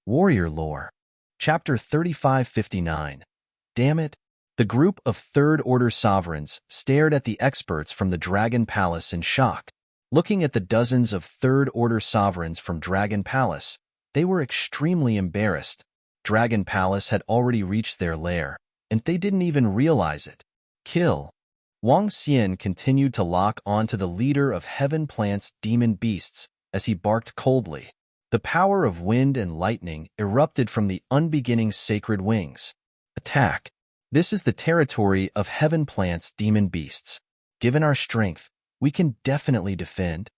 Warrior Lore. Chapter 3559. Damn it! The group of Third-Order sovereigns stared at the experts from the Dragon Palace in shock. Looking at the dozens of Third-Order sovereigns from Dragon Palace, they were extremely embarrassed. Dragon Palace had already reached their lair, and they didn't even realize it. Kill. Wang Xian continued to lock on to the leader of Heaven Plant's demon beasts as he barked coldly. The power of wind and lightning erupted from the unbeginning sacred wings. Attack. This is the territory of Heaven Plant's demon beasts. Given our strength, we can definitely defend.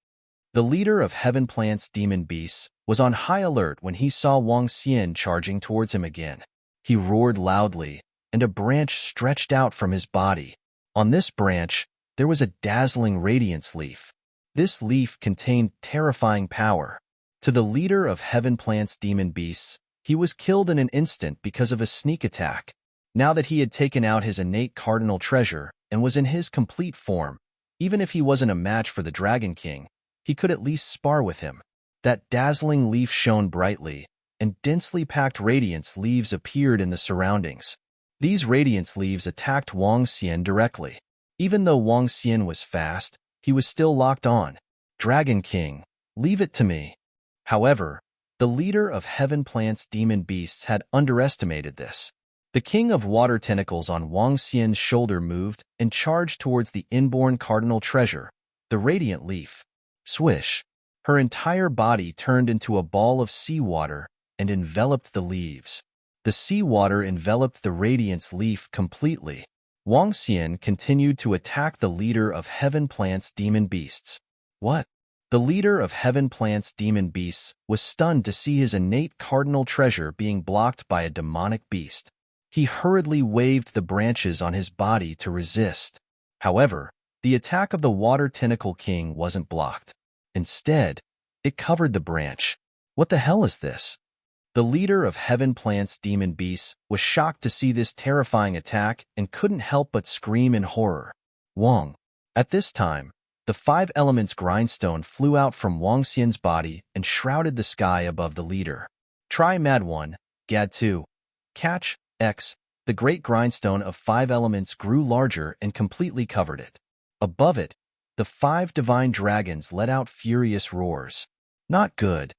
The leader of Heaven Plant's demon beasts was on high alert when he saw Wang Xian charging towards him again. He roared loudly, and a branch stretched out from his body. On this branch, there was a dazzling radiance leaf. This leaf contained terrifying power. To the leader of Heaven Plant's demon beasts, he was killed in an instant because of a sneak attack. Now that he had taken out his innate cardinal treasure and was in his complete form, even if he wasn't a match for the Dragon King, he could at least spar with him. That dazzling leaf shone brightly, and densely packed radiance leaves appeared in the surroundings. These radiance leaves attacked Wang Xian directly. Even though Wang Xian was fast, he was still locked on. Dragon King, leave it to me. However, the leader of Heaven Plant's demon beasts had underestimated this. The king of water tentacles on Wang Xian's shoulder moved and charged towards the inborn cardinal treasure, the radiant leaf. Swish! Her entire body turned into a ball of seawater and enveloped the leaves. The seawater enveloped the radiance leaf completely. Wang Xian continued to attack the leader of Heaven Plant's demon beasts. What? The leader of Heaven Plant's demon beasts was stunned to see his innate cardinal treasure being blocked by a demonic beast. He hurriedly waved the branches on his body to resist. However, the attack of the Water Tentacle King wasn't blocked. Instead, it covered the branch. What the hell is this? The leader of Heaven Plant's demon beasts was shocked to see this terrifying attack and couldn't help but scream in horror. Wang. At this time, the 5 elements grindstone flew out from Wang Xian's body and shrouded the sky above the leader. Try Mad 1, Gad 2. Catch, X. The great grindstone of 5 elements grew larger and completely covered it. Above it, the 5 divine dragons let out furious roars. Not good.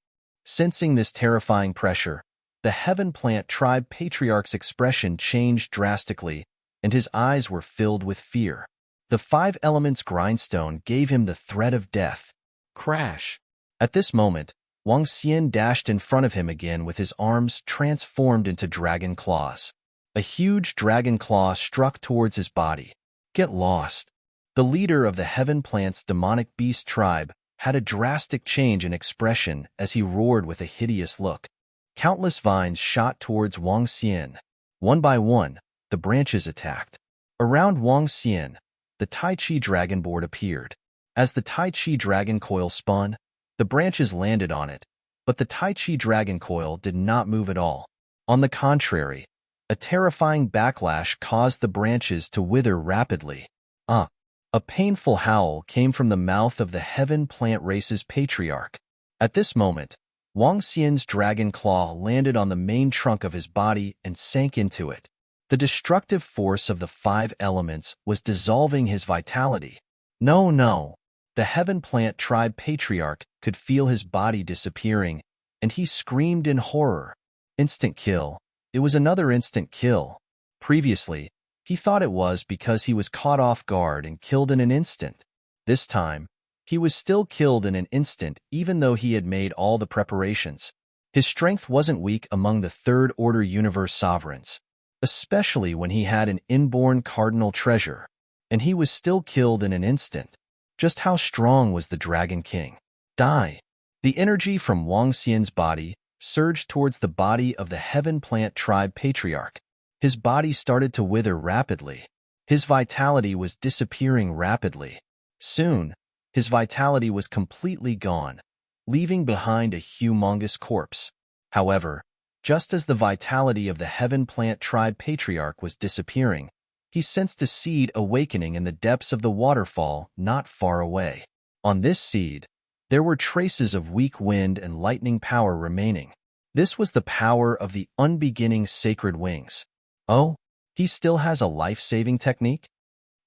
Sensing this terrifying pressure, the Heaven Plant tribe patriarch's expression changed drastically, and his eyes were filled with fear. The 5 elements grindstone gave him the threat of death. Crash! At this moment, Wang Xian dashed in front of him again with his arms transformed into dragon claws. A huge dragon claw struck towards his body. Get lost! The leader of the Heaven Plant's demonic beast tribe had a drastic change in expression as he roared with a hideous look. Countless vines shot towards Wang Xian. One by one, the branches attacked. Around Wang Xian, the Tai Chi Dragon Board appeared. As the Tai Chi Dragon Coil spun, the branches landed on it, but the Tai Chi Dragon Coil did not move at all. On the contrary, a terrifying backlash caused the branches to wither rapidly. A painful howl came from the mouth of the Heaven Plant race's patriarch. At this moment, Wang Xian's dragon claw landed on the main trunk of his body and sank into it. The destructive force of the 5 elements was dissolving his vitality. No. The Heaven Plant tribe patriarch could feel his body disappearing, and he screamed in horror. Instant kill. It was another instant kill. Previously, he thought it was because he was caught off guard and killed in an instant. This time, he was still killed in an instant even though he had made all the preparations. His strength wasn't weak among the Third Order Universe sovereigns, especially when he had an inborn cardinal treasure, and he was still killed in an instant. Just how strong was the Dragon King? Die! The energy from Wang Xian's body surged towards the body of the Heaven Plant tribe patriarch. His body started to wither rapidly. His vitality was disappearing rapidly. Soon, his vitality was completely gone, leaving behind a humongous corpse. However, just as the vitality of the Heaven Plant tribe patriarch was disappearing, he sensed a seed awakening in the depths of the waterfall not far away. On this seed, there were traces of weak wind and lightning power remaining. This was the power of the unbeginning sacred wings. Oh, he still has a life-saving technique?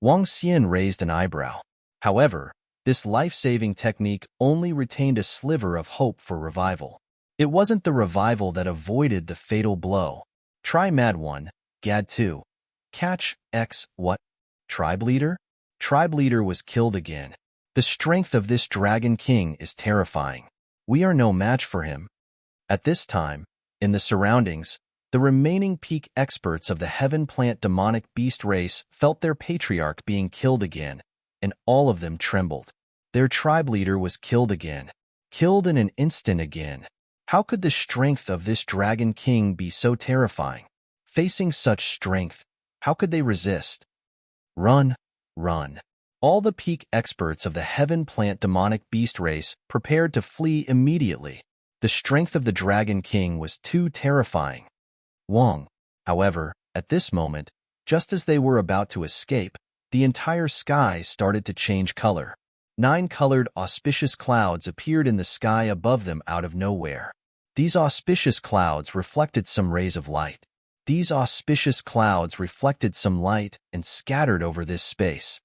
Wang Xian raised an eyebrow. However, this life-saving technique only retained a sliver of hope for revival. It wasn't the revival that avoided the fatal blow. Try Mad 1, Gad 2. Catch X what? Tribe Leader? Tribe Leader was killed again. The strength of this Dragon King is terrifying. We are no match for him. At this time, in the surroundings, the remaining peak experts of the Heaven Plant demonic beast race felt their patriarch being killed again, and all of them trembled. Their tribe leader was killed again. Killed in an instant again. How could the strength of this Dragon King be so terrifying? Facing such strength, how could they resist? Run, run. All the peak experts of the Heaven Plant demonic beast race prepared to flee immediately. The strength of the Dragon King was too terrifying. Wang, however, at this moment, just as they were about to escape, the entire sky started to change color. 9 colored auspicious clouds appeared in the sky above them out of nowhere. These auspicious clouds reflected some rays of light. These auspicious clouds reflected some light and scattered over this space.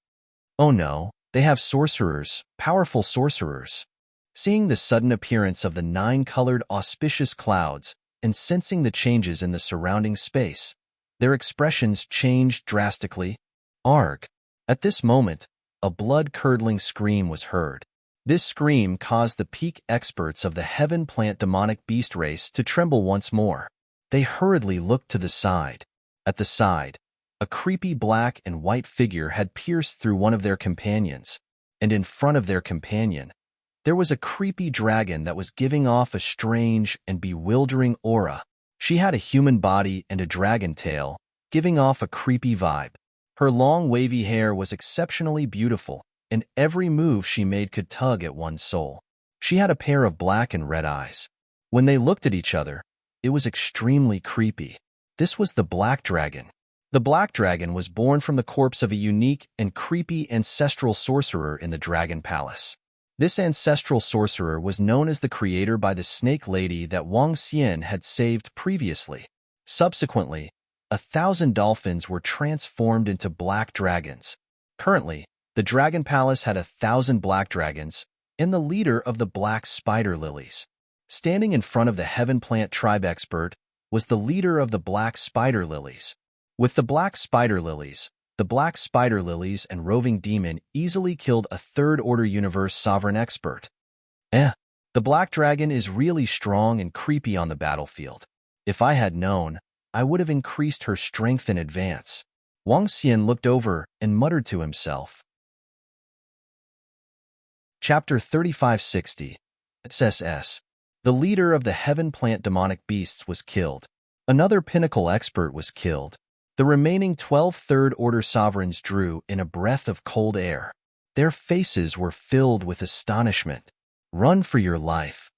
Oh no, they have sorcerers, powerful sorcerers. Seeing the sudden appearance of the 9 colored auspicious clouds and sensing the changes in the surrounding space, their expressions changed drastically. Arg! At this moment, a blood-curdling scream was heard. This scream caused the peak experts of the Heaven Plant demonic beast race to tremble once more. They hurriedly looked to the side. At the side, a creepy black and white figure had pierced through one of their companions, and in front of their companion, there was a creepy dragon that was giving off a strange and bewildering aura. She had a human body and a dragon tail, giving off a creepy vibe. Her long wavy hair was exceptionally beautiful, and every move she made could tug at one's soul. She had a pair of black and red eyes. When they looked at each other, it was extremely creepy. This was the Black Dragon. The Black Dragon was born from the corpse of a unique and creepy ancestral sorcerer in the Dragon Palace. This ancestral sorcerer was known as the creator by the Snake Lady that Wang Xian had saved previously. Subsequently, 1,000 dolphins were transformed into black dragons. Currently, the Dragon Palace had 1,000 black dragons and the leader of the Black Spider Lilies. Standing in front of the Heaven Plant tribe expert was the leader of the Black Spider Lilies. With the Black Spider Lilies, the Black Spider Lilies and Roving Demon easily killed a third-order universe sovereign expert. The Black Dragon is really strong and creepy on the battlefield. If I had known, I would have increased her strength in advance. Wang Xian looked over and muttered to himself. Chapter 3560 SSS. The leader of the Heaven Plant demonic beasts was killed. Another pinnacle expert was killed. The remaining 12 third-order sovereigns drew in a breath of cold air. Their faces were filled with astonishment. Run for your life.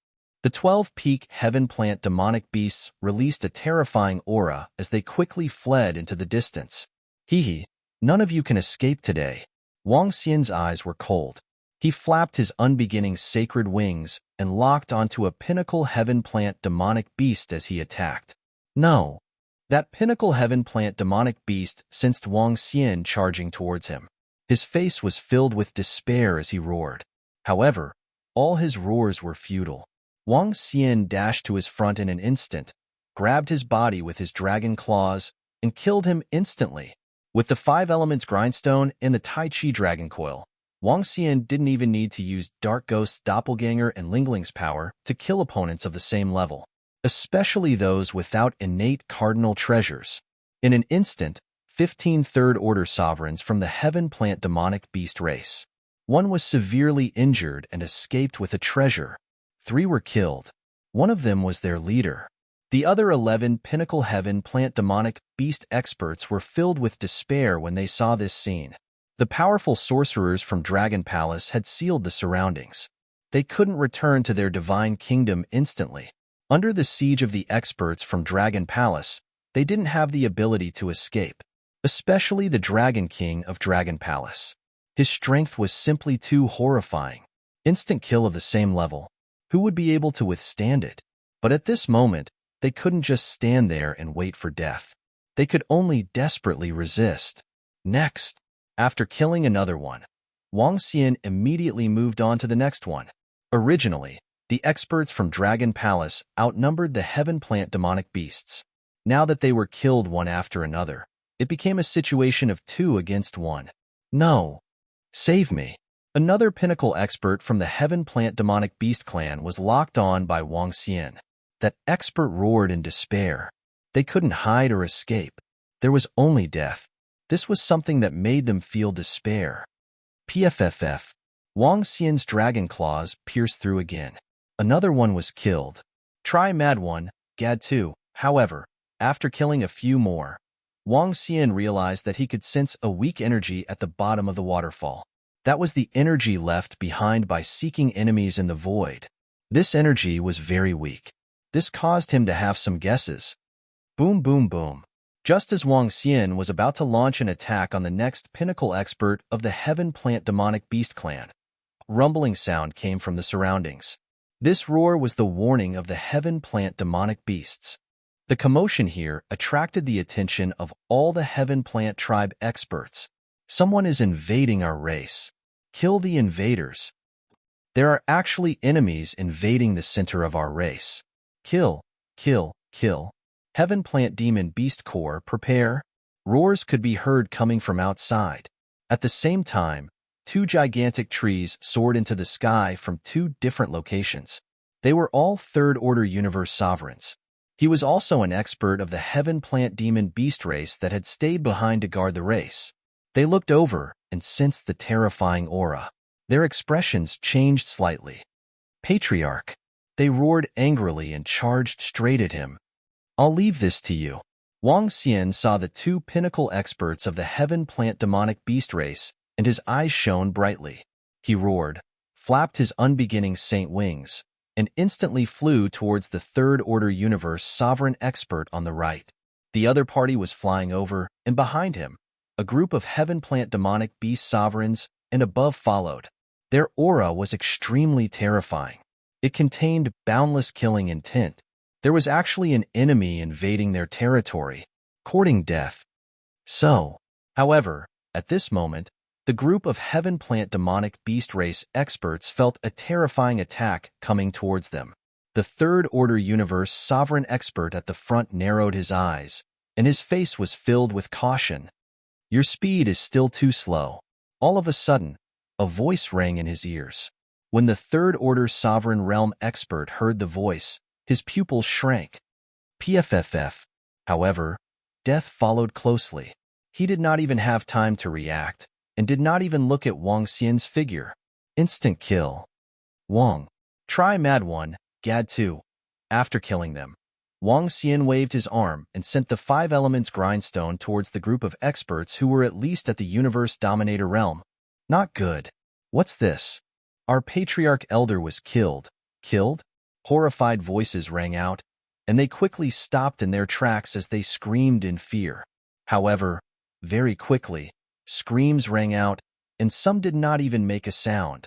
The 12 peak Heaven Plant demonic beasts released a terrifying aura as they quickly fled into the distance. Hee, none of you can escape today. Wang Xian's eyes were cold. He flapped his unbeginning sacred wings and locked onto a pinnacle Heaven Plant demonic beast as he attacked. No. That pinnacle Heaven Plant demonic beast sensed Wang Xian charging towards him. His face was filled with despair as he roared. However, all his roars were futile. Wang Xian dashed to his front in an instant, grabbed his body with his dragon claws, and killed him instantly. With the 5 elements grindstone and the Tai Chi dragon coil, Wang Xian didn't even need to use Dark Ghost's doppelganger and Lingling's power to kill opponents of the same level, especially those without innate cardinal treasures. In an instant, 15 third-order sovereigns from the Heaven Plant demonic beast race. One was severely injured and escaped with a treasure. 3 were killed. One of them was their leader. The other 11 pinnacle Heaven Plant demonic beast experts were filled with despair when they saw this scene. The powerful sorcerers from Dragon Palace had sealed the surroundings. They couldn't return to their divine kingdom instantly. Under the siege of the experts from Dragon Palace, they didn't have the ability to escape, especially the Dragon King of Dragon Palace. His strength was simply too horrifying. Instant kill of the same level. Who would be able to withstand it? But at this moment, They couldn't just stand there and wait for death. They could only desperately resist. Next, after killing another one, Wang Xian immediately moved on to the next one. Originally, the experts from Dragon Palace outnumbered the heaven plant demonic beasts. Now that they were killed one after another, it became a situation of 2 against 1. No! Save me! Another pinnacle expert from the heaven plant demonic beast clan was locked on by Wang Xian. That expert roared in despair. They couldn't hide or escape. There was only death. This was something that made them feel despair. PFFF. Wang Xian's dragon claws pierced through again. Another one was killed. Try Mad One, Gad 2. However, after killing a few more, Wang Xian realized that he could sense a weak energy at the bottom of the waterfall. That was the energy left behind by seeking enemies in the void. This energy was very weak. This caused him to have some guesses. Boom, boom, boom. Just as Wang Xian was about to launch an attack on the next pinnacle expert of the heaven plant demonic beast clan, a rumbling sound came from the surroundings. This roar was the warning of the heaven plant demonic beasts. The commotion here attracted the attention of all the heaven plant tribe experts. Someone is invading our race. Kill the invaders. There are actually enemies invading the center of our race. Kill, kill, kill. Heaven plant demon beast core, prepare. Roars could be heard coming from outside. At the same time, 2 gigantic trees soared into the sky from 2 different locations. They were all third-order universe sovereigns. He was also an expert of the heaven plant demon beast race that had stayed behind to guard the race. They looked over and sensed the terrifying aura. Their expressions changed slightly. Patriarch. They roared angrily and charged straight at him. I'll leave this to you. Wang Xian saw the 2 pinnacle experts of the heaven plant demonic beast race, and his eyes shone brightly. He roared, flapped his unbeginning saint wings, and instantly flew towards the third-order universe sovereign expert on the right. The other party was flying over, and behind him, a group of heaven plant demonic beast sovereigns and above followed. Their aura was extremely terrifying. It contained boundless killing intent. There was actually an enemy invading their territory, courting death. However, at this moment, the group of heaven plant demonic beast race experts felt a terrifying attack coming towards them. The third-order universe sovereign expert at the front narrowed his eyes, and his face was filled with caution. Your speed is still too slow. All of a sudden, a voice rang in his ears. When the third-order sovereign realm expert heard the voice, his pupils shrank. PFFF. However, death followed closely. He did not even have time to react, and did not even look at Wang Xian's figure. Instant kill. Wang. Try Mad One, Gad 2. After killing them, Wang Xian waved his arm and sent the 5 elements grindstone towards the group of experts who were at least at the universe dominator realm. Not good. What's this? Our patriarch elder was killed. Killed? Horrified voices rang out, and they quickly stopped in their tracks as they screamed in fear. However, very quickly, screams rang out, and some did not even make a sound.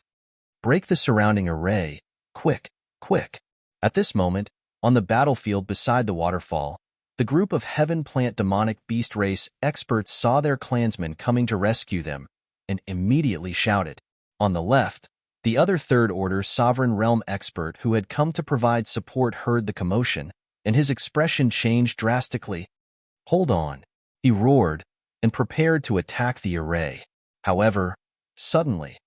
Break the surrounding array. Quick, quick. At this moment, on the battlefield beside the waterfall, the group of heaven plant demonic beast race experts saw their clansmen coming to rescue them, and immediately shouted. On the left, the other third-order sovereign realm expert who had come to provide support heard the commotion, and his expression changed drastically. Hold on, he roared, and prepared to attack the array. However, suddenly,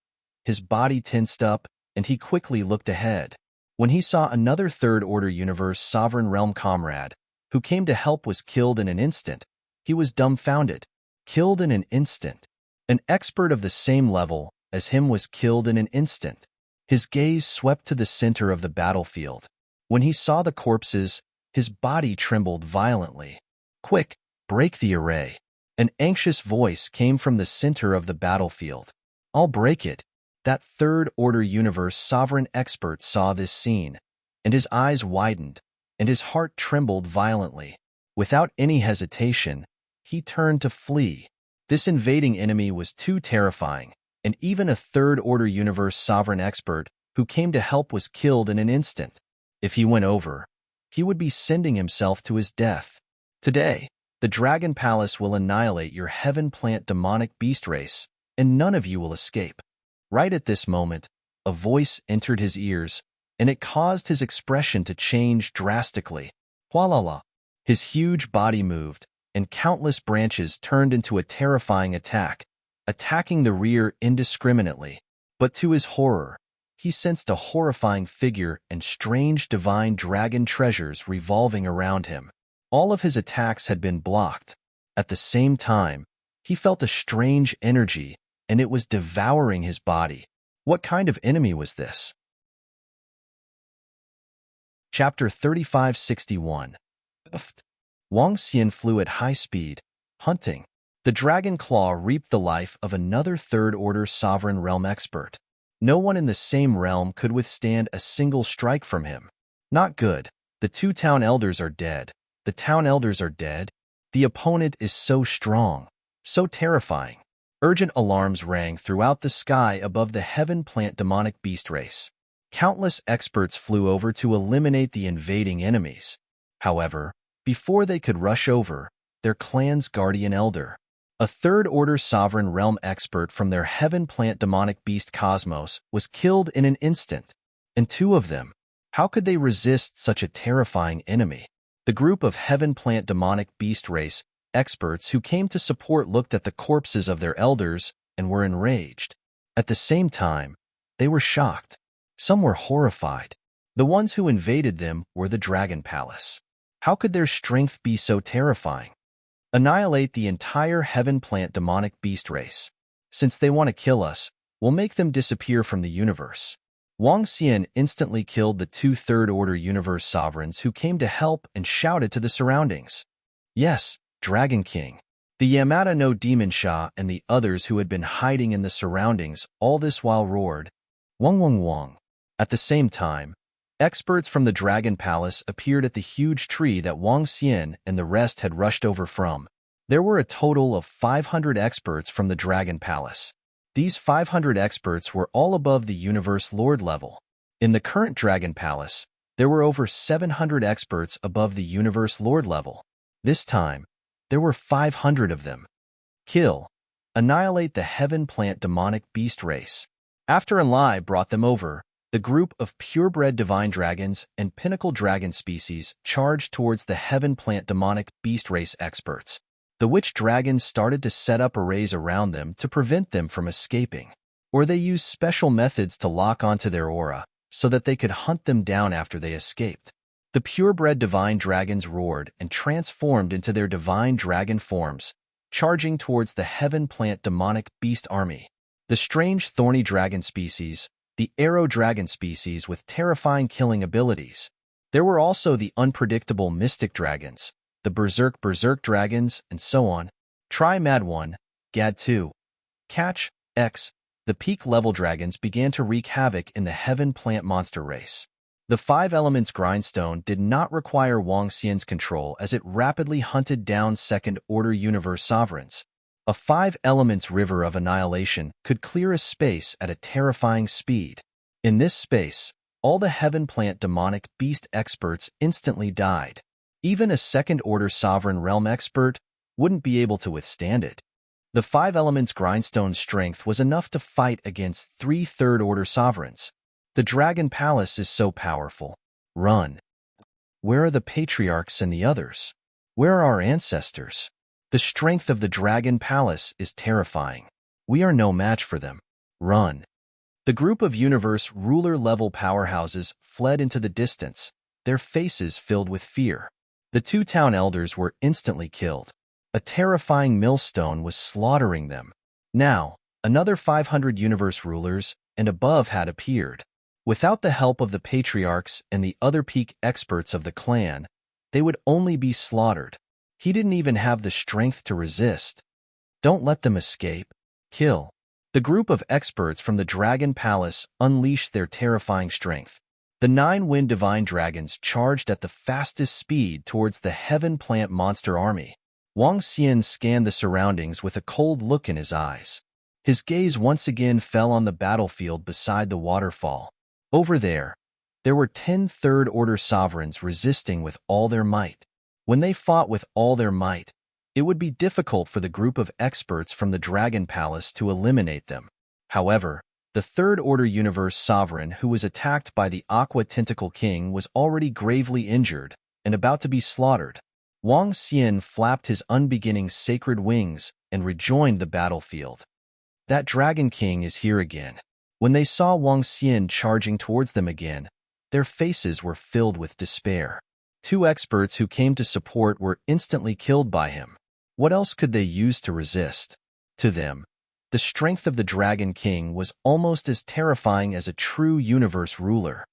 his body tensed up, and he quickly looked ahead. When he saw another third-order universe sovereign realm comrade, who came to help was killed in an instant, he was dumbfounded. Killed in an instant. An expert of the same level as him was killed in an instant. His gaze swept to the center of the battlefield. When he saw the corpses, his body trembled violently. Quick, break the array. An anxious voice came from the center of the battlefield. I'll break it. That third-order universe sovereign expert saw this scene, and his eyes widened, and his heart trembled violently. Without any hesitation, he turned to flee. This invading enemy was too terrifying, and even a third-order universe sovereign expert who came to help was killed in an instant. If he went over, he would be sending himself to his death. Today, the Dragon Palace will annihilate your heaven plant demonic beast race, and none of you will escape. Right at this moment, a voice entered his ears, and it caused his expression to change drastically. Hualala. His huge body moved, and countless branches turned into a terrifying attack, attacking the rear indiscriminately. But to his horror, he sensed a horrifying figure and strange divine dragon treasures revolving around him. All of his attacks had been blocked. At the same time, he felt a strange energy, and it was devouring his body. What kind of enemy was this? Chapter 3561. Wang Xian flew at high speed, hunting. The dragon claw reaped the life of another third-order sovereign realm expert. No one in the same realm could withstand a single strike from him. Not good. The two town elders are dead. The town elders are dead. The opponent is so strong, so terrifying. Urgent alarms rang throughout the sky above the heaven plant demonic beast race. Countless experts flew over to eliminate the invading enemies. However, before they could rush over, their clan's guardian elder, a third-order sovereign realm expert from their heaven plant demonic beast cosmos, was killed in an instant. And two of them. How could they resist such a terrifying enemy? The group of heaven plant demonic beast race experts who came to support looked at the corpses of their elders and were enraged. At the same time, they were shocked. Some were horrified. The ones who invaded them were the Dragon Palace. How could their strength be so terrifying? Annihilate the entire heaven plant demonic beast race. Since they want to kill us, we'll make them disappear from the universe. Wang Xian instantly killed the two third-order universe sovereigns who came to help and shouted to the surroundings. Yes, Dragon King. The Yamada no Demon Sha and the others who had been hiding in the surroundings all this while roared, Wang Wang Wang. At the same time, experts from the Dragon Palace appeared at the huge tree that Wang Xian and the rest had rushed over from. There were a total of 500 experts from the Dragon Palace. These 500 experts were all above the Universe Lord level. In the current Dragon Palace, there were over 700 experts above the Universe Lord level. This time, there were 500 of them. Kill. Annihilate the heaven plant demonic beast race. After Enlai brought them over, the group of purebred divine dragons and pinnacle dragon species charged towards the heaven plant demonic beast race experts. The witch dragons started to set up arrays around them to prevent them from escaping, or they used special methods to lock onto their aura so that they could hunt them down after they escaped. The purebred divine dragons roared and transformed into their divine dragon forms, charging towards the heaven plant demonic beast army. The strange thorny dragon species, the arrow dragon species with terrifying killing abilities. There were also the unpredictable mystic dragons, the berserk dragons, and so on. Try Mad 1, Gad 2. Catch, X. The peak level dragons began to wreak havoc in the heaven plant monster race. The 5 elements grindstone did not require Wang Xian's control as it rapidly hunted down second-order universe sovereigns. A 5 elements river of annihilation could clear a space at a terrifying speed. In this space, all the heaven plant demonic beast experts instantly died. Even a second-order sovereign realm expert wouldn't be able to withstand it. The 5 elements grindstone strength was enough to fight against 3 third-order sovereigns. The Dragon Palace is so powerful. Run. Where are the patriarchs and the others? Where are our ancestors? The strength of the Dragon Palace is terrifying. We are no match for them. Run. The group of universe ruler-level powerhouses fled into the distance, their faces filled with fear. The 2 town elders were instantly killed. A terrifying millstone was slaughtering them. Now, another 500 universe rulers and above had appeared. Without the help of the patriarchs and the other peak experts of the clan, they would only be slaughtered. He didn't even have the strength to resist. Don't let them escape. Kill. The group of experts from the Dragon Palace unleashed their terrifying strength. The 9 wind divine dragons charged at the fastest speed towards the heaven plant monster army. Wang Xian scanned the surroundings with a cold look in his eyes. His gaze once again fell on the battlefield beside the waterfall. Over there, There were 10 third-order sovereigns resisting with all their might. When they fought with all their might, it would be difficult for the group of experts from the Dragon Palace to eliminate them. However, the third-order universe sovereign who was attacked by the Aqua Tentacle King was already gravely injured and about to be slaughtered. Wang Xian flapped his unbeginning sacred wings and rejoined the battlefield. That Dragon King is here again. When they saw Wang Xian charging towards them again, their faces were filled with despair. 2 experts who came to support were instantly killed by him. What else could they use to resist? To them, the strength of the Dragon King was almost as terrifying as a true universe ruler.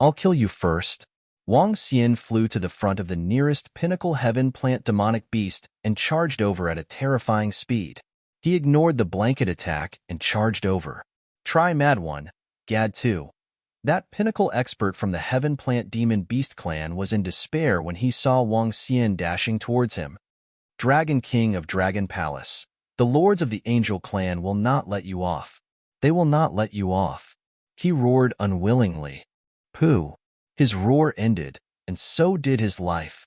I'll kill you first. Wang Xian flew to the front of the nearest pinnacle heaven plant demonic beast and charged over at a terrifying speed. He ignored the blanket attack and charged over. Try Mad One, Gad 2. That pinnacle expert from the Heaven Plant Demon Beast clan was in despair when he saw Wang Xian dashing towards him. Dragon King of Dragon Palace, the lords of the Angel clan will not let you off. They will not let you off. He roared unwillingly. Pooh. His roar ended, and so did his life.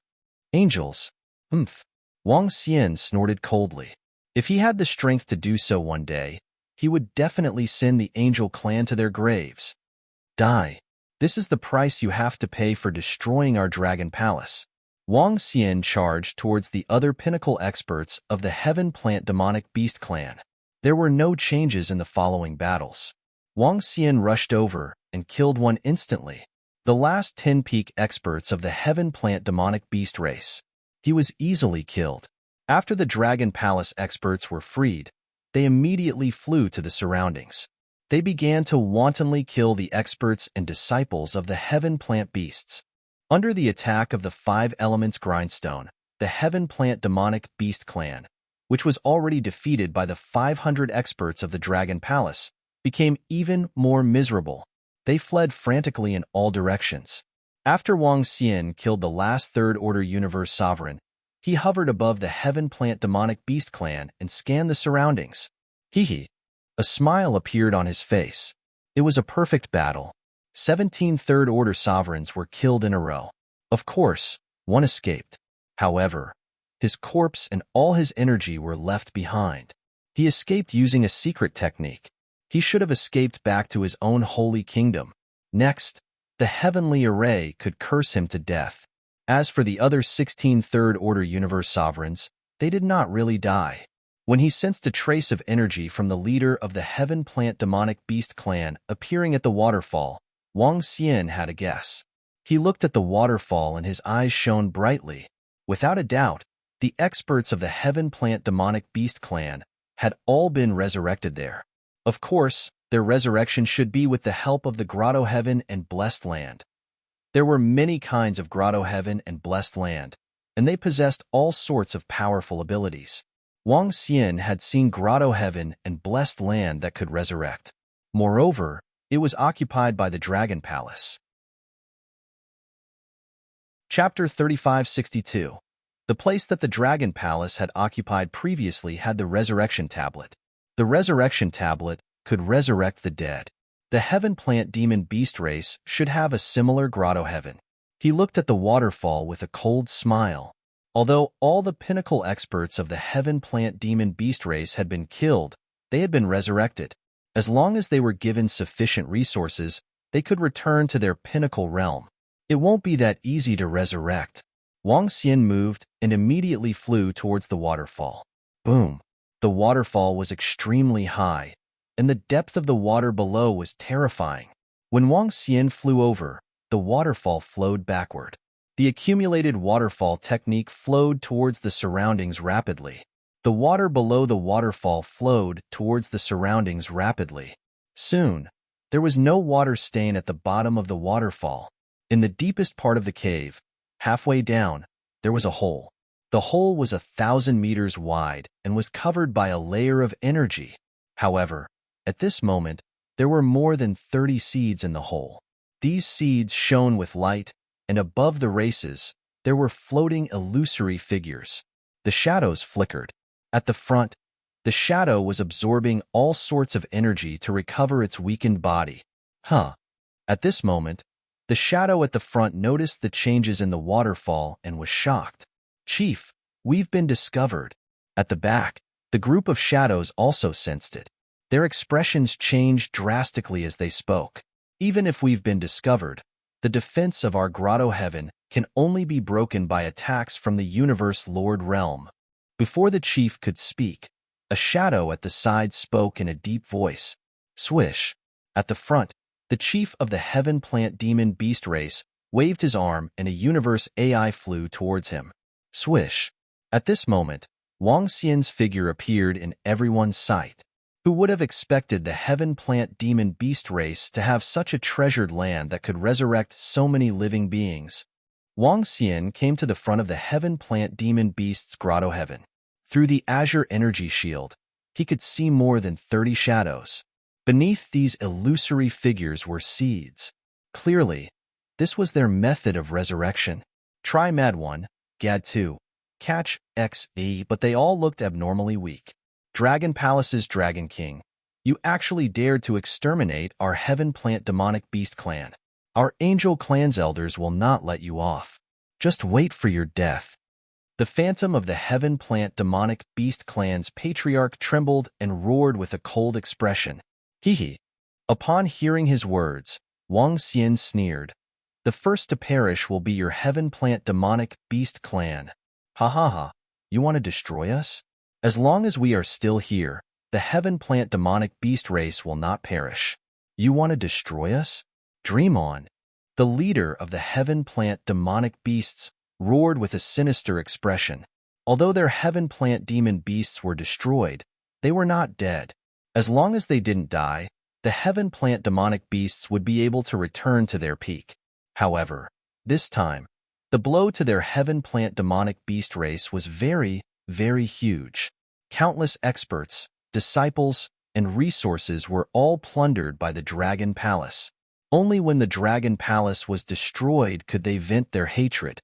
Angels. Humph. Wang Xian snorted coldly. If he had the strength to do so one day, he would definitely send the Angel clan to their graves. Die. This is the price you have to pay for destroying our Dragon Palace. Wang Xian charged towards the other pinnacle experts of the Heaven Plant Demonic Beast clan. There were no changes in the following battles. Wang Xian rushed over and killed one instantly. The last 10 peak experts of the Heaven Plant Demonic Beast race. He was easily killed. After the Dragon Palace experts were freed, they immediately flew to the surroundings. They began to wantonly kill the experts and disciples of the Heaven Plant Beasts. Under the attack of the 5 Elements Grindstone, the Heaven Plant Demonic Beast clan, which was already defeated by the 500 experts of the Dragon Palace, became even more miserable. They fled frantically in all directions. After Wang Xian killed the last third-order universe sovereign, he hovered above the Heaven Plant Demonic Beast clan and scanned the surroundings. Hee. A smile appeared on his face. It was a perfect battle. 17 third-order sovereigns were killed in a row. Of course, one escaped. However, his corpse and all his energy were left behind. He escaped using a secret technique. He should have escaped back to his own holy kingdom. Next, the heavenly array could curse him to death. As for the other 16 third-order universe sovereigns, they did not really die. When he sensed a trace of energy from the leader of the Heaven Plant Demonic Beast clan appearing at the waterfall, Wang Xian had a guess. He looked at the waterfall and his eyes shone brightly. Without a doubt, the experts of the Heaven Plant Demonic Beast clan had all been resurrected there. Of course, their resurrection should be with the help of the Grotto Heaven and Blessed Land. There were many kinds of Grotto Heaven and Blessed Land, and they possessed all sorts of powerful abilities. Wang Xian had seen Grotto Heaven and Blessed Land that could resurrect. Moreover, it was occupied by the Dragon Palace. Chapter 3562. The place that the Dragon Palace had occupied previously had the Resurrection Tablet. The Resurrection Tablet could resurrect the dead. The Heaven Plant Demon Beast race should have a similar Grotto Heaven. He looked at the waterfall with a cold smile. Although all the pinnacle experts of the Heaven Plant Demon Beast race had been killed, they had been resurrected. As long as they were given sufficient resources, they could return to their pinnacle realm. It won't be that easy to resurrect. Wang Xian moved and immediately flew towards the waterfall. Boom! The waterfall was extremely high, and the depth of the water below was terrifying. When Wang Xian flew over, the waterfall flowed backward. The accumulated waterfall technique flowed towards the surroundings rapidly. The water below the waterfall flowed towards the surroundings rapidly. Soon, there was no water stain at the bottom of the waterfall. In the deepest part of the cave, halfway down, there was a hole. The hole was 1,000 meters wide and was covered by a layer of energy. However, at this moment, there were more than 30 seeds in the hole. These seeds shone with light, and above the races, there were floating illusory figures. The shadows flickered. At the front, the shadow was absorbing all sorts of energy to recover its weakened body. At this moment, The shadow at the front noticed the changes in the waterfall and was shocked. "Chief, we've been discovered." At the back, the group of shadows also sensed it. Their expressions changed drastically as they spoke. "Even if we've been discovered, the defense of our grotto heaven can only be broken by attacks from the universe lord realm." Before the chief could speak, a shadow at the side spoke in a deep voice. Swish. At the front, the chief of the heaven plant demon beast race waved his arm and a universe AI flew towards him. Swish. At this moment, Wang Xian's figure appeared in everyone's sight. Who would have expected the heaven plant demon beast race to have such a treasured land that could resurrect so many living beings? Wang Xian came to the front of the heaven plant demon beast's grotto heaven. Through the azure energy shield, he could see more than 30 shadows. Beneath these illusory figures were seeds. Clearly, this was their method of resurrection. Try Mad 1, Gad 2, Catch XE, but they all looked abnormally weak. Dragon Palace's Dragon King, you actually dared to exterminate our heaven plant demonic beast clan. Our angel clan's elders will not let you off. Just wait for your death. The phantom of the heaven plant demonic beast clan's patriarch trembled and roared with a cold expression. Hee. Upon hearing his words, Wang Xian sneered. The first to perish will be your heaven plant demonic beast clan. Ha ha ha. You want to destroy us? As long as we are still here, the heaven plant demonic beast race will not perish. You want to destroy us? Dream on. The leader of the heaven plant demonic beasts roared with a sinister expression. Although their heaven plant demon beasts were destroyed, they were not dead. As long as they didn't die, the heaven plant demonic beasts would be able to return to their peak. However, this time, the blow to their heaven plant demonic beast race was very, very huge. Countless experts, disciples, and resources were all plundered by the Dragon Palace. Only when the Dragon Palace was destroyed could they vent their hatred.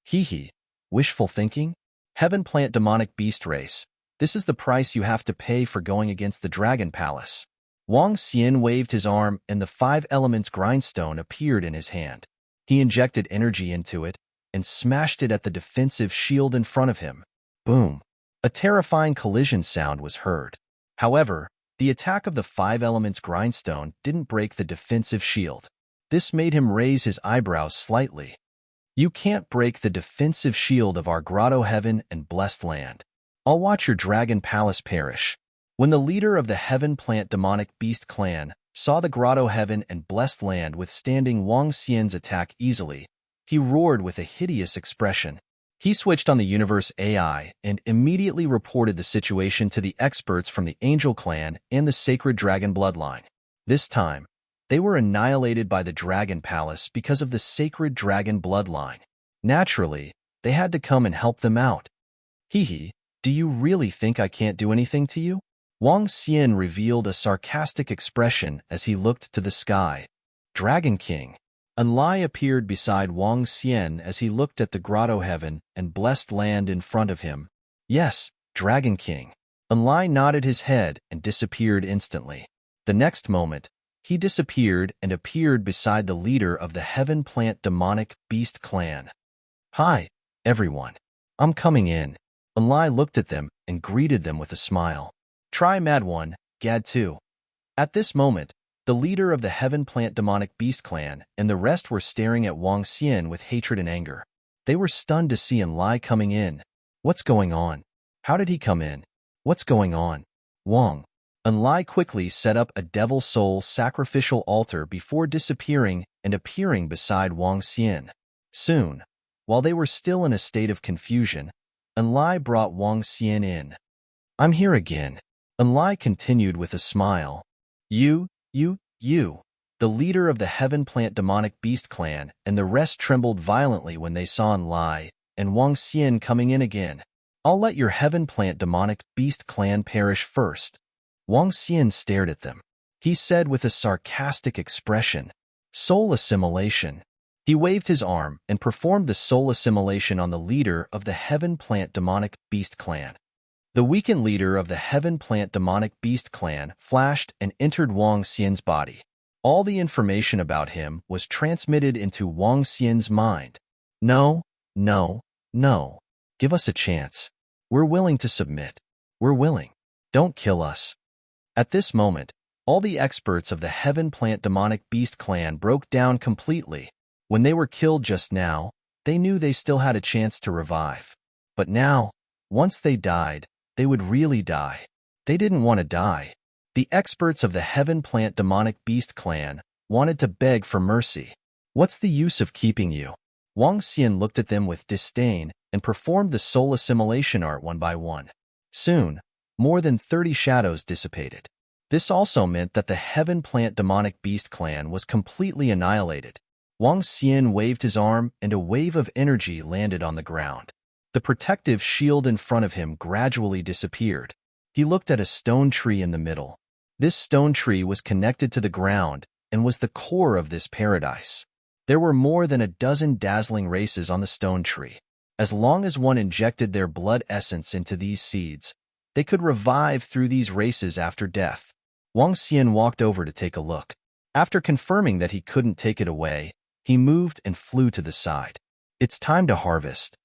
Hee. Wishful thinking? Heaven plant demonic beast race. This is the price you have to pay for going against the Dragon Palace. Wang Xian waved his arm and the 5 elements grindstone appeared in his hand. He injected energy into it and smashed it at the defensive shield in front of him. Boom. A terrifying collision sound was heard. However, the attack of the 5 elements grindstone didn't break the defensive shield. This made him raise his eyebrows slightly. You can't break the defensive shield of our grotto heaven and blessed land. I'll watch your Dragon Palace perish. When the leader of the heaven plant demonic beast clan saw the grotto heaven and blessed land withstanding Wang Xian's attack easily, he roared with a hideous expression. He switched on the universe AI and immediately reported the situation to the experts from the Angel Clan and the Sacred Dragon bloodline. This time, they were annihilated by the Dragon Palace because of the Sacred Dragon bloodline. Naturally, they had to come and help them out. Hee. Do you really think I can't do anything to you? Wang Xian revealed a sarcastic expression as he looked to the sky. Dragon King. Enlai appeared beside Wang Xian as he looked at the grotto heaven and blessed land in front of him. Yes, Dragon King. Enlai nodded his head and disappeared instantly. The next moment, he disappeared and appeared beside the leader of the Heaven Plant Demonic Beast Clan. Hi, everyone. I'm coming in. Enlai looked at them and greeted them with a smile. Try Mad 1, Gad 2. At this moment, the leader of the Heaven Plant Demonic Beast Clan and the rest were staring at Wang Xian with hatred and anger. They were stunned to see Enlai coming in. What's going on? How did he come in? What's going on? Wang. Enlai quickly set up a devil soul sacrificial altar before disappearing and appearing beside Wang Xian. Soon, while they were still in a state of confusion, Enlai brought Wang Xian in. I'm here again. Enlai continued with a smile. You. The leader of the Heaven Plant Demonic Beast Clan and the rest trembled violently when they saw Enlai and Wang Xian coming in again. I'll let your Heaven Plant Demonic Beast Clan perish first. Wang Xian stared at them. He said with a sarcastic expression, Soul assimilation. He waved his arm and performed the soul assimilation on the leader of the Heaven Plant Demonic Beast Clan. The weakened leader of the Heaven Plant Demonic Beast Clan flashed and entered Wang Xian's body. All the information about him was transmitted into Wang Xian's mind. No, no, no. Give us a chance. We're willing to submit. We're willing. Don't kill us. At this moment, all the experts of the Heaven Plant Demonic Beast clan broke down completely. When they were killed just now, they knew they still had a chance to revive. But now, once they died, they would really die. They didn't want to die. The experts of the Heaven Plant Demonic Beast clan wanted to beg for mercy. What's the use of keeping you? Wang Xian looked at them with disdain and performed the soul assimilation art one by one. Soon, more than 30 shadows dissipated. This also meant that the Heaven Plant Demonic Beast clan was completely annihilated. Wang Xian waved his arm and a wave of energy landed on the ground. The protective shield in front of him gradually disappeared. He looked at a stone tree in the middle. This stone tree was connected to the ground and was the core of this paradise. There were more than a dozen dazzling races on the stone tree. As long as one injected their blood essence into these seeds, they could revive through these races after death. Wang Xian walked over to take a look. After confirming that he couldn't take it away, he moved and flew to the side. It's time to harvest.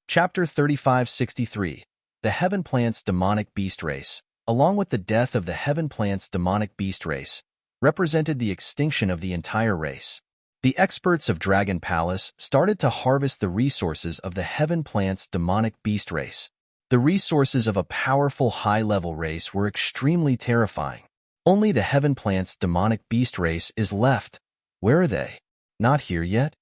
Chapter 3563. The Heaven Plant's Demonic Beast Race. Along with the death of the Heaven Plant's Demonic Beast Race, represented the extinction of the entire race. The experts of Dragon Palace started to harvest the resources of the Heaven Plant's Demonic Beast Race. The resources of a powerful high-level race were extremely terrifying. Only the Heaven Plant's Demonic Beast Race is left. Where are they? Not here yet?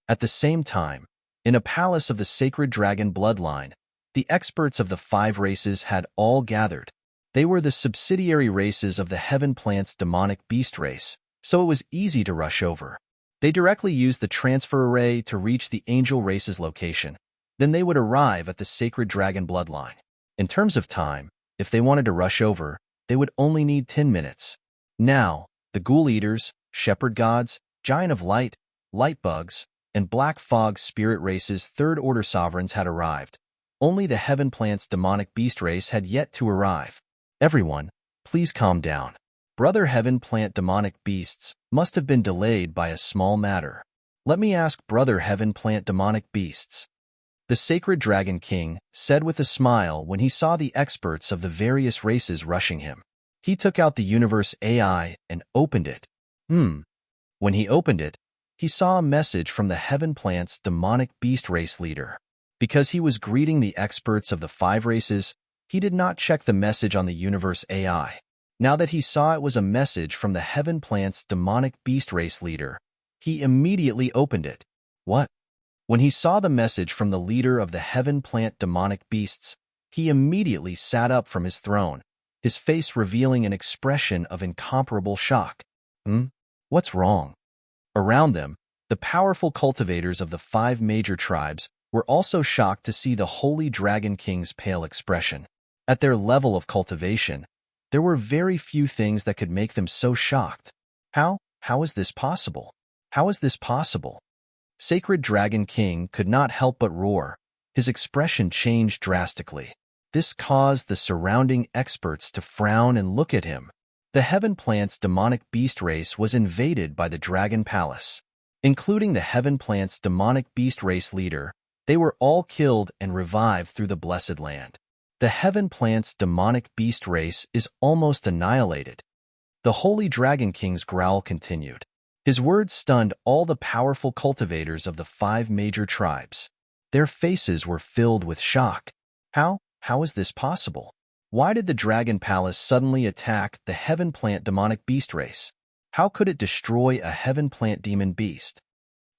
At the same time, in a palace of the Sacred Dragon bloodline, the experts of the 5 races had all gathered. They were the subsidiary races of the Heaven Plant's Demonic Beast Race, so it was easy to rush over. They directly used the transfer array to reach the Angel Race's location. Then they would arrive at the Sacred Dragon bloodline. In terms of time, if they wanted to rush over, they would only need 10 minutes. Now, the Ghoul Eaters, Shepherd Gods, Giant of Light, Light Bugs, and Black Fog Spirit Race's third-order sovereigns had arrived. Only the Heaven Plant's Demonic Beast Race had yet to arrive. Everyone, please calm down. Brother Heaven Plant Demonic Beasts must have been delayed by a small matter. Let me ask Brother Heaven Plant Demonic Beasts. The Sacred Dragon King said with a smile when he saw the experts of the various races rushing him. He took out the Universe AI and opened it. When he opened it, he saw a message from the Heaven Plant's Demonic Beast Race leader. Because he was greeting the experts of the 5 races, he did not check the message on the Universe AI. Now that he saw it was a message from the Heaven Plant's Demonic Beast Race leader, he immediately opened it. What? When he saw the message from the leader of the Heaven Plant Demonic Beasts, he immediately sat up from his throne, his face revealing an expression of incomparable shock. What's wrong? Around them, the powerful cultivators of the 5 major tribes were also shocked to see the Holy Dragon King's pale expression. At their level of cultivation, there were very few things that could make them so shocked. How is this possible? How is this possible? Sacred Dragon King could not help but roar. His expression changed drastically. This caused the surrounding experts to frown and look at him. The Heaven Plant's Demonic Beast Race was invaded by the Dragon Palace. Including the Heaven Plant's Demonic Beast Race leader, they were all killed and revived through the Blessed Land. The Heaven Plant's Demonic Beast Race is almost annihilated. The Holy Dragon King's growl continued. His words stunned all the powerful cultivators of the 5 major tribes. Their faces were filled with shock. How is this possible? Why did the Dragon Palace suddenly attack the Heaven Plant Demonic Beast Race? How could it destroy a Heaven Plant Demon Beast?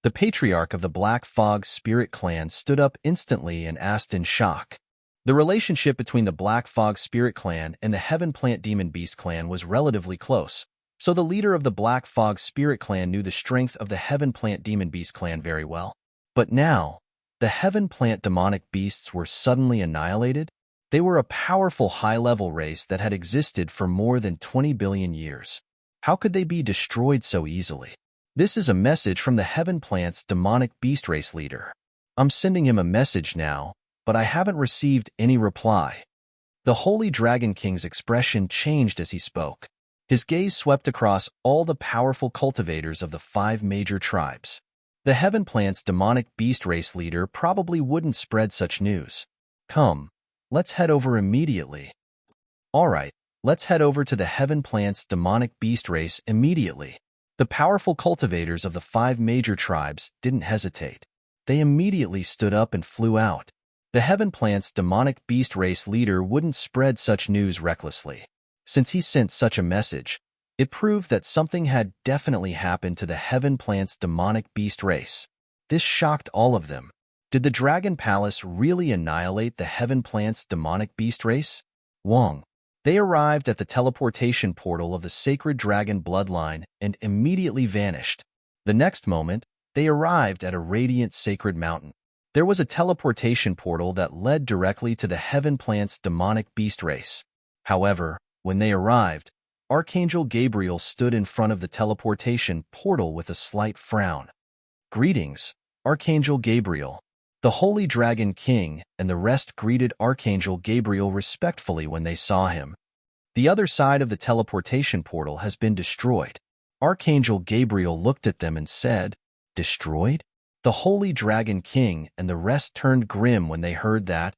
The Patriarch of the Black Fog Spirit Clan stood up instantly and asked in shock. The relationship between the Black Fog Spirit Clan and the Heaven Plant Demon Beast Clan was relatively close, so the leader of the Black Fog Spirit Clan knew the strength of the Heaven Plant Demon Beast Clan very well. But now, the Heaven Plant Demonic Beasts were suddenly annihilated? They were a powerful high-level race that had existed for more than 20 billion years. How could they be destroyed so easily? This is a message from the Heaven Plant's Demonic Beast Race leader. I'm sending him a message now, but I haven't received any reply. The Holy Dragon King's expression changed as he spoke. His gaze swept across all the powerful cultivators of the 5 major tribes. The Heaven Plant's demonic beast race leader probably wouldn't spread such news. Come, let's head over immediately. All right, let's head over to the Heaven Plant's demonic beast race immediately. The powerful cultivators of the 5 major tribes didn't hesitate. They immediately stood up and flew out. The Heaven Plant's demonic beast race leader wouldn't spread such news recklessly. Since he sent such a message, it proved that something had definitely happened to the Heaven Plant's demonic beast race. This shocked all of them. Did the Dragon Palace really annihilate the Heaven Plant's demonic beast race? Wong. They arrived at the teleportation portal of the sacred dragon bloodline and immediately vanished. The next moment, they arrived at a radiant sacred mountain. There was a teleportation portal that led directly to the Heaven Plant's demonic beast race. However, when they arrived, Archangel Gabriel stood in front of the teleportation portal with a slight frown. Greetings, Archangel Gabriel. The Holy Dragon King and the rest greeted Archangel Gabriel respectfully when they saw him. The other side of the teleportation portal has been destroyed. Archangel Gabriel looked at them and said, "Destroyed?" The Holy Dragon King and the rest turned grim when they heard that.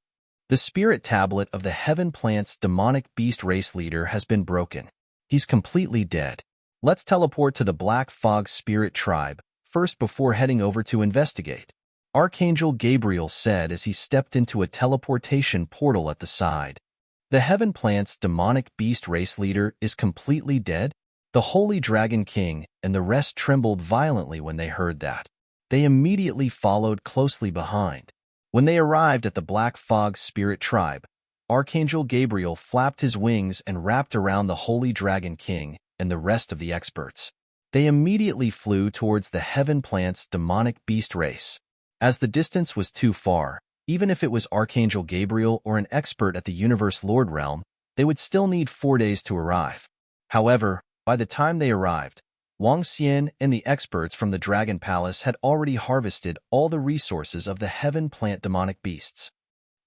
The spirit tablet of the Heaven Plant's demonic beast race leader has been broken. He's completely dead. Let's teleport to the Black Fog Spirit Tribe first before heading over to investigate. Archangel Gabriel said as he stepped into a teleportation portal at the side. The Heaven Plant's demonic beast race leader is completely dead? The Holy Dragon King and the rest trembled violently when they heard that. They immediately followed closely behind. When they arrived at the Black Fog Spirit Tribe, Archangel Gabriel flapped his wings and wrapped around the Holy Dragon King and the rest of the experts. They immediately flew towards the Heaven Plant's demonic beast race. As the distance was too far, even if it was Archangel Gabriel or an expert at the Universe Lord Realm, they would still need 4 days to arrive. However, by the time they arrived, Wang Xian and the experts from the Dragon Palace had already harvested all the resources of the Heaven Plant demonic beasts,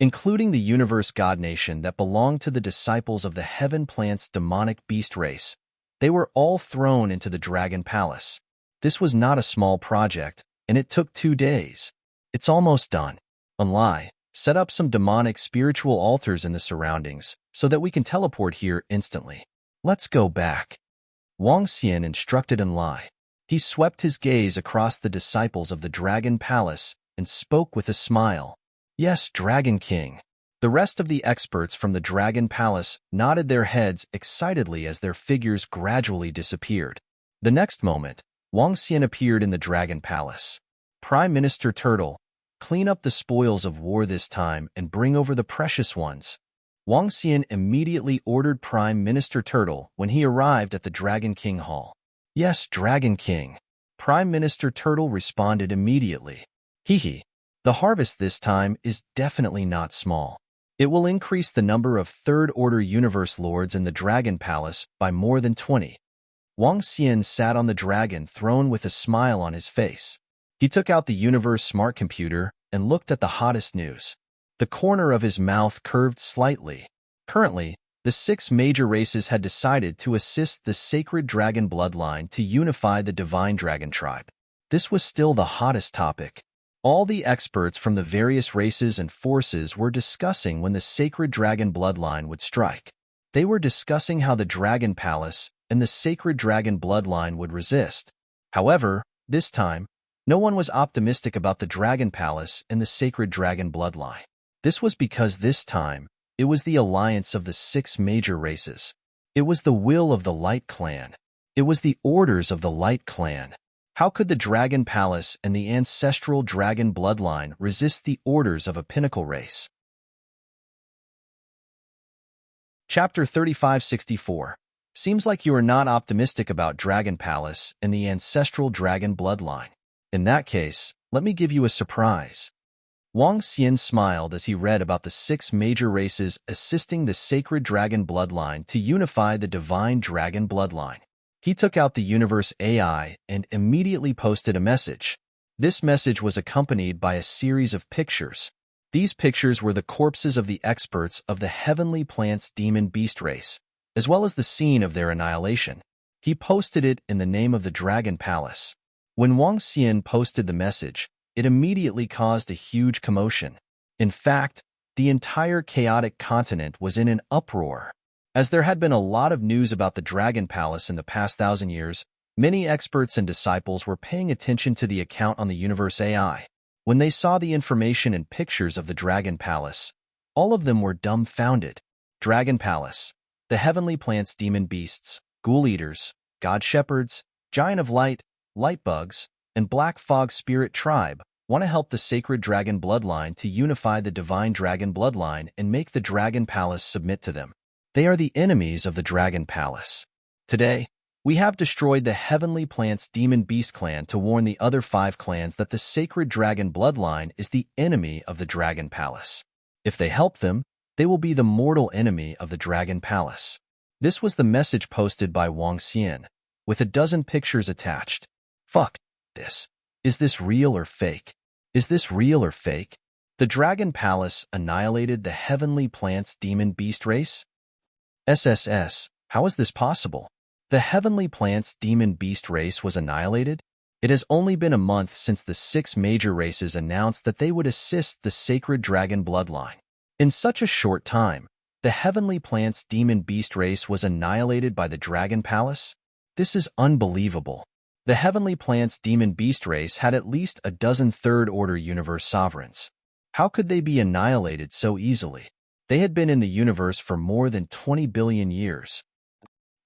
including the Universe God Nation that belonged to the disciples of the Heaven Plant's demonic beast race. They were all thrown into the Dragon Palace. This was not a small project, and it took 2 days. It's almost done. Unlie, set up some demonic spiritual altars in the surroundings so that we can teleport here instantly. Let's go back. Wang Xian instructed Enlai. He swept his gaze across the disciples of the Dragon Palace and spoke with a smile. Yes, Dragon King. The rest of the experts from the Dragon Palace nodded their heads excitedly as their figures gradually disappeared. The next moment, Wang Xian appeared in the Dragon Palace. Prime Minister Turtle, clean up the spoils of war this time and bring over the precious ones. Wang Xian immediately ordered Prime Minister Turtle when he arrived at the Dragon King Hall. Yes, Dragon King. Prime Minister Turtle responded immediately. Hehe. The harvest this time is definitely not small. It will increase the number of Third-Order Universe Lords in the Dragon Palace by more than 20. Wang Xian sat on the dragon throne with a smile on his face. He took out the Universe Smart Computer and looked at the hottest news. The corner of his mouth curved slightly. Currently, the 6 major races had decided to assist the sacred dragon bloodline to unify the divine dragon tribe. This was still the hottest topic. All the experts from the various races and forces were discussing when the sacred dragon bloodline would strike. They were discussing how the Dragon Palace and the sacred dragon bloodline would resist. However, this time, no one was optimistic about the Dragon Palace and the sacred dragon bloodline. This was because this time, it was the alliance of the 6 major races. It was the will of the Light Clan. It was the orders of the Light Clan. How could the Dragon Palace and the ancestral dragon bloodline resist the orders of a pinnacle race? Chapter 3564. Seems like you are not optimistic about Dragon Palace and the ancestral dragon bloodline. In that case, let me give you a surprise. Wang Xian smiled as he read about the 6 major races assisting the sacred dragon bloodline to unify the divine dragon bloodline. He took out the Universe AI and immediately posted a message. This message was accompanied by a series of pictures. These pictures were the corpses of the experts of the Heavenly Plants Demon Beast race. as well as the scene of their annihilation. He posted it in the name of the Dragon Palace. When Wang Xian posted the message, it immediately caused a huge commotion. In fact, the entire chaotic continent was in an uproar. As there had been a lot of news about the Dragon Palace in the past 1,000 years, many experts and disciples were paying attention to the account on the Universe AI. When they saw the information and pictures of the Dragon Palace, all of them were dumbfounded. Dragon Palace, the heavenly plants, demon beasts, ghoul eaters, god shepherds, giant of light, light bugs, and black fog spirit tribe want to help the sacred dragon bloodline to unify the divine dragon bloodline and make the Dragon Palace submit to them. They are the enemies of the Dragon Palace. Today, we have destroyed the Heavenly Plants Demon Beast clan to warn the other 5 clans that the sacred dragon bloodline is the enemy of the Dragon Palace. If they help them, they will be the mortal enemy of the Dragon Palace. This was the message posted by Wang Xian, with a dozen pictures attached. Fuck this. Is this real or fake? Is this real or fake? The Dragon Palace annihilated the Heavenly Plants Demon Beast race? SSS, how is this possible? The Heavenly Plants Demon Beast race was annihilated? It has only been a month since the 6 major races announced that they would assist the sacred dragon bloodline. In such a short time, the Heavenly Plants Demon Beast race was annihilated by the Dragon Palace? This is unbelievable. The Heavenly Plants Demon Beast race had at least a dozen third-order universe sovereigns. How could they be annihilated so easily? They had been in the universe for more than 20 billion years.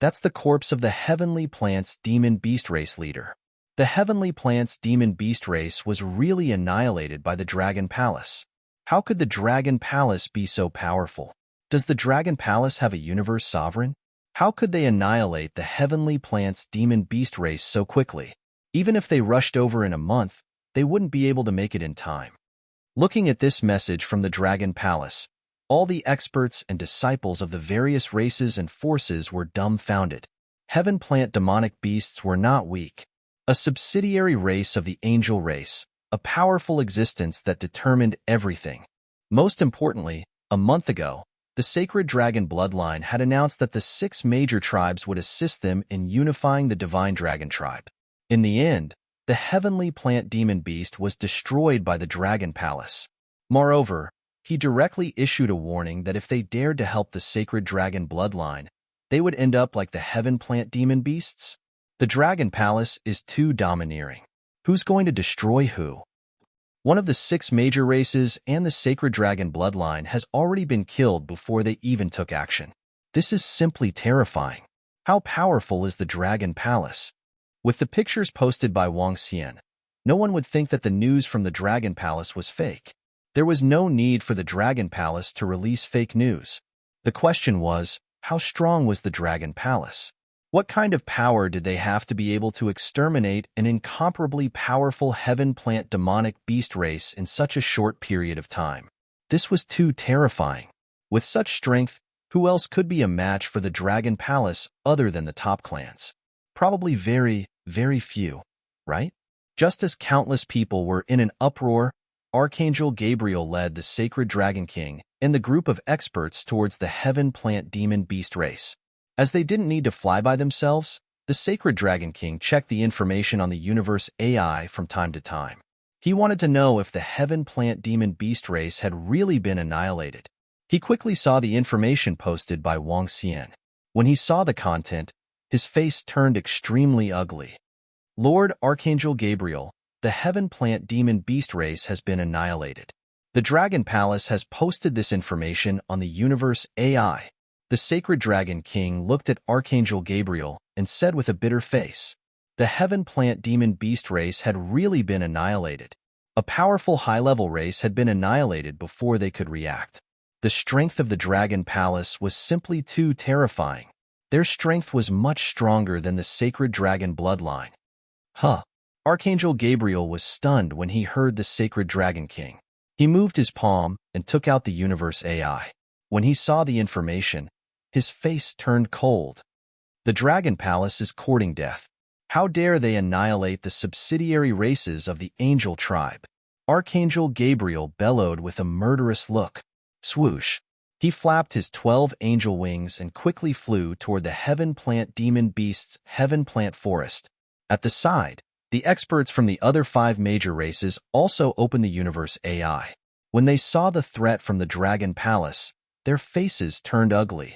That's the corpse of the Heavenly Plants Demon Beast race leader. The Heavenly Plants Demon Beast race was really annihilated by the Dragon Palace. How could the Dragon Palace be so powerful? Does the Dragon Palace have a universe sovereign? How could they annihilate the Heavenly Plants Demon Beast race so quickly? Even if they rushed over in a month, they wouldn't be able to make it in time. Looking at this message from the Dragon Palace, all the experts and disciples of the various races and forces were dumbfounded. Heaven Plant demonic beasts were not weak. A subsidiary race of the angel race, a powerful existence that determined everything. Most importantly, a month ago, the sacred dragon bloodline had announced that the 6 major tribes would assist them in unifying the divine dragon tribe. In the end, the Heavenly Plant Demon Beast was destroyed by the Dragon Palace. Moreover, he directly issued a warning that if they dared to help the sacred dragon bloodline, they would end up like the Heaven Plant Demon Beasts. The Dragon Palace is too domineering. Who's going to destroy who? One of the 6 major races and the sacred dragon bloodline has already been killed before they even took action. This is simply terrifying. How powerful is the Dragon Palace? With the pictures posted by Wang Xian, no one would think that the news from the Dragon Palace was fake. There was no need for the Dragon Palace to release fake news. The question was, how strong was the Dragon Palace? What kind of power did they have to be able to exterminate an incomparably powerful Heaven Plant demonic beast race in such a short period of time? This was too terrifying. With such strength, who else could be a match for the Dragon Palace other than the top clans? Probably very, very few, right? Just as countless people were in an uproar, Archangel Gabriel led the Sacred Dragon King and the group of experts towards the Heaven Plant Demon Beast race. As they didn't need to fly by themselves, the Sacred Dragon King checked the information on the Universe AI from time to time. He wanted to know if the Heaven Plant Demon Beast race had really been annihilated. He quickly saw the information posted by Wang Xian. When he saw the content, his face turned extremely ugly. Lord Archangel Gabriel, the Heaven Plant Demon Beast race has been annihilated. The Dragon Palace has posted this information on the Universe AI. The Sacred Dragon King looked at Archangel Gabriel and said with a bitter face, the Heaven Plant Demon Beast race had really been annihilated. A powerful high-level race had been annihilated before they could react. The strength of the Dragon Palace was simply too terrifying. Their strength was much stronger than the Sacred Dragon bloodline. Archangel Gabriel was stunned when he heard the Sacred Dragon King. He moved his palm and took out the Universe AI. When he saw the information, his face turned cold. The Dragon Palace is courting death. How dare they annihilate the subsidiary races of the Angel tribe? Archangel Gabriel bellowed with a murderous look. Swoosh. He flapped his 12 angel wings and quickly flew toward the Heaven Plant Demon Beast's Heaven Plant Forest. At the side, the experts from the other 5 major races also opened the universe AI. When they saw the threat from the Dragon Palace, their faces turned ugly.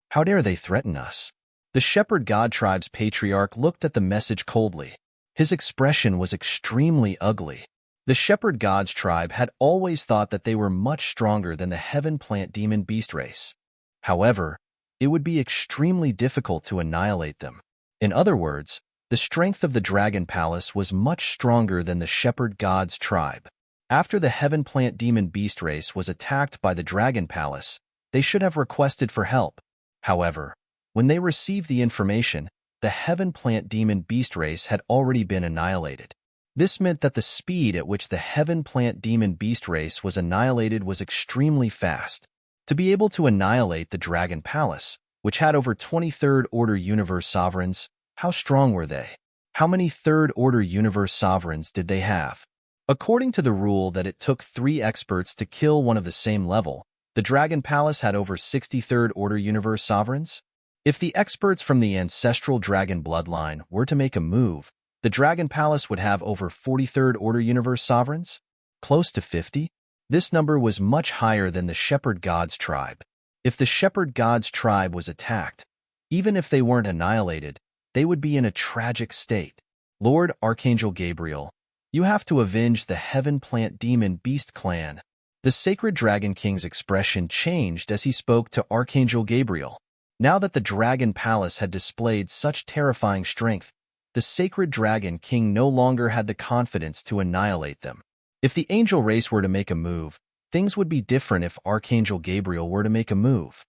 How dare they threaten us? The Shepherd God Tribe's patriarch looked at the message coldly. His expression was extremely ugly. The Shepherd God's tribe had always thought that they were much stronger than the Heaven Plant Demon Beast race. However, it would be extremely difficult to annihilate them. In other words, the strength of the Dragon Palace was much stronger than the Shepherd God's tribe. After the Heaven Plant Demon Beast race was attacked by the Dragon Palace, they should have requested for help. However, when they received the information, the Heaven Plant Demon Beast race had already been annihilated. This meant that the speed at which the Heaven Plant Demon Beast race was annihilated was extremely fast. To be able to annihilate the Dragon Palace, which had over 20 Third-Order Universe Sovereigns, how strong were they? How many Third-Order Universe Sovereigns did they have? According to the rule that it took 3 experts to kill one of the same level, the Dragon Palace had over 60 Third-Order Universe Sovereigns. If the experts from the ancestral dragon bloodline were to make a move, the Dragon Palace would have over 40 Third-Order Universe Sovereigns? Close to 50? This number was much higher than the Shepherd God's tribe. If the Shepherd God's tribe was attacked, even if they weren't annihilated, they would be in a tragic state. Lord Archangel Gabriel, you have to avenge the Heaven Plant Demon Beast clan. The Sacred Dragon King's expression changed as he spoke to Archangel Gabriel. Now that the Dragon Palace had displayed such terrifying strength, the Sacred Dragon King no longer had the confidence to annihilate them. If the angel race were to make a move, things would be different if Archangel Gabriel were to make a move.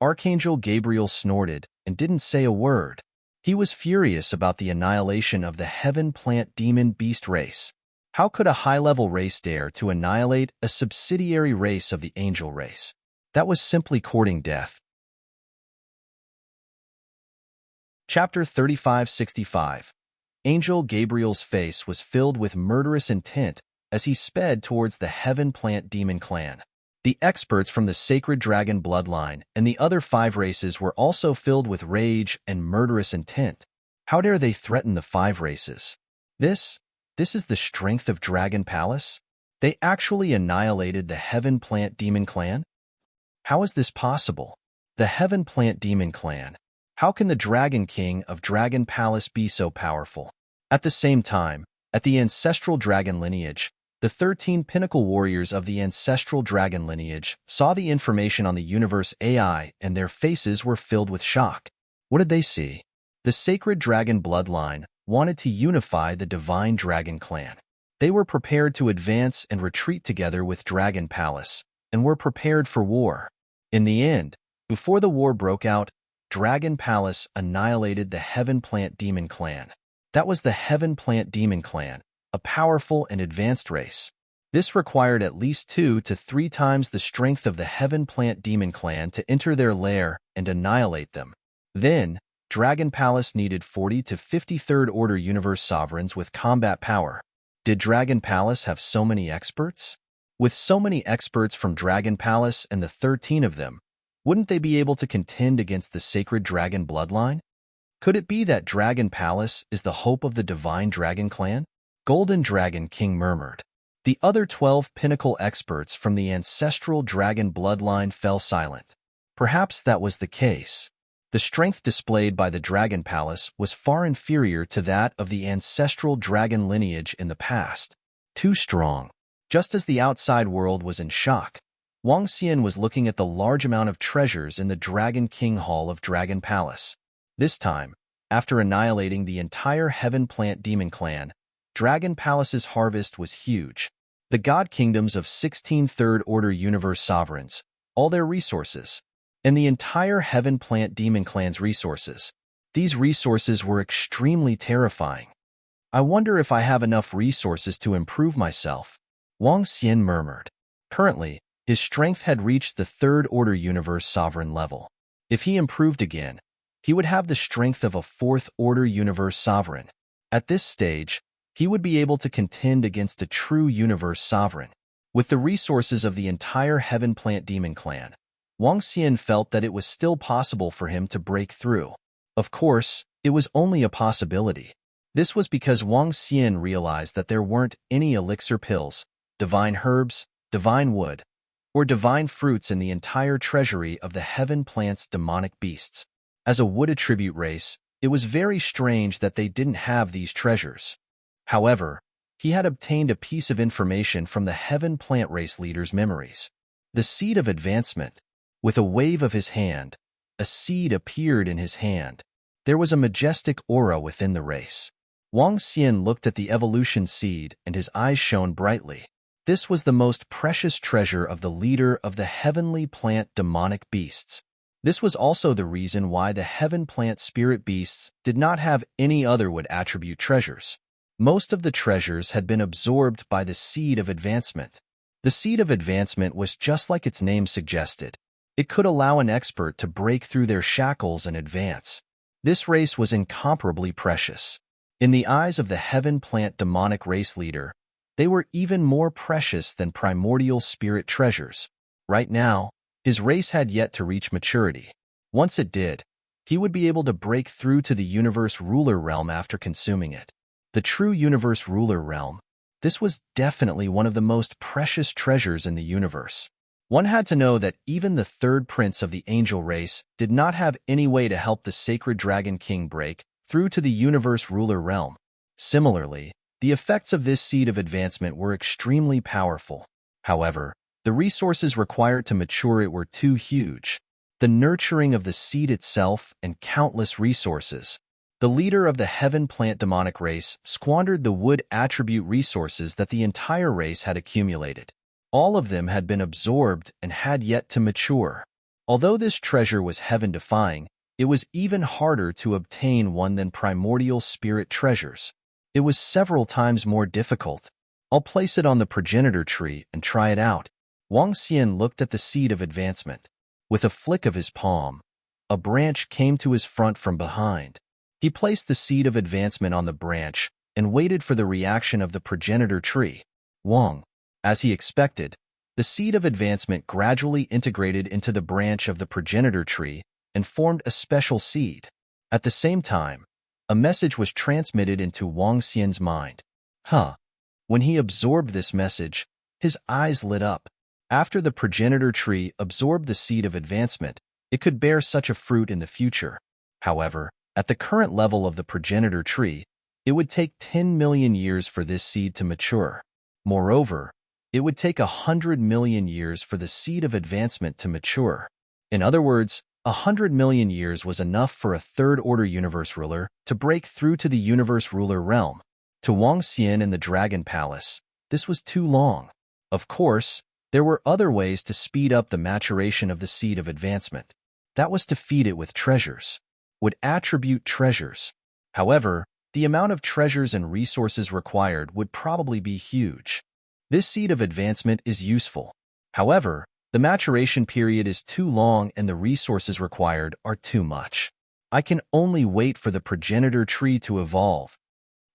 Archangel Gabriel snorted and didn't say a word. He was furious about the annihilation of the Heaven Plant Demon Beast race. How could a high-level race dare to annihilate a subsidiary race of the angel race? That was simply courting death. Chapter 3565. Angel Gabriel's face was filled with murderous intent as he sped towards the Heaven Plant Demon clan. The experts from the Sacred Dragon bloodline and the other 5 races were also filled with rage and murderous intent. How dare they threaten the 5 races? This is the strength of Dragon Palace? They actually annihilated the Heaven Plant Demon clan? How is this possible? The Heaven Plant Demon clan. How can the Dragon King of Dragon Palace be so powerful? At the same time, at the ancestral dragon lineage, the 13 pinnacle warriors of the ancestral dragon lineage saw the information on the universe AI and their faces were filled with shock. What did they see? The Sacred Dragon bloodline wanted to unify the Divine Dragon clan. They were prepared to advance and retreat together with Dragon Palace, and were prepared for war. In the end, before the war broke out, Dragon Palace annihilated the Heaven Plant Demon clan. That was the Heaven Plant Demon clan, a powerful and advanced race. This required at least 2 to 3 times the strength of the Heaven Plant Demon clan to enter their lair and annihilate them. Then, Dragon Palace needed 40 to 50 Third-Order Universe Sovereigns with combat power. Did Dragon Palace have so many experts? With so many experts from Dragon Palace and the 13 of them, wouldn't they be able to contend against the Sacred Dragon bloodline? Could it be that Dragon Palace is the hope of the Divine Dragon clan? Golden Dragon King murmured. The other 12 pinnacle experts from the ancestral dragon bloodline fell silent. Perhaps that was the case. The strength displayed by the Dragon Palace was far inferior to that of the ancestral dragon lineage in the past. Too strong. Just as the outside world was in shock, Wang Xian was looking at the large amount of treasures in the Dragon King Hall of Dragon Palace. This time, after annihilating the entire Heaven Plant Demon clan, Dragon Palace's harvest was huge. The God Kingdoms of 16 Third-Order Universe Sovereigns, all their resources, and the entire Heaven Plant Demon clan's resources. These resources were extremely terrifying. I wonder if I have enough resources to improve myself, Wang Xian murmured. Currently, his strength had reached the Third-Order Universe Sovereign level. If he improved again, he would have the strength of a Fourth-Order Universe Sovereign. At this stage, he would be able to contend against a true Universe Sovereign. With the resources of the entire Heaven Plant Demon clan, Wang Xian felt that it was still possible for him to break through. Of course, it was only a possibility. This was because Wang Xian realized that there weren't any elixir pills, divine herbs, divine wood, or divine fruits in the entire treasury of the Heaven Plant's demonic beasts. As a wood attribute race, it was very strange that they didn't have these treasures. However, he had obtained a piece of information from the Heaven Plant race leader's memories. The seed of advancement. With a wave of his hand, a seed appeared in his hand. There was a majestic aura within the race. Wang Xian looked at the evolution seed and his eyes shone brightly. This was the most precious treasure of the leader of the Heavenly Plant demonic beasts. This was also the reason why the Heaven Plant spirit beasts did not have any other wood attribute treasures. Most of the treasures had been absorbed by the seed of advancement. The seed of advancement was just like its name suggested. It could allow an expert to break through their shackles and advance. This race was incomparably precious. In the eyes of the Heaven Plant demonic race leader, they were even more precious than primordial spirit treasures. Right now, his race had yet to reach maturity. Once it did, he would be able to break through to the Universe Ruler Realm after consuming it. The true Universe Ruler Realm. This was definitely one of the most precious treasures in the universe. One had to know that even the third prince of the angel race did not have any way to help the sacred Dragon King break through to the Universe Ruler Realm. Similarly, the effects of this seed of advancement were extremely powerful. However, the resources required to mature it were too huge. The nurturing of the seed itself and countless resources. The leader of the Heaven Plant demonic race squandered the wood attribute resources that the entire race had accumulated. All of them had been absorbed and had yet to mature. Although this treasure was heaven-defying, it was even harder to obtain one than primordial spirit treasures. It was several times more difficult. I'll place it on the progenitor tree and try it out. Wang Xian looked at the seed of advancement. With a flick of his palm, a branch came to his front from behind. He placed the seed of advancement on the branch and waited for the reaction of the progenitor tree. Wang. As he expected, the seed of advancement gradually integrated into the branch of the progenitor tree and formed a special seed. At the same time, a message was transmitted into Wang Xian's mind. When he absorbed this message, his eyes lit up. After the progenitor tree absorbed the seed of advancement, it could bear such a fruit in the future. However, at the current level of the progenitor tree, it would take 10 million years for this seed to mature. Moreover, it would take 100 million years for the seed of advancement to mature. In other words, 100 million years was enough for a third-order universe ruler to break through to the universe ruler realm. To Wang Xian in the Dragon Palace, this was too long. Of course, there were other ways to speed up the maturation of the seed of advancement. That was to feed it with treasures. Would attribute treasures. However, the amount of treasures and resources required would probably be huge. This seed of advancement is useful. However, the maturation period is too long and the resources required are too much. I can only wait for the progenitor tree to evolve.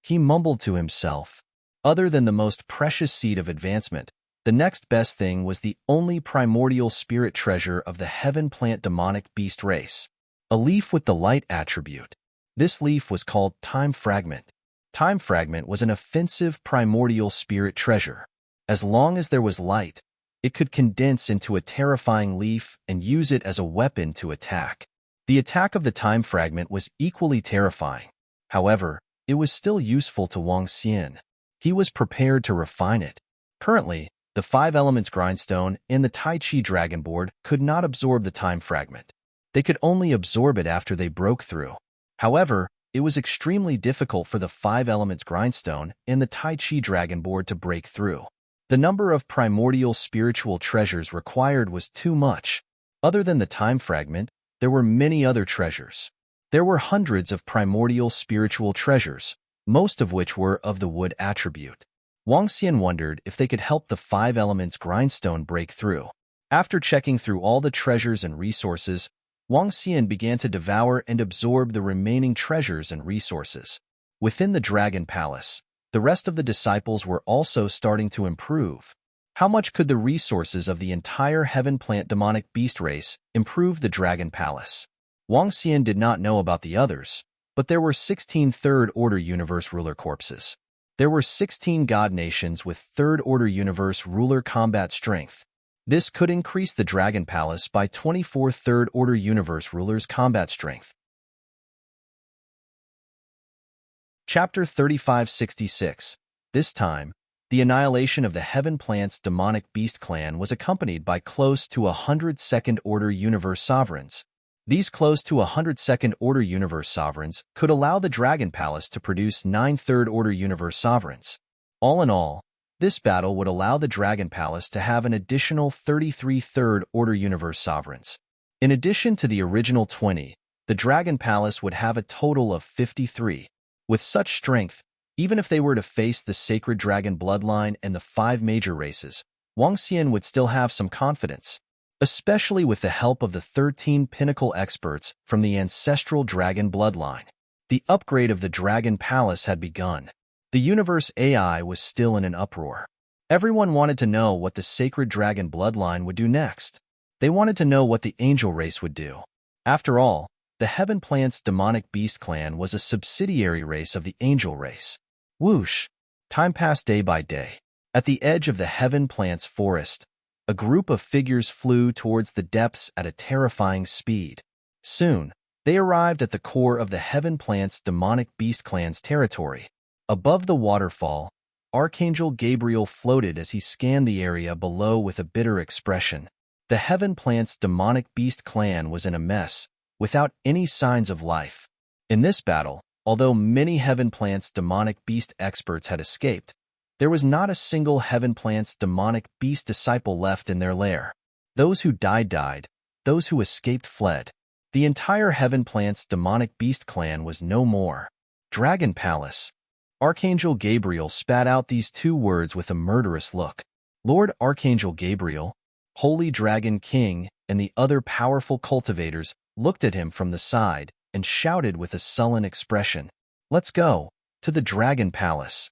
He mumbled to himself. Other than the most precious seed of advancement, the next best thing was the only primordial spirit treasure of the Heaven Plant demonic beast race. A leaf with the light attribute. This leaf was called Time Fragment. Time Fragment was an offensive primordial spirit treasure. As long as there was light, it could condense into a terrifying leaf and use it as a weapon to attack. The attack of the Time Fragment was equally terrifying. However, it was still useful to Wang Xian. He was prepared to refine it. Currently, the 5 Elements Grindstone and the Tai Chi Dragon Board could not absorb the Time Fragment. They could only absorb it after they broke through. However, it was extremely difficult for the 5 Elements Grindstone and the Tai Chi Dragon Board to break through. The number of primordial spiritual treasures required was too much. Other than the Time Fragment, there were many other treasures. There were hundreds of primordial spiritual treasures, most of which were of the wood attribute. Wang Xian wondered if they could help the 5 Elements Grindstone break through. After checking through all the treasures and resources, Wang Xian began to devour and absorb the remaining treasures and resources. Within the Dragon Palace, the rest of the disciples were also starting to improve. How much could the resources of the entire heaven plant demonic beast race improve the Dragon Palace? Wang Xian did not know about the others, but there were 16 Third-Order Universe Ruler corpses. There were 16 god nations with Third-Order Universe Ruler combat strength. This could increase the Dragon Palace by 24 Third-Order Universe Rulers combat strength. Chapter 3566. This time, the annihilation of the Heaven Plant's demonic beast clan was accompanied by close to 100 Second-Order Universe Sovereigns. These close to 100 Second-Order Universe Sovereigns could allow the Dragon Palace to produce 9 Third-Order Universe Sovereigns. All in all, this battle would allow the Dragon Palace to have an additional 33 Third-Order Universe Sovereigns. In addition to the original 20, the Dragon Palace would have a total of 53. With such strength, even if they were to face the Sacred Dragon bloodline and the 5 major races, Wang Xian would still have some confidence, especially with the help of the 13 pinnacle experts from the ancestral dragon bloodline. The upgrade of the Dragon Palace had begun. The universe AI was still in an uproar. Everyone wanted to know what the Sacred Dragon bloodline would do next. They wanted to know what the angel race would do. After all, the Heaven Plant's demonic beast clan was a subsidiary race of the angel race. Whoosh! Time passed day by day. At the edge of the Heaven Plant's forest, a group of figures flew towards the depths at a terrifying speed. Soon, they arrived at the core of the Heaven Plant's demonic beast clan's territory. Above the waterfall, Archangel Gabriel floated as he scanned the area below with a bitter expression. The Heaven Plant's demonic beast clan was in a mess, without any signs of life. In this battle, although many Heaven Plant's demonic beast experts had escaped, there was not a single Heaven Plant's demonic beast disciple left in their lair. Those who died, those who escaped fled. The entire Heaven Plant's demonic beast clan was no more. Dragon Palace. Archangel Gabriel spat out these 2 words with a murderous look. Lord Archangel Gabriel, Holy Dragon King, and the other powerful cultivators looked at him from the side and shouted with a sullen expression, "Let's go, to the Dragon Palace."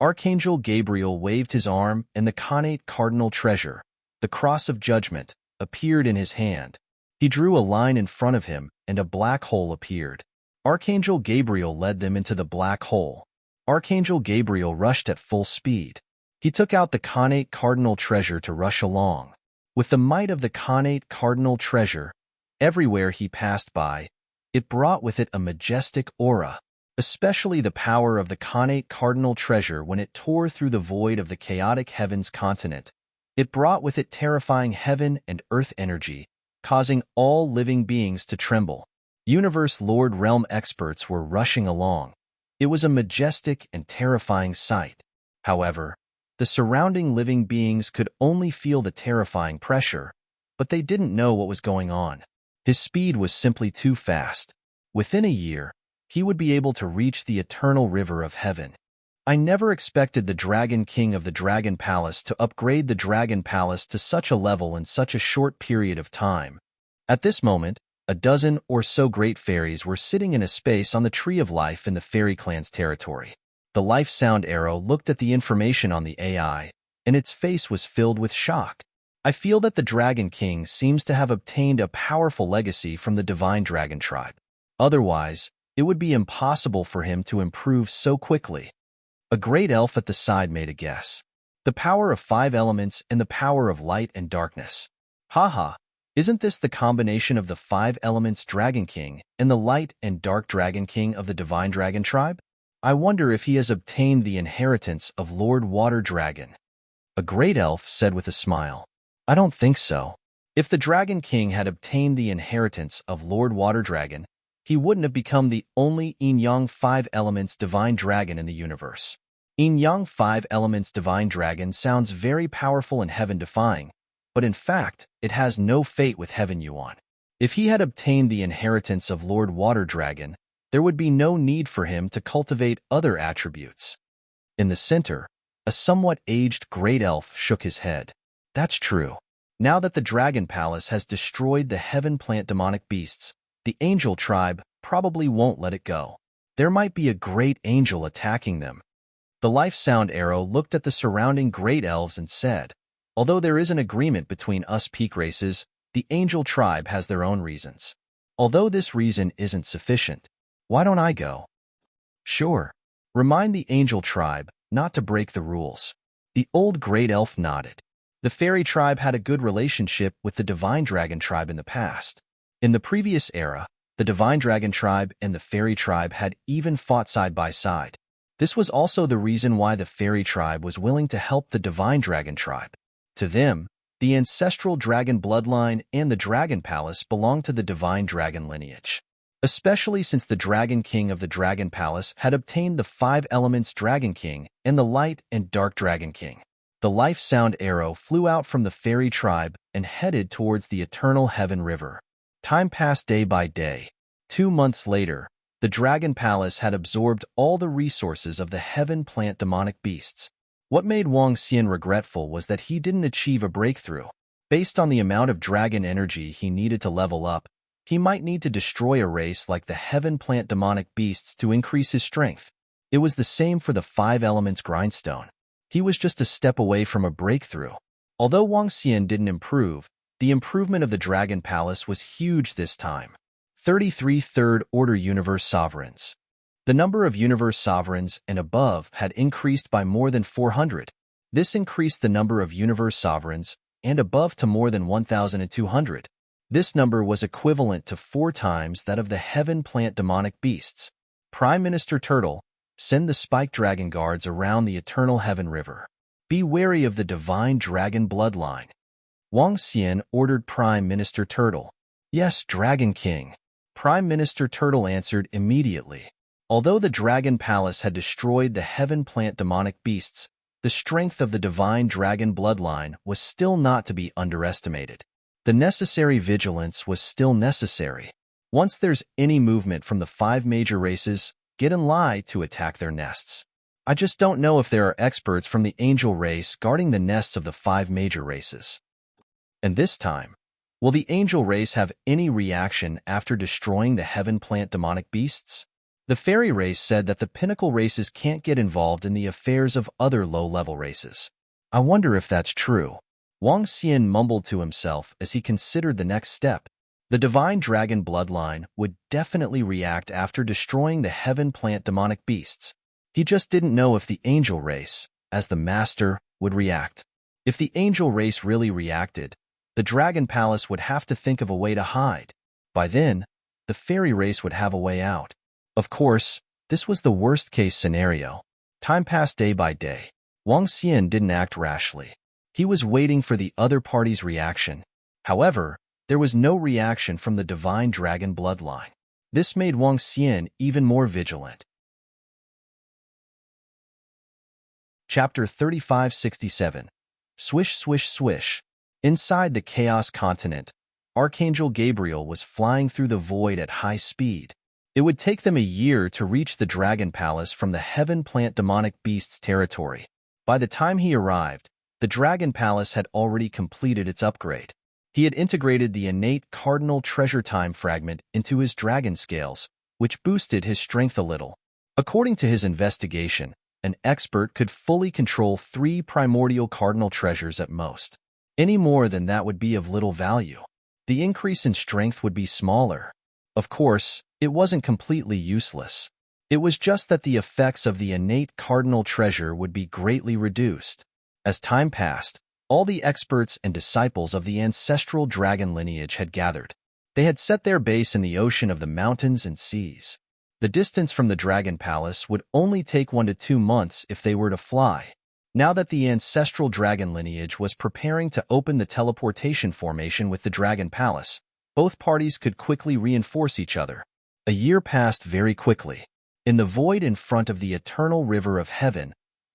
Archangel Gabriel waved his arm and the Khanate Cardinal Treasure, the Cross of Judgment, appeared in his hand. He drew a line in front of him and a black hole appeared. Archangel Gabriel led them into the black hole. Archangel Gabriel rushed at full speed. He took out the Khanate Cardinal Treasure to rush along. With the might of the Khanate Cardinal Treasure, everywhere he passed by, it brought with it a majestic aura, especially the power of the Khanate Cardinal Treasure when it tore through the void of the chaotic heavens continent. It brought with it terrifying heaven and earth energy, causing all living beings to tremble. Universe Lord Realm experts were rushing along. It was a majestic and terrifying sight. However, the surrounding living beings could only feel the terrifying pressure, but they didn't know what was going on. His speed was simply too fast. Within a year, he would be able to reach the eternal river of heaven. I never expected the Dragon King of the Dragon Palace to upgrade the Dragon Palace to such a level in such a short period of time. At this moment, a dozen or so great fairies were sitting in a space on the Tree of Life in the Fairy Clan's territory. The life sound arrow looked at the information on the AI, and its face was filled with shock. I feel that the Dragon King seems to have obtained a powerful legacy from the Divine Dragon tribe. Otherwise, it would be impossible for him to improve so quickly. A great elf at the side made a guess. The power of 5 elements and the power of light and darkness. Haha, isn't this the combination of the 5 elements Dragon King and the light and dark Dragon King of the Divine Dragon tribe? I wonder if he has obtained the inheritance of Lord Water Dragon. A great elf said with a smile. I don't think so. If the Dragon King had obtained the inheritance of Lord Water Dragon, he wouldn't have become the only Yin-Yang 5 Elements Divine Dragon in the universe. Yin-Yang 5 Elements Divine Dragon sounds very powerful and heaven-defying, but in fact, it has no fate with Heaven Yuan. If he had obtained the inheritance of Lord Water Dragon, there would be no need for him to cultivate other attributes. In the center, a somewhat aged great elf shook his head. That's true. Now that the Dragon Palace has destroyed the Heaven Plant demonic beasts, the Angel tribe probably won't let it go. There might be a great angel attacking them. The life sound arrow looked at the surrounding great elves and said, Although there is an agreement between us peak races, the angel tribe has their own reasons. Although this reason isn't sufficient, why don't I go? Sure. Remind the angel tribe not to break the rules. The old great elf nodded. The fairy tribe had a good relationship with the divine dragon tribe in the past. In the previous era, the divine dragon tribe and the fairy tribe had even fought side by side. This was also the reason why the fairy tribe was willing to help the divine dragon tribe. To them, the ancestral dragon bloodline and the dragon palace belonged to the divine dragon lineage. Especially since the Dragon King of the Dragon Palace had obtained the 5 elements Dragon King and the Light and Dark Dragon King. The life sound arrow flew out from the fairy tribe and headed towards the eternal heaven river. Time passed day by day. 2 months later, the Dragon Palace had absorbed all the resources of the heaven plant demonic beasts. What made Wang Xian regretful was that he didn't achieve a breakthrough. Based on the amount of dragon energy he needed to level up, he might need to destroy a race like the heaven plant demonic beasts to increase his strength. It was the same for the 5 elements grindstone. He was just a step away from a breakthrough. Although Wang Xian didn't improve, the improvement of the Dragon Palace was huge this time. 33 Third Order Universe Sovereigns. The number of Universe Sovereigns and above had increased by more than 400. This increased the number of Universe Sovereigns and above to more than 1,200. This number was equivalent to 4 times that of the heaven plant demonic beasts. Prime Minister Turtle, send the spike dragon guards around the eternal heaven river. Be wary of the divine dragon bloodline. Wang Xian ordered Prime Minister Turtle. Yes, Dragon King. Prime Minister Turtle answered immediately. Although the Dragon Palace had destroyed the heaven plant demonic beasts, the strength of the divine dragon bloodline was still not to be underestimated. The necessary vigilance was still necessary. Once there's any movement from the 5 major races, get in line to attack their nests. I just don't know if there are experts from the angel race guarding the nests of the 5 major races. And this time, will the angel race have any reaction after destroying the heaven plant demonic beasts? The fairy race said that the pinnacle races can't get involved in the affairs of other low-level races. I wonder if that's true. Wang Xian mumbled to himself as he considered the next step. The divine dragon bloodline would definitely react after destroying the heaven plant demonic beasts. He just didn't know if the angel race, as the master, would react. If the angel race really reacted, the dragon palace would have to think of a way to hide. By then, the fairy race would have a way out. Of course, this was the worst-case scenario. Time passed day by day. Wang Xian didn't act rashly. He was waiting for the other party's reaction. However, there was no reaction from the divine dragon bloodline. This made Wang Xian even more vigilant. Chapter 3567. Swish, swish, swish. Inside the Chaos Continent, Archangel Gabriel was flying through the void at high speed. It would take them a year to reach the Dragon Palace from the Heaven Plant Demonic Beasts territory. By the time he arrived, the Dragon Palace had already completed its upgrade. He had integrated the innate Cardinal Treasure Time fragment into his dragon scales, which boosted his strength a little. According to his investigation, an expert could fully control 3 primordial cardinal treasures at most. Any more than that would be of little value. The increase in strength would be smaller. Of course, it wasn't completely useless. It was just that the effects of the innate cardinal treasure would be greatly reduced. As time passed, all the experts and disciples of the ancestral dragon lineage had gathered. They had set their base in the ocean of the mountains and seas. The distance from the Dragon Palace would only take 1 to 2 months if they were to fly. Now that the ancestral dragon lineage was preparing to open the teleportation formation with the Dragon Palace, both parties could quickly reinforce each other. A year passed very quickly. In the void in front of the eternal river of heaven,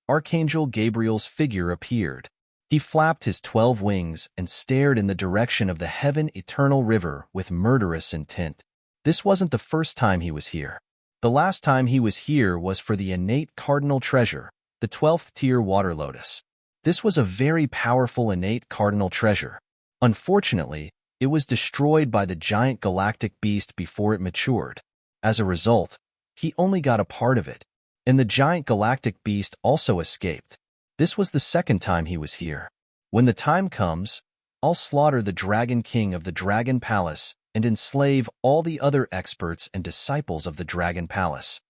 Archangel Gabriel's figure appeared. He flapped his 12 wings and stared in the direction of the heaven eternal river with murderous intent. This wasn't the first time he was here. The last time he was here was for the innate cardinal treasure, the 12th tier water lotus. This was a very powerful innate cardinal treasure. Unfortunately, it was destroyed by the giant galactic beast before it matured. As a result, he only got a part of it, and the giant galactic beast also escaped. This was the second time he was here. When the time comes, I'll slaughter the Dragon King of the Dragon Palace and enslave all the other experts and disciples of the Dragon Palace."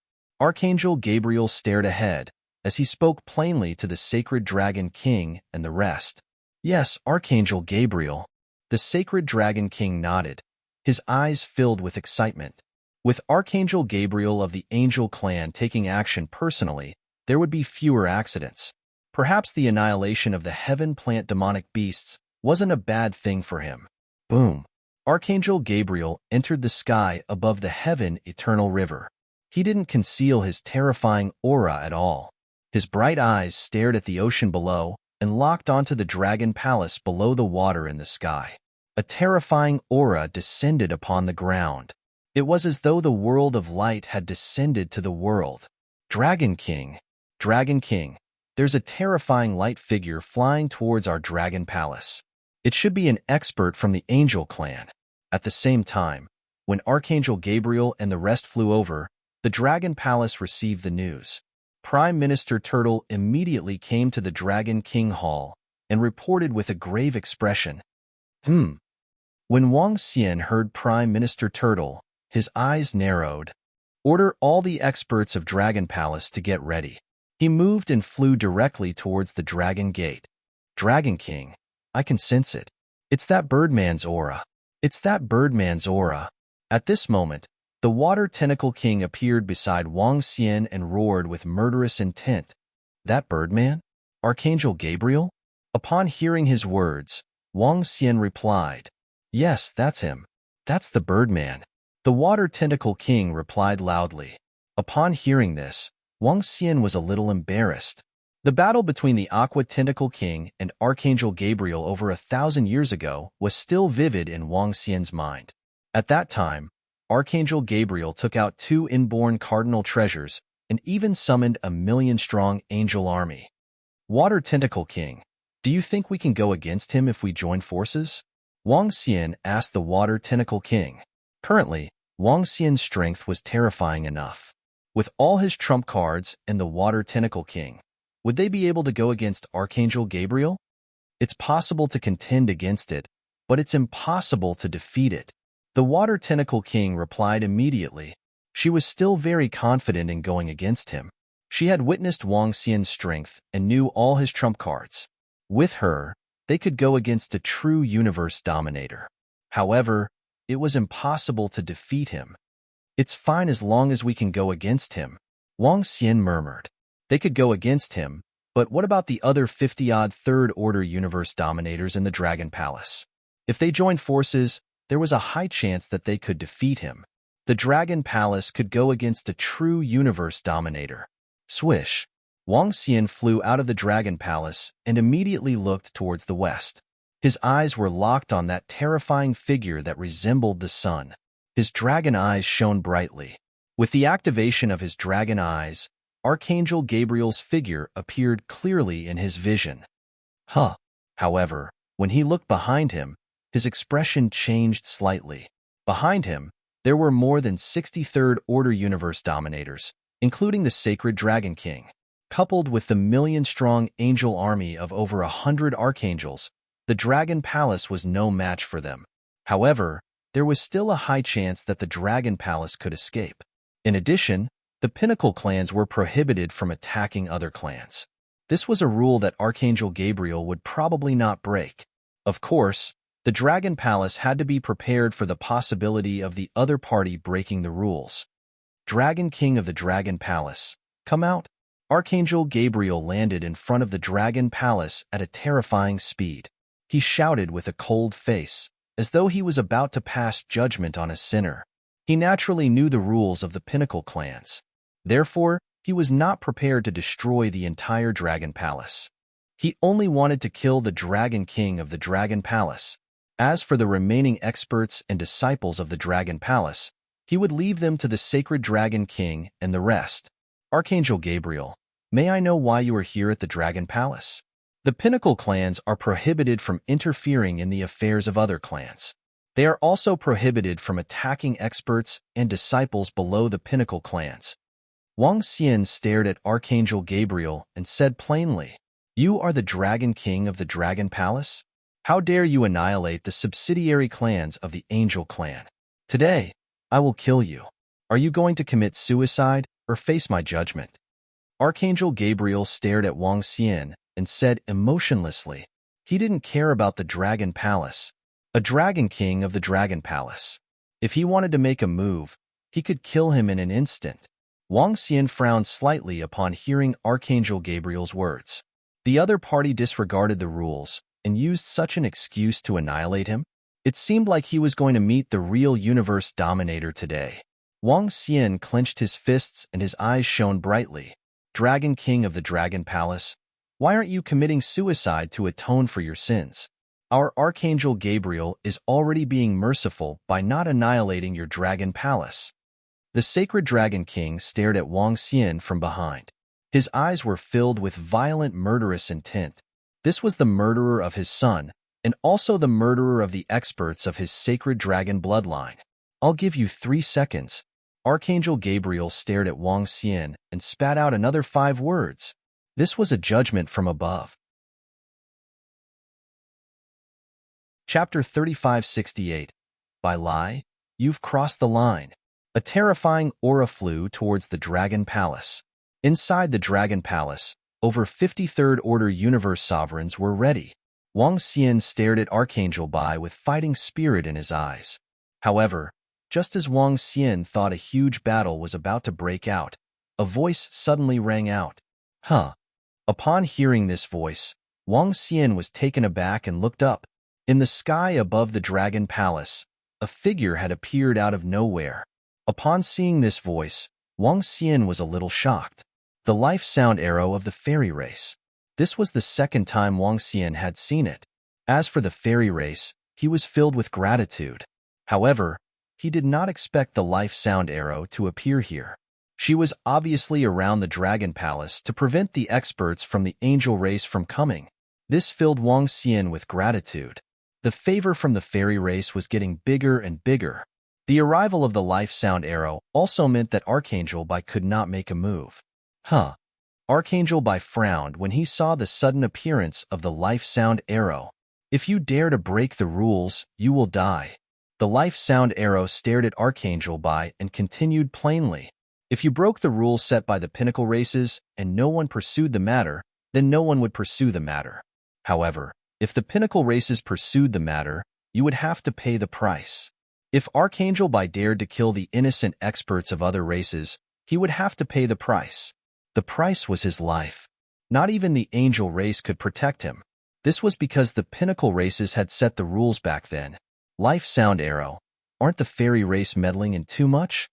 Archangel Gabriel stared ahead as he spoke plainly to the sacred Dragon King and the rest. "Yes, Archangel Gabriel." The sacred Dragon King nodded, his eyes filled with excitement. With Archangel Gabriel of the Angel Clan taking action personally, there would be fewer accidents. Perhaps the annihilation of the heaven plant demonic beasts wasn't a bad thing for him. Boom! Archangel Gabriel entered the sky above the heaven eternal river. He didn't conceal his terrifying aura at all. His bright eyes stared at the ocean below and locked onto the Dragon Palace below the water in the sky. A terrifying aura descended upon the ground. It was as though the world of light had descended to the world. Dragon King, there's a terrifying light figure flying towards our Dragon Palace. It should be an expert from the Angel Clan. At the same time, when Archangel Gabriel and the rest flew over, the Dragon Palace received the news. Prime Minister Turtle immediately came to the Dragon King Hall and reported with a grave expression. When Wang Xian heard Prime Minister Turtle, his eyes narrowed. "Order all the experts of Dragon Palace to get ready." He moved and flew directly towards the Dragon Gate. "Dragon King, I can sense it. It's that Birdman's aura. It's that Birdman's aura." At this moment, the Water Tentacle King appeared beside Wang Xian and roared with murderous intent. "That Birdman? Archangel Gabriel?" Upon hearing his words, Wang Xian replied, "Yes, that's him. That's the Birdman." The Water Tentacle King replied loudly. Upon hearing this, Wang Xian was a little embarrassed. The battle between the Aqua Tentacle King and Archangel Gabriel over 1,000 years ago was still vivid in Wang Xian's mind. At that time, Archangel Gabriel took out 2 inborn cardinal treasures and even summoned a 1,000,000-strong angel army. "Water Tentacle King, do you think we can go against him if we join forces?" Wang Xian asked the Water Tentacle King. Currently, Wang Xian's strength was terrifying enough. With all his trump cards and the Water Tentacle King, would they be able to go against Archangel Gabriel? It's possible to contend against it, but it's impossible to defeat it. The Water Tentacle King replied immediately. She was still very confident in going against him. She had witnessed Wang Xian's strength and knew all his trump cards. With her, they could go against a true universe dominator. However, it was impossible to defeat him. "It's fine as long as we can go against him," Wang Xian murmured. They could go against him, but what about the other 50-odd third-order universe dominators in the Dragon Palace? If they joined forces, there was a high chance that they could defeat him. The Dragon Palace could go against a true universe dominator. Swish! Wang Xian flew out of the Dragon Palace and immediately looked towards the west. His eyes were locked on that terrifying figure that resembled the sun. His dragon eyes shone brightly. With the activation of his dragon eyes, Archangel Gabriel's figure appeared clearly in his vision. However, when he looked behind him, his expression changed slightly. Behind him, there were more than 63rd Order Universe Dominators, including the Sacred Dragon King. Coupled with the 1,000,000-strong angel army of over 100 archangels, the Dragon Palace was no match for them. However, there was still a high chance that the Dragon Palace could escape. In addition, the Pinnacle clans were prohibited from attacking other clans. This was a rule that Archangel Gabriel would probably not break. Of course, the Dragon Palace had to be prepared for the possibility of the other party breaking the rules. Dragon King of the Dragon Palace, come out. Archangel Gabriel landed in front of the Dragon Palace at a terrifying speed. He shouted with a cold face, as though he was about to pass judgment on a sinner. He naturally knew the rules of the Pinnacle clans. Therefore, he was not prepared to destroy the entire Dragon Palace. He only wanted to kill the Dragon King of the Dragon Palace. As for the remaining experts and disciples of the Dragon Palace, he would leave them to the Sacred Dragon King and the rest. Archangel Gabriel, may I know why you are here at the Dragon Palace? The Pinnacle clans are prohibited from interfering in the affairs of other clans. They are also prohibited from attacking experts and disciples below the Pinnacle clans. Wang Xian stared at Archangel Gabriel and said plainly, You are the Dragon King of the Dragon Palace? How dare you annihilate the subsidiary clans of the Angel Clan? Today, I will kill you. Are you going to commit suicide or face my judgment? Archangel Gabriel stared at Wang Xian and said emotionlessly, he didn't care about the Dragon Palace, a Dragon King of the Dragon Palace. If he wanted to make a move, he could kill him in an instant. Wang Xian frowned slightly upon hearing Archangel Gabriel's words. The other party disregarded the rules and used such an excuse to annihilate him. It seemed like he was going to meet the real universe dominator today. Wang Xian clenched his fists and his eyes shone brightly. Dragon King of the Dragon Palace, why aren't you committing suicide to atone for your sins? Our Archangel Gabriel is already being merciful by not annihilating your Dragon Palace. The sacred Dragon King stared at Wang Xian from behind. His eyes were filled with violent murderous intent. This was the murderer of his son, and also the murderer of the experts of his sacred dragon bloodline. I'll give you 3 seconds. Archangel Gabriel stared at Wang Xian and spat out another 5 words. This was a judgment from above. Chapter 3568. By lie, you've crossed the line. A terrifying aura flew towards the Dragon Palace. Inside the Dragon Palace, over 53rd Order Universe Sovereigns were ready. Wang Xian stared at Archangel Bai with fighting spirit in his eyes. However, just as Wang Xian thought a huge battle was about to break out, a voice suddenly rang out. Huh. Upon hearing this voice, Wang Xian was taken aback and looked up. In the sky above the Dragon Palace, a figure had appeared out of nowhere. Upon seeing this voice, Wang Xian was a little shocked. The life sound arrow of the fairy race. This was the second time Wang Xian had seen it. As for the fairy race, he was filled with gratitude. However, he did not expect the life sound arrow to appear here. She was obviously around the Dragon Palace to prevent the experts from the angel race from coming. This filled Wang Xian with gratitude. The favor from the fairy race was getting bigger and bigger. The arrival of the life sound arrow also meant that Archangel Bai could not make a move. Huh. Archangel Bai frowned when he saw the sudden appearance of the life sound arrow. If you dare to break the rules, you will die. The life sound arrow stared at Archangel Bai and continued plainly. If you broke the rules set by the pinnacle races and no one pursued the matter, then no one would pursue the matter. However, if the pinnacle races pursued the matter, you would have to pay the price. If Archangel Bai dared to kill the innocent experts of other races, he would have to pay the price. The price was his life. Not even the angel race could protect him. This was because the pinnacle races had set the rules back then. Life sound arrow, aren't the fairy race meddling in too much?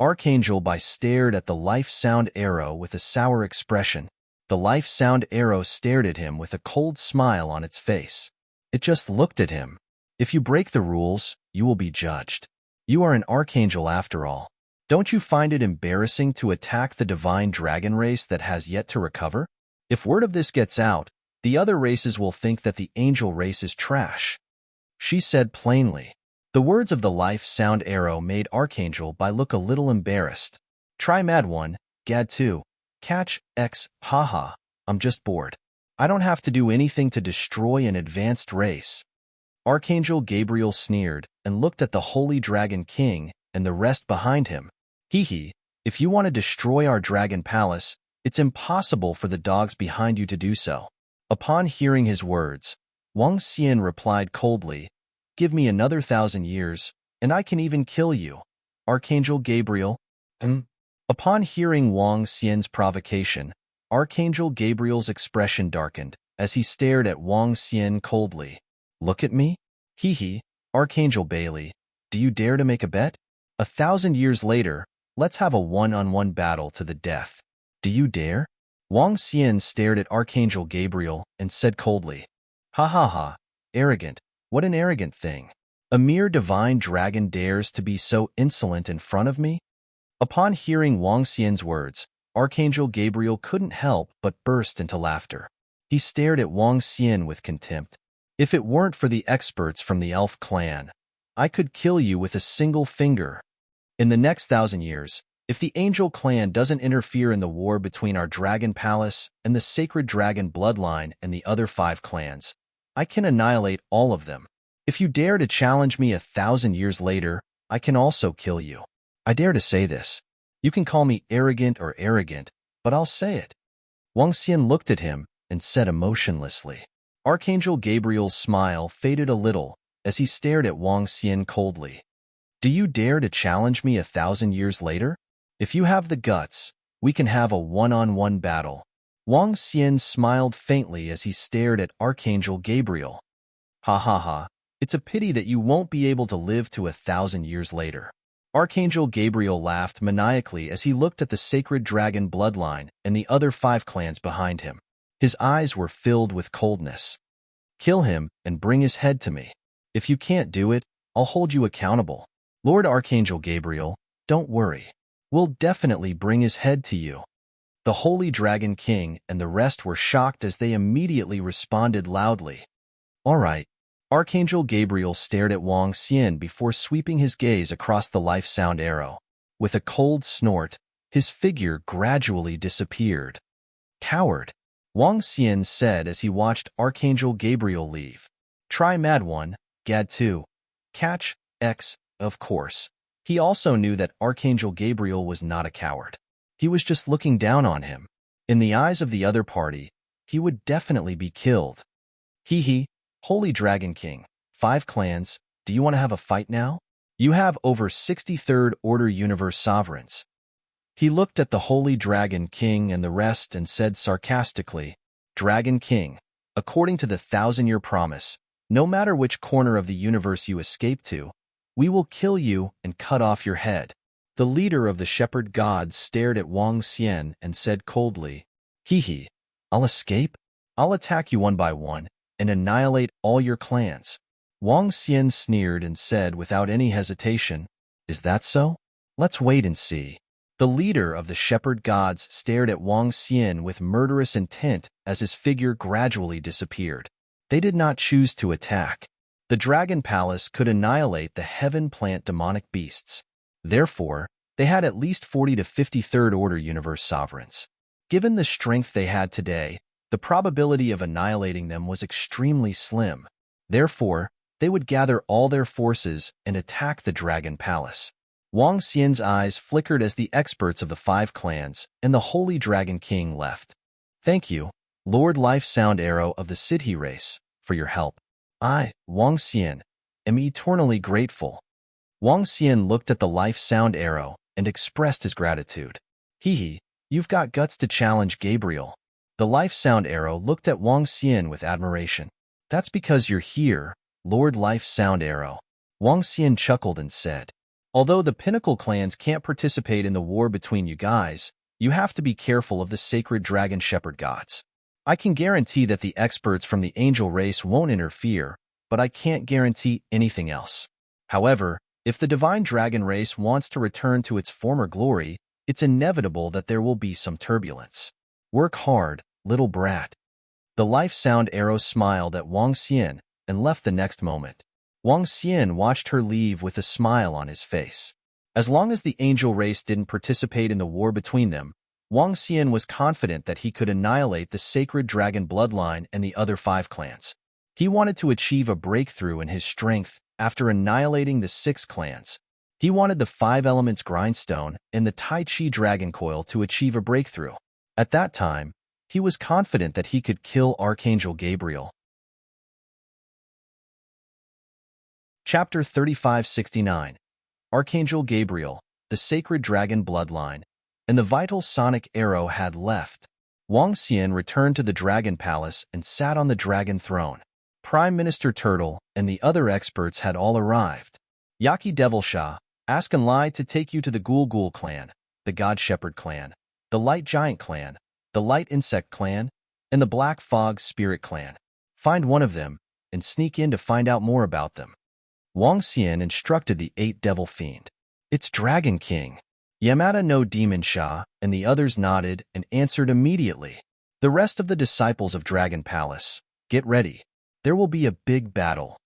Archangel Bai stared at the life sound arrow with a sour expression. The life sound arrow stared at him with a cold smile on its face. It just looked at him. If you break the rules, you will be judged. You are an archangel after all. Don't you find it embarrassing to attack the divine dragon race that has yet to recover? If word of this gets out, the other races will think that the angel race is trash. She said plainly. The words of the life sound arrow made Archangel Bai look a little embarrassed. Try Mad 1, Gad 2. Catch, X, haha, I'm just bored. I don't have to do anything to destroy an advanced race. Archangel Gabriel sneered and looked at the Holy Dragon King and the rest behind him. Hee, if you want to destroy our Dragon Palace, it's impossible for the dogs behind you to do so. Upon hearing his words, Wang Xian replied coldly, give me another 1,000 years, and I can even kill you. Archangel Gabriel. Upon hearing Wang Xian's provocation, Archangel Gabriel's expression darkened as he stared at Wang Xian coldly. Look at me? Hee, Archangel Bailey, do you dare to make a bet? 1,000 years later, let's have a one-on-one battle to the death. Do you dare? Wang Xian stared at Archangel Gabriel and said coldly, ha ha ha, arrogant, what an arrogant thing. A mere divine dragon dares to be so insolent in front of me? Upon hearing Wang Xian's words, Archangel Gabriel couldn't help but burst into laughter. He stared at Wang Xian with contempt. If it weren't for the experts from the elf clan, I could kill you with a single finger. In the next 1,000 years, If the Angel clan doesn't interfere in the war between our Dragon Palace and the Sacred Dragon Bloodline and the other 5 clans, I can annihilate all of them. If you dare to challenge me 1,000 years later, I can also kill you. I dare to say this. You can call me arrogant, but I'll say it. Wang Xian looked at him and said emotionlessly. Archangel Gabriel's smile faded a little as he stared at Wang Xian coldly. Do you dare to challenge me 1,000 years later? If you have the guts, we can have a one-on-one battle. Wang Xian smiled faintly as he stared at Archangel Gabriel. Ha ha ha, it's a pity that you won't be able to live to 1,000 years later. Archangel Gabriel laughed maniacally as he looked at the Sacred Dragon Bloodline and the other 5 clans behind him. His eyes were filled with coldness. Kill him and bring his head to me. If you can't do it, I'll hold you accountable. Lord Archangel Gabriel, don't worry. We'll definitely bring his head to you. The Holy Dragon King and the rest were shocked as they immediately responded loudly. All right. Archangel Gabriel stared at Wang Xian before sweeping his gaze across the life sound arrow. With a cold snort, his figure gradually disappeared. Coward, Wang Xian said as he watched Archangel Gabriel leave. Try Mad 1, Gad 2. Catch, X, of course. He also knew that Archangel Gabriel was not a coward. He was just looking down on him. In the eyes of the other party, he would definitely be killed. Hee hee, Holy Dragon King, 5 clans, do you want to have a fight now? You have over 63rd Order Universe Sovereigns. He looked at the Holy Dragon King and the rest and said sarcastically, Dragon King, according to the 1,000-year promise, no matter which corner of the universe you escape to, we will kill you and cut off your head. The leader of the shepherd gods stared at Wang Xian and said coldly, Hee hee, I'll escape? I'll attack you one by one and annihilate all your clans. Wang Xian sneered and said without any hesitation, Is that so? Let's wait and see. The leader of the shepherd gods stared at Wang Xian with murderous intent as his figure gradually disappeared. They did not choose to attack. The Dragon Palace could annihilate the heaven plant demonic beasts. Therefore, they had at least 40 to 53rd Order Universe Sovereigns. Given the strength they had today, the probability of annihilating them was extremely slim. Therefore, they would gather all their forces and attack the Dragon Palace. Wang Xian's eyes flickered as the experts of the 5 clans and the Holy Dragon King left. Thank you, Lord Life Sound Arrow of the Sidhi race, for your help. I, Wang Xian, am eternally grateful. Wang Xian looked at the Life Sound Arrow and expressed his gratitude. Hee hee, you've got guts to challenge Gabriel. The Life Sound Arrow looked at Wang Xian with admiration. That's because you're here, Lord Life Sound Arrow. Wang Xian chuckled and said, Although the Pinnacle clans can't participate in the war between you guys, you have to be careful of the Sacred Dragon Shepherd gods. I can guarantee that the experts from the Angel race won't interfere, but I can't guarantee anything else. However, if the Divine Dragon race wants to return to its former glory, it's inevitable that there will be some turbulence. Work hard, little brat. The Life Sound Arrow smiled at Wang Xian and left the next moment. Wang Xian watched her leave with a smile on his face. As long as the Angel race didn't participate in the war between them, Wang Xian was confident that he could annihilate the Sacred Dragon Bloodline and the other 5 clans. He wanted to achieve a breakthrough in his strength after annihilating the 6 clans. He wanted the 5 Elements Grindstone and the Tai Chi Dragon Coil to achieve a breakthrough. At that time, he was confident that he could kill Archangel Gabriel. Chapter 3569. Archangel Gabriel, the Sacred Dragon Bloodline, and the vital sonic arrow had left. Wang Xian returned to the Dragon Palace and sat on the Dragon Throne. Prime Minister Turtle and the other experts had all arrived. Yaki Devilsha, ask Enlai to take you to the Ghoul Ghoul clan, the God Shepherd clan, the Light Giant clan, the Light Insect clan, and the Black Fog Spirit clan. Find one of them and sneak in to find out more about them. Wang Xian instructed the 8 Devil Fiend. It's Dragon King. Yamada no Demon Sha and the others nodded and answered immediately. The rest of the disciples of Dragon Palace, get ready. There will be a big battle.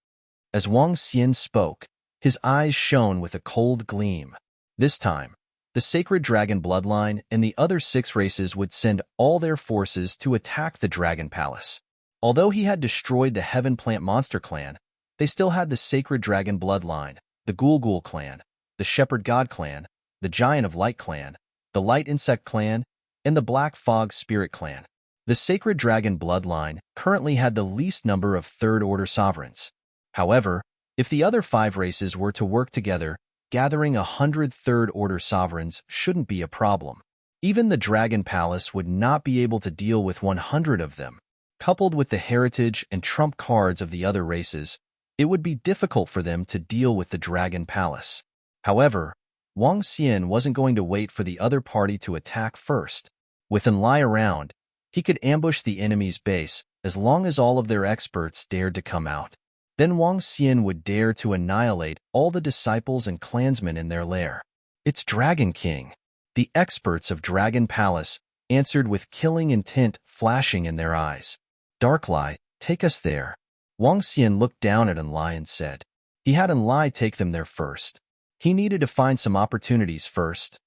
As Wang Xian spoke, his eyes shone with a cold gleam. This time, the sacred dragon bloodline and the other 6 races would send all their forces to attack the Dragon Palace. Although he had destroyed the Heaven Plant Monster Clan, they still had the sacred dragon bloodline, the Ghoul clan, the Shepherd God clan, the Giant of Light clan, the Light Insect clan, and the Black Fog Spirit clan. The sacred dragon bloodline currently had the least number of third-order sovereigns. However, if the other 5 races were to work together, gathering 100 third-order sovereigns shouldn't be a problem. Even the Dragon Palace would not be able to deal with 100 of them. Coupled with the heritage and trump cards of the other races, it would be difficult for them to deal with the Dragon Palace. However, Wang Xian wasn't going to wait for the other party to attack first. With an lie around, he could ambush the enemy's base as long as all of their experts dared to come out. Then Wang Xian would dare to annihilate all the disciples and clansmen in their lair. "It's Dragon King." The experts of Dragon Palace answered with killing intent flashing in their eyes. "Darklie, take us there." Wang Xian looked down at Enlai and said. He had Enlai take them there first. He needed to find some opportunities first.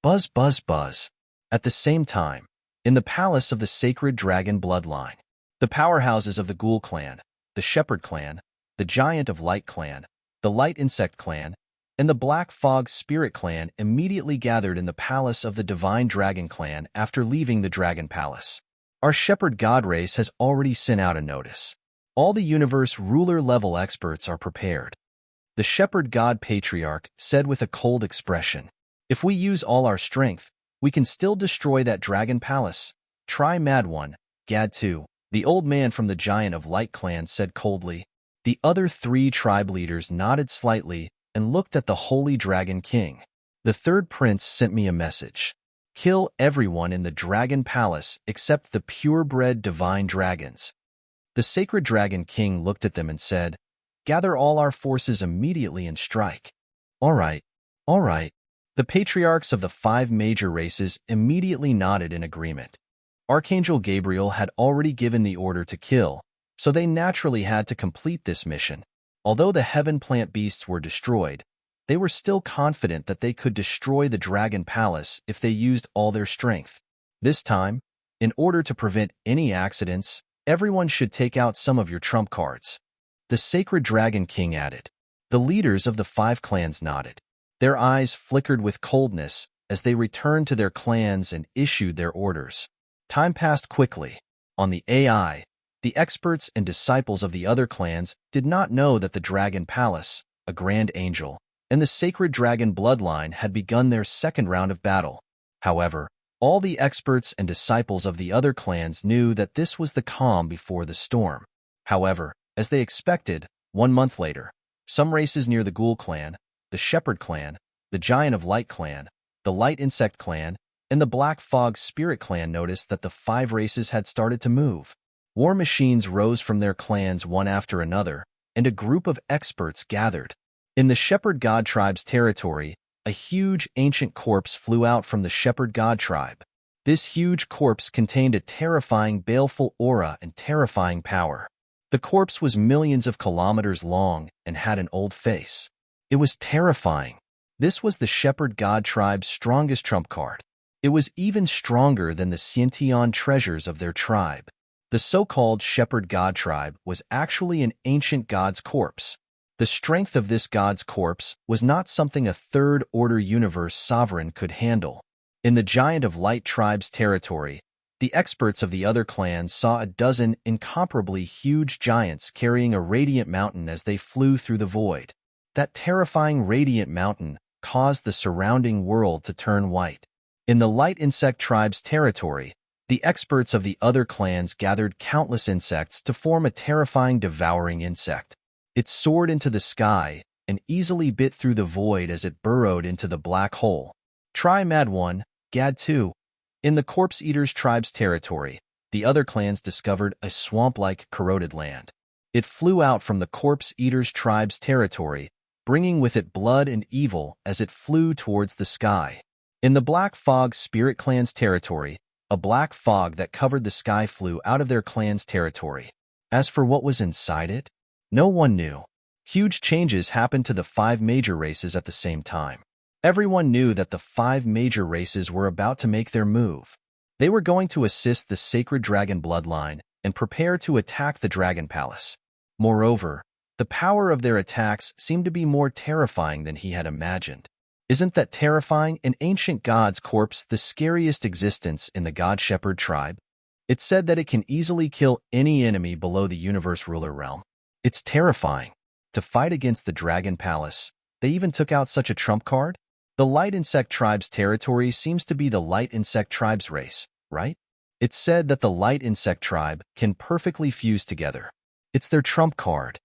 Buzz, buzz, buzz. At the same time, in the palace of the sacred dragon bloodline, the powerhouses of the Ghoul clan, the Shepherd clan, the Giant of Light clan, the Light Insect clan, and the Black Fog Spirit clan immediately gathered in the palace of the Divine Dragon clan after leaving the Dragon Palace. Our Shepherd God race has already sent out a notice. All the universe ruler-level experts are prepared. The Shepherd God Patriarch said with a cold expression, "If we use all our strength, we can still destroy that Dragon Palace. Try Mad One, Gad 2. The old man from the Giant of Light clan said coldly. The other 3 tribe leaders nodded slightly and looked at the Holy Dragon King. The third prince sent me a message. Kill everyone in the Dragon Palace except the purebred divine dragons. The Sacred Dragon King looked at them and said, "Gather all our forces immediately and strike." All right. The patriarchs of the 5 major races immediately nodded in agreement. Archangel Gabriel had already given the order to kill, so they naturally had to complete this mission. Although the Heaven Plant beasts were destroyed, they were still confident that they could destroy the Dragon Palace if they used all their strength. This time, in order to prevent any accidents, everyone should take out some of your trump cards. The Sacred Dragon King added. The leaders of the 5 clans nodded. Their eyes flickered with coldness as they returned to their clans and issued their orders. Time passed quickly. On the AI, the experts and disciples of the other clans did not know that the Dragon Palace, a Grand Angel, and the Sacred Dragon bloodline had begun their second round of battle. However, all the experts and disciples of the other clans knew that this was the calm before the storm. However, as they expected, 1 month later, some races near the Ghoul clan, the Shepherd clan, the Giant of Light clan, the Light Insect clan, and the Black Fog Spirit clan noticed that the 5 races had started to move. War machines rose from their clans one after another, and a group of experts gathered. In the Shepherd God tribe's territory, a huge ancient corpse flew out from the Shepherd God tribe. This huge corpse contained a terrifying baleful aura and terrifying power. The corpse was millions of kilometers long and had an old face. It was terrifying. This was the Shepherd God tribe's strongest trump card. It was even stronger than the Xiantian treasures of their tribe. The so-called Shepherd God tribe was actually an ancient god's corpse. The strength of this god's corpse was not something a third-order universe sovereign could handle. In the Giant of Light tribe's territory, the experts of the other clans saw a dozen incomparably huge giants carrying a radiant mountain as they flew through the void. That terrifying radiant mountain caused the surrounding world to turn white. In the Light Insect tribe's territory, the experts of the other clans gathered countless insects to form a terrifying devouring insect. It soared into the sky and easily bit through the void as it burrowed into the black hole. Try Mad One, Gad 2. In the Corpse Eaters tribe's territory, the other clans discovered a swamp-like corroded land. It flew out from the Corpse Eaters tribe's territory, bringing with it blood and evil as it flew towards the sky. In the Black Fog Spirit clan's territory, a black fog that covered the sky flew out of their clan's territory. As for what was inside it, no one knew. Huge changes happened to the 5 major races at the same time. Everyone knew that the 5 major races were about to make their move. They were going to assist the sacred dragon bloodline and prepare to attack the Dragon Palace. Moreover, the power of their attacks seemed to be more terrifying than he had imagined. Isn't that terrifying? An ancient god's corpse, the scariest existence in the God Shepherd tribe? It's said that it can easily kill any enemy below the universe ruler realm. It's terrifying. To fight against the Dragon Palace, they even took out such a trump card? The Light Insect Tribe's territory seems to be the Light Insect Tribe's race, right? It's said that the Light Insect Tribe can perfectly fuse together. It's their trump card.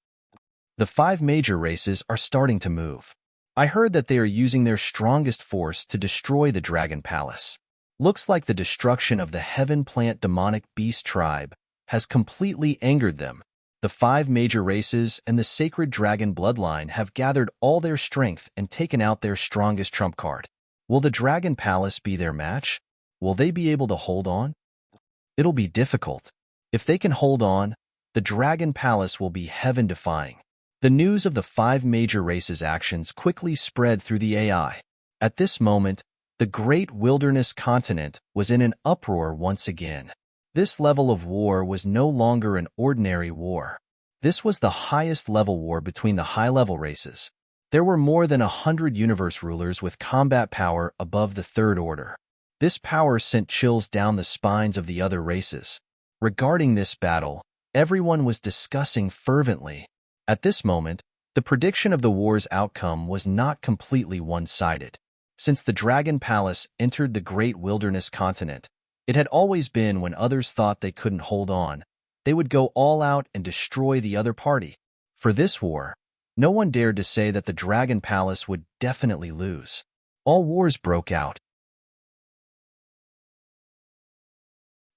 The 5 major races are starting to move. I heard that they are using their strongest force to destroy the Dragon Palace. Looks like the destruction of the Heaven Plant Demonic Beast Tribe has completely angered them. The 5 major races and the Sacred Dragon Bloodline have gathered all their strength and taken out their strongest trump card. Will the Dragon Palace be their match? Will they be able to hold on? It'll be difficult. If they can hold on, the Dragon Palace will be heaven-defying. The news of the 5 major races' actions quickly spread through the AI. At this moment, the great wilderness continent was in an uproar once again. This level of war was no longer an ordinary war. This was the highest level war between the high-level races. There were more than 100 universe rulers with combat power above the Third Order. This power sent chills down the spines of the other races. Regarding this battle, everyone was discussing fervently. At this moment, the prediction of the war's outcome was not completely one-sided. Since the Dragon Palace entered the great wilderness continent, it had always been when others thought they couldn't hold on, they would go all out and destroy the other party. For this war, no one dared to say that the Dragon Palace would definitely lose. All wars broke out.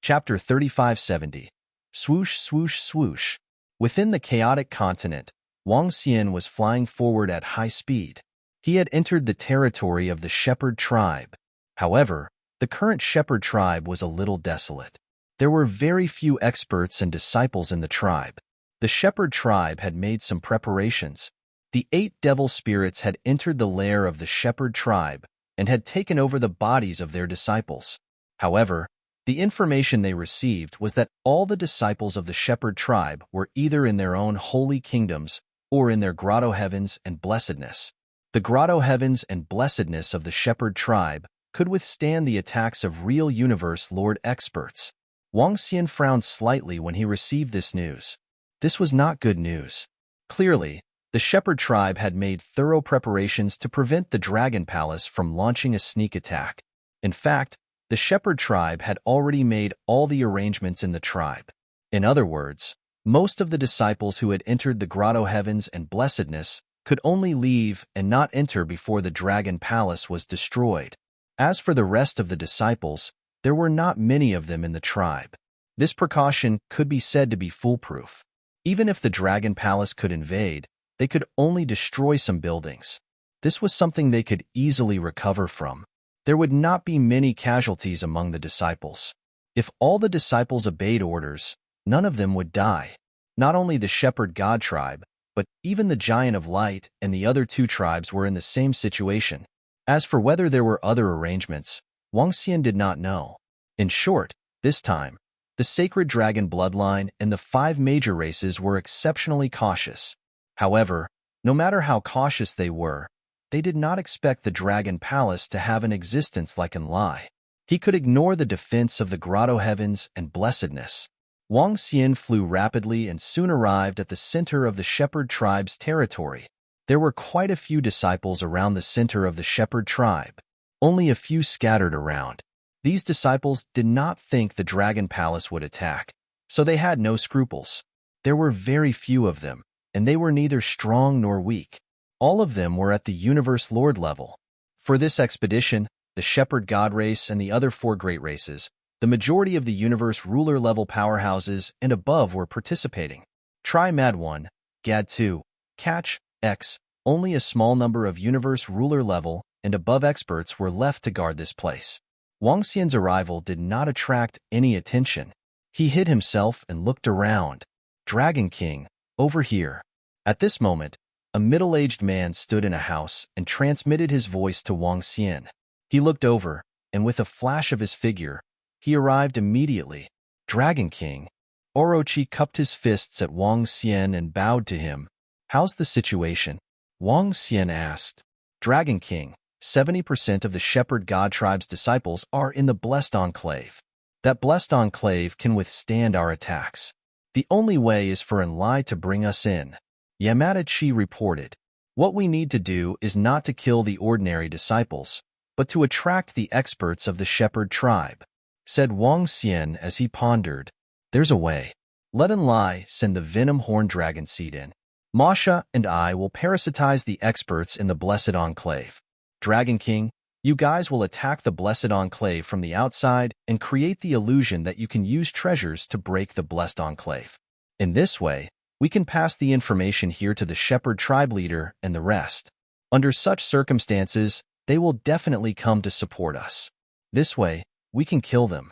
Chapter 3570. Swoosh, swoosh, swoosh. Within the chaotic continent, Wang Xian was flying forward at high speed. He had entered the territory of the Shepherd tribe. However, the current Shepherd tribe was a little desolate. There were very few experts and disciples in the tribe. The Shepherd tribe had made some preparations. The 8 devil spirits had entered the lair of the Shepherd tribe and had taken over the bodies of their disciples. However, the information they received was that all the disciples of the Shepherd tribe were either in their own holy kingdoms or in their grotto heavens and blessedness. The grotto heavens and blessedness of the Shepherd tribe could withstand the attacks of real universe lord experts. Wang Xian frowned slightly when he received this news. This was not good news. Clearly, the Shepherd tribe had made thorough preparations to prevent the Dragon Palace from launching a sneak attack. In fact, the Shepherd tribe had already made all the arrangements in the tribe. In other words, most of the disciples who had entered the grotto heavens and blessedness could only leave and not enter before the Dragon Palace was destroyed. As for the rest of the disciples, there were not many of them in the tribe. This precaution could be said to be foolproof. Even if the Dragon Palace could invade, they could only destroy some buildings. This was something they could easily recover from. There would not be many casualties among the disciples. If all the disciples obeyed orders, none of them would die. Not only the Shepherd God tribe, but even the Giant of Light and the other 2 tribes were in the same situation. As for whether there were other arrangements, Wang Xian did not know. In short, this time, the Sacred Dragon Bloodline and the 5 major races were exceptionally cautious. However, no matter how cautious they were, they did not expect the Dragon Palace to have an existence like an lie. He could ignore the defense of the grotto heavens and blessedness. Wang Xian flew rapidly and soon arrived at the center of the Shepherd tribe's territory. There were quite a few disciples around the center of the Shepherd tribe, only a few scattered around. These disciples did not think the Dragon Palace would attack, so they had no scruples. There were very few of them, and they were neither strong nor weak. All of them were at the Universe Lord level. For this expedition, the Shepherd God race and the other 4 great races, the majority of the Universe Ruler level powerhouses and above were participating. Try Mad 1, Gad 2, Catch, X. Only a small number of Universe Ruler level and above experts were left to guard this place. Wang Xian's arrival did not attract any attention. He hid himself and looked around. Dragon King, over here. At this moment, a middle-aged man stood in a house and transmitted his voice to Wang Xian. He looked over, and with a flash of his figure, he arrived immediately. Dragon King. Orochi cupped his fists at Wang Xian and bowed to him. How's the situation? Wang Xian asked. Dragon King, 70% of the Shepherd God Tribe's disciples are in the Blessed Enclave. That Blessed Enclave can withstand our attacks. The only way is for Enlai to bring us in. Yamada-chi reported. What we need to do is not to kill the ordinary disciples, but to attract the experts of the Shepherd tribe, said Wang Xian as he pondered. There's a way. Let Enlai send the Venom Horn Dragon Seed in. Masha and I will parasitize the experts in the Blessed Enclave. Dragon King, you guys will attack the Blessed Enclave from the outside and create the illusion that you can use treasures to break the Blessed Enclave. In this way, we can pass the information here to the Shepherd tribe leader and the rest. Under such circumstances, they will definitely come to support us. This way, we can kill them,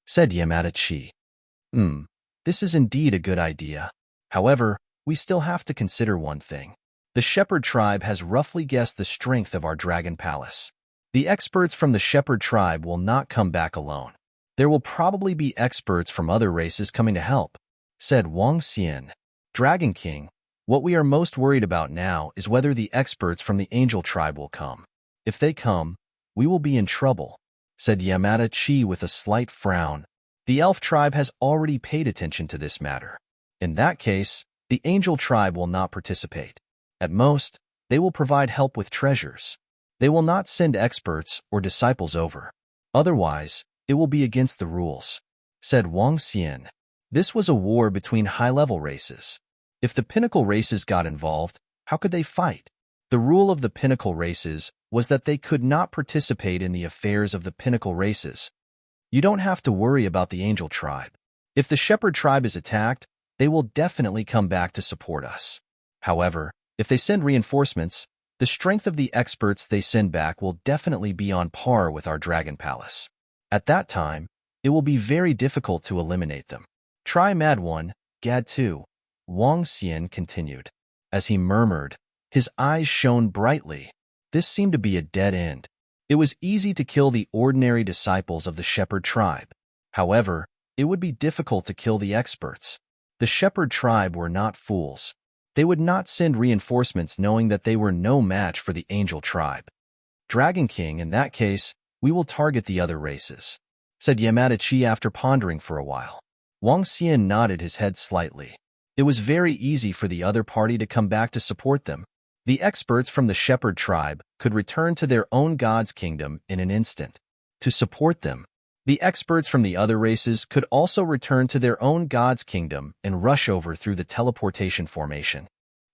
said Yamada-chi. This is indeed a good idea. However, we still have to consider one thing. The Shepherd tribe has roughly guessed the strength of our Dragon Palace. The experts from the Shepherd tribe will not come back alone. There will probably be experts from other races coming to help, said Wang Xian. Dragon King, what we are most worried about now is whether the experts from the Angel tribe will come. If they come, we will be in trouble, said Yamada-chi with a slight frown. The Elf tribe has already paid attention to this matter. In that case, the Angel tribe will not participate. At most, they will provide help with treasures. They will not send experts or disciples over. Otherwise, it will be against the rules, said Wang Xian. This was a war between high-level races. If the pinnacle races got involved, how could they fight? The rule of the pinnacle races was that they could not participate in the affairs of the pinnacle races. You don't have to worry about the Angel tribe. If the Shepherd tribe is attacked, they will definitely come back to support us. However, if they send reinforcements, the strength of the experts they send back will definitely be on par with our Dragon Palace. At that time, it will be very difficult to eliminate them. Try Mad 1, Gad 2, Wang Xian continued. As he murmured, his eyes shone brightly. This seemed to be a dead end. It was easy to kill the ordinary disciples of the Shepherd tribe. However, it would be difficult to kill the experts. The Shepherd tribe were not fools. They would not send reinforcements knowing that they were no match for the Angel tribe. Dragon King, in that case, we will target the other races, said Yamada-chi after pondering for a while. Wang Xian nodded his head slightly. It was very easy for the other party to come back to support them. The experts from the Shepherd tribe could return to their own god's kingdom in an instant. To support them, the experts from the other races could also return to their own god's kingdom and rush over through the teleportation formation.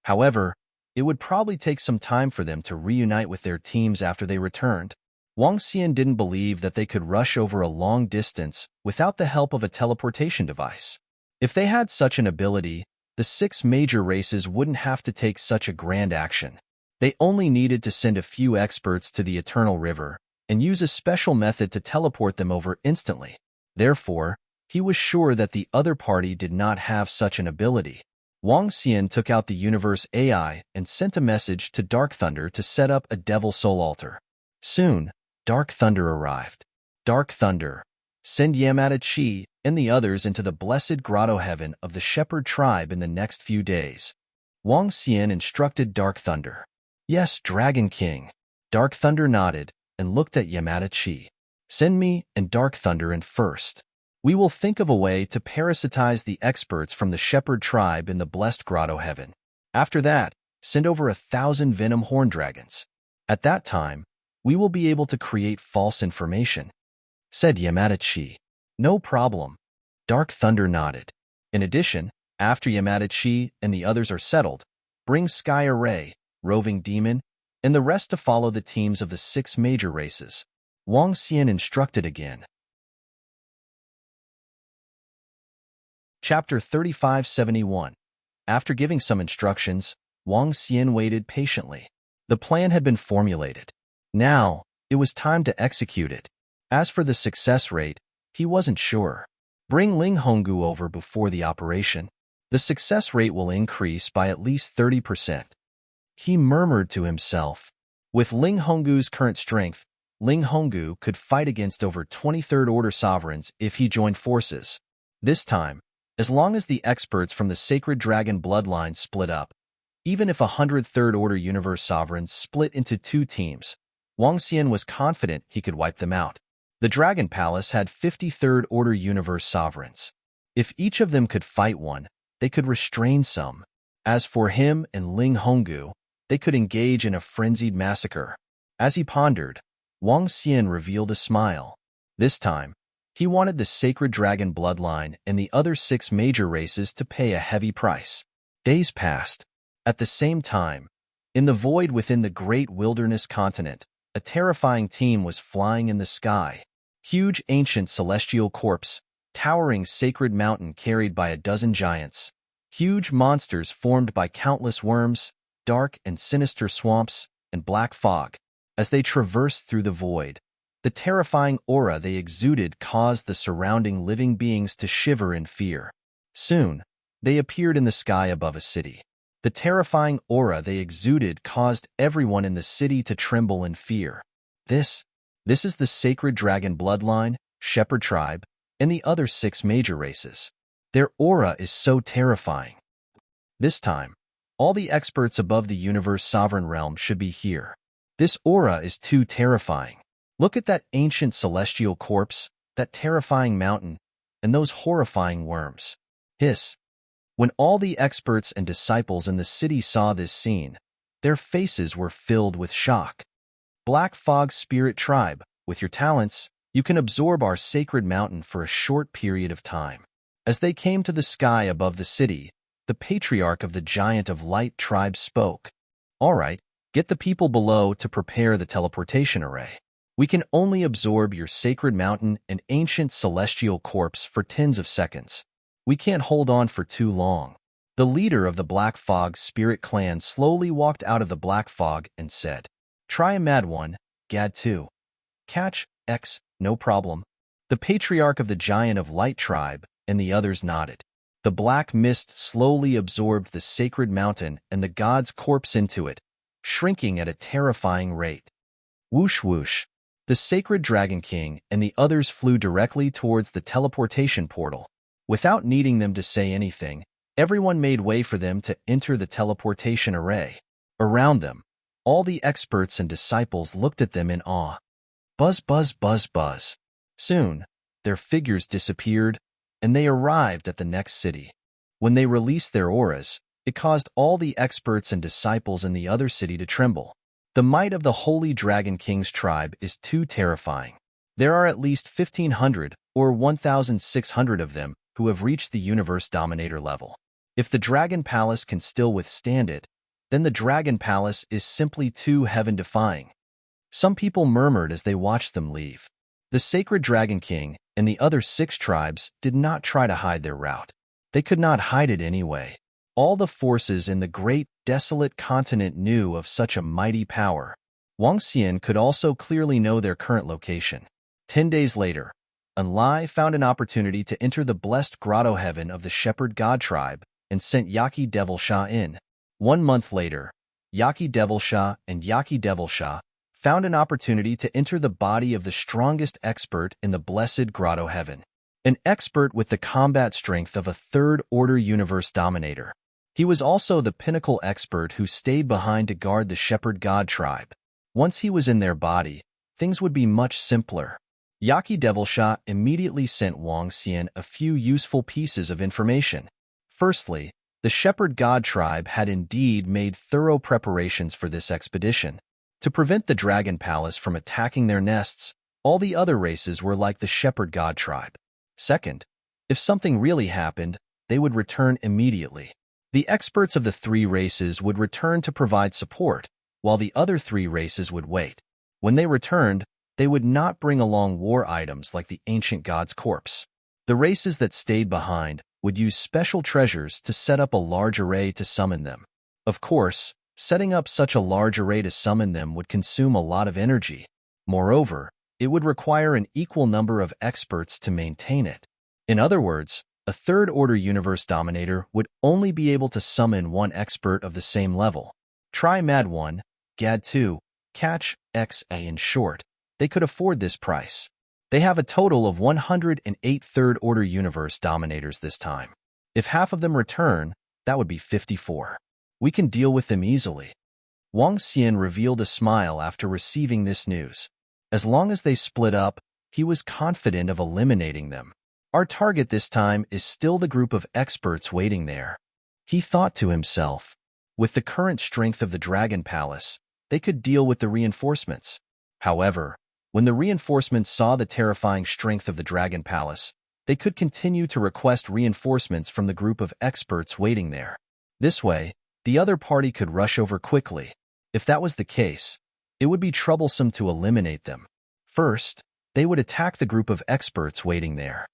However, it would probably take some time for them to reunite with their teams after they returned. Wang Xian didn't believe that they could rush over a long distance without the help of a teleportation device. If they had such an ability, the 6 major races wouldn't have to take such a grand action. They only needed to send a few experts to the Eternal River and use a special method to teleport them over instantly. Therefore, he was sure that the other party did not have such an ability. Wang Xian took out the Universe AI and sent a message to Dark Thunder to set up a Devil Soul altar. Soon, Dark Thunder arrived. Dark Thunder, send Yamada-chi and the others into the blessed grotto heaven of the Shepherd tribe in the next few days. Wang Xian instructed Dark Thunder. Yes, Dragon King. Dark Thunder nodded and looked at Yamada-chi. Send me and Dark Thunder in first. We will think of a way to parasitize the experts from the Shepherd tribe in the blessed grotto heaven. After that, send over 1,000 venom horn dragons. At that time, we will be able to create false information, said Yamada-chi. No problem. Dark Thunder nodded. In addition, after Yamada-chi and the others are settled, bring Sky Array, Roving Demon, and the rest to follow the teams of the 6 major races. Wang Xian instructed again. Chapter 3571. After giving some instructions, Wang Xian waited patiently. The plan had been formulated. Now, it was time to execute it. As for the success rate, he wasn't sure. Bring Ling Honggu over before the operation. The success rate will increase by at least 30%. He murmured to himself. With Ling Honggu's current strength, Ling Honggu could fight against over 23rd Order sovereigns if he joined forces. This time, as long as the experts from the Sacred Dragon bloodline split up, even if 103rd Order Universe sovereigns split into two teams, Wang Xian was confident he could wipe them out. The Dragon Palace had 53rd Order Universe sovereigns. If each of them could fight one, they could restrain some. As for him and Ling Honggu, they could engage in a frenzied massacre. As he pondered, Wang Xian revealed a smile. This time, he wanted the Sacred Dragon bloodline and the other 6 major races to pay a heavy price. Days passed. At the same time, in the void within the great wilderness continent, a terrifying team was flying in the sky. Huge ancient celestial corpse, towering sacred mountain carried by a dozen giants. Huge monsters formed by countless worms, dark and sinister swamps, and black fog. As they traversed through the void, the terrifying aura they exuded caused the surrounding living beings to shiver in fear. Soon, they appeared in the sky above a city. The terrifying aura they exuded caused everyone in the city to tremble in fear. This is the Sacred Dragon bloodline, Shepherd tribe, and the other 6 major races. Their aura is so terrifying. This time, all the experts above the universe sovereign realm should be here. This aura is too terrifying. Look at that ancient celestial corpse, that terrifying mountain, and those horrifying worms. Hiss. When all the experts and disciples in the city saw this scene, their faces were filled with shock. Black Fog Spirit Tribe, with your talents, you can absorb our sacred mountain for a short period of time. As they came to the sky above the city, the patriarch of the Giant of Light tribe spoke. All right, get the people below to prepare the teleportation array. We can only absorb your sacred mountain and ancient celestial corpse for tens of seconds. We can't hold on for too long. The leader of the Black Fog Spirit Clan slowly walked out of the Black Fog and said, Try a mad one, Gad 2. Catch, X, no problem. The patriarch of the Giant of Light tribe and the others nodded. The black mist slowly absorbed the sacred mountain and the god's corpse into it, shrinking at a terrifying rate. Whoosh whoosh. The Sacred Dragon King and the others flew directly towards the teleportation portal. Without needing them to say anything, everyone made way for them to enter the teleportation array. Around them, all the experts and disciples looked at them in awe. Buzz, buzz, buzz, buzz. Soon, their figures disappeared, and they arrived at the next city. When they released their auras, it caused all the experts and disciples in the other city to tremble. The might of the Holy Dragon King's tribe is too terrifying. There are at least 1,500 or 1,600 of them who have reached the Universe Dominator level. If the Dragon Palace can still withstand it, then the Dragon Palace is simply too heaven-defying. Some people murmured as they watched them leave. The Sacred Dragon King and the other 6 tribes did not try to hide their route. They could not hide it anyway. All the forces in the great, desolate continent knew of such a mighty power. Wang Xian could also clearly know their current location. 10 days later, Enlai found an opportunity to enter the blessed grotto heaven of the Shepherd God tribe and sent Yaki Devil-Sha in. 1 month later, Yaki Devil-Sha and Yaki Devil-Sha found an opportunity to enter the body of the strongest expert in the blessed grotto heaven, an expert with the combat strength of a 3rd Order Universe Dominator. He was also the pinnacle expert who stayed behind to guard the Shepherd God tribe. Once he was in their body, things would be much simpler. Yaki Devil-Sha immediately sent Wang Xian a few useful pieces of information. Firstly, the Shepherd God tribe had indeed made thorough preparations for this expedition. To prevent the Dragon Palace from attacking their nests, all the other races were like the Shepherd God tribe. Second, if something really happened, they would return immediately. The experts of the 3 races would return to provide support, while the other 3 races would wait. When they returned, they would not bring along war items like the ancient god's corpse. The races that stayed behind would use special treasures to set up a large array to summon them. Of course, setting up such a large array to summon them would consume a lot of energy. Moreover, it would require an equal number of experts to maintain it. In other words, a 3rd Order Universe Dominator would only be able to summon 1 expert of the same level. Try Mad 1, Gad 2, Catch, XA in short. They could afford this price. They have a total of 108 third-order universe dominators this time. If half of them return, that would be 54. We can deal with them easily. Wang Xian revealed a smile after receiving this news. As long as they split up, he was confident of eliminating them. Our target this time is still the group of experts waiting there. He thought to himself. With the current strength of the Dragon Palace, they could deal with the reinforcements. However, when the reinforcements saw the terrifying strength of the Dragon Palace, they could continue to request reinforcements from the group of experts waiting there. This way, the other party could rush over quickly. If that was the case, it would be troublesome to eliminate them. First, they would attack the group of experts waiting there.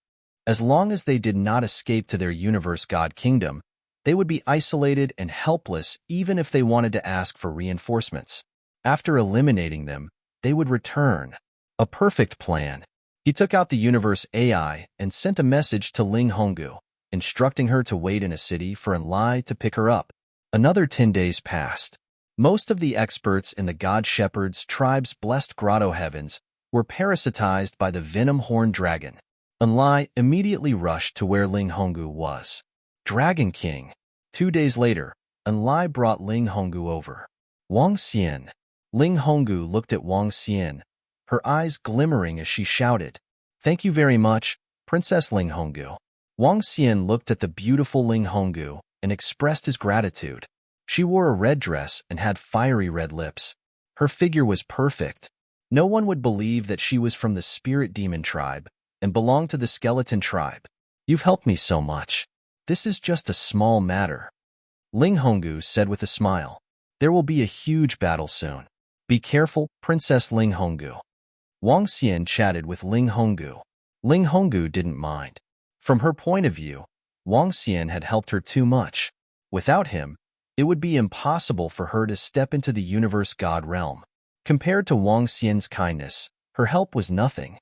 As long as they did not escape to their universe god kingdom, they would be isolated and helpless even if they wanted to ask for reinforcements. After eliminating them, they would return. A perfect plan. He took out the universe AI and sent a message to Ling Honggu, instructing her to wait in a city for Enlai to pick her up. Another 10 days passed. Most of the experts in the God Shepherd's tribe's blessed grotto heavens were parasitized by the venom-horned dragon. Enlai immediately rushed to where Ling Honggu was. Dragon King. 2 days later, Enlai brought Ling Honggu over. Wang Xian. Ling Honggu looked at Wang Xian, her eyes glimmering as she shouted, "Thank you very much, Princess Ling Honggu." Wang Xian looked at the beautiful Ling Honggu and expressed his gratitude. She wore a red dress and had fiery red lips. Her figure was perfect. No one would believe that she was from the spirit demon tribe and belonged to the skeleton tribe. "You've helped me so much. This is just a small matter," Ling Honggu said with a smile. "There will be a huge battle soon. Be careful, Princess Ling Honggu." Wang Xian chatted with Ling Honggu. Ling Honggu didn't mind. From her point of view, Wang Xian had helped her too much. Without him, it would be impossible for her to step into the universe god realm. Compared to Wang Xian's kindness, her help was nothing.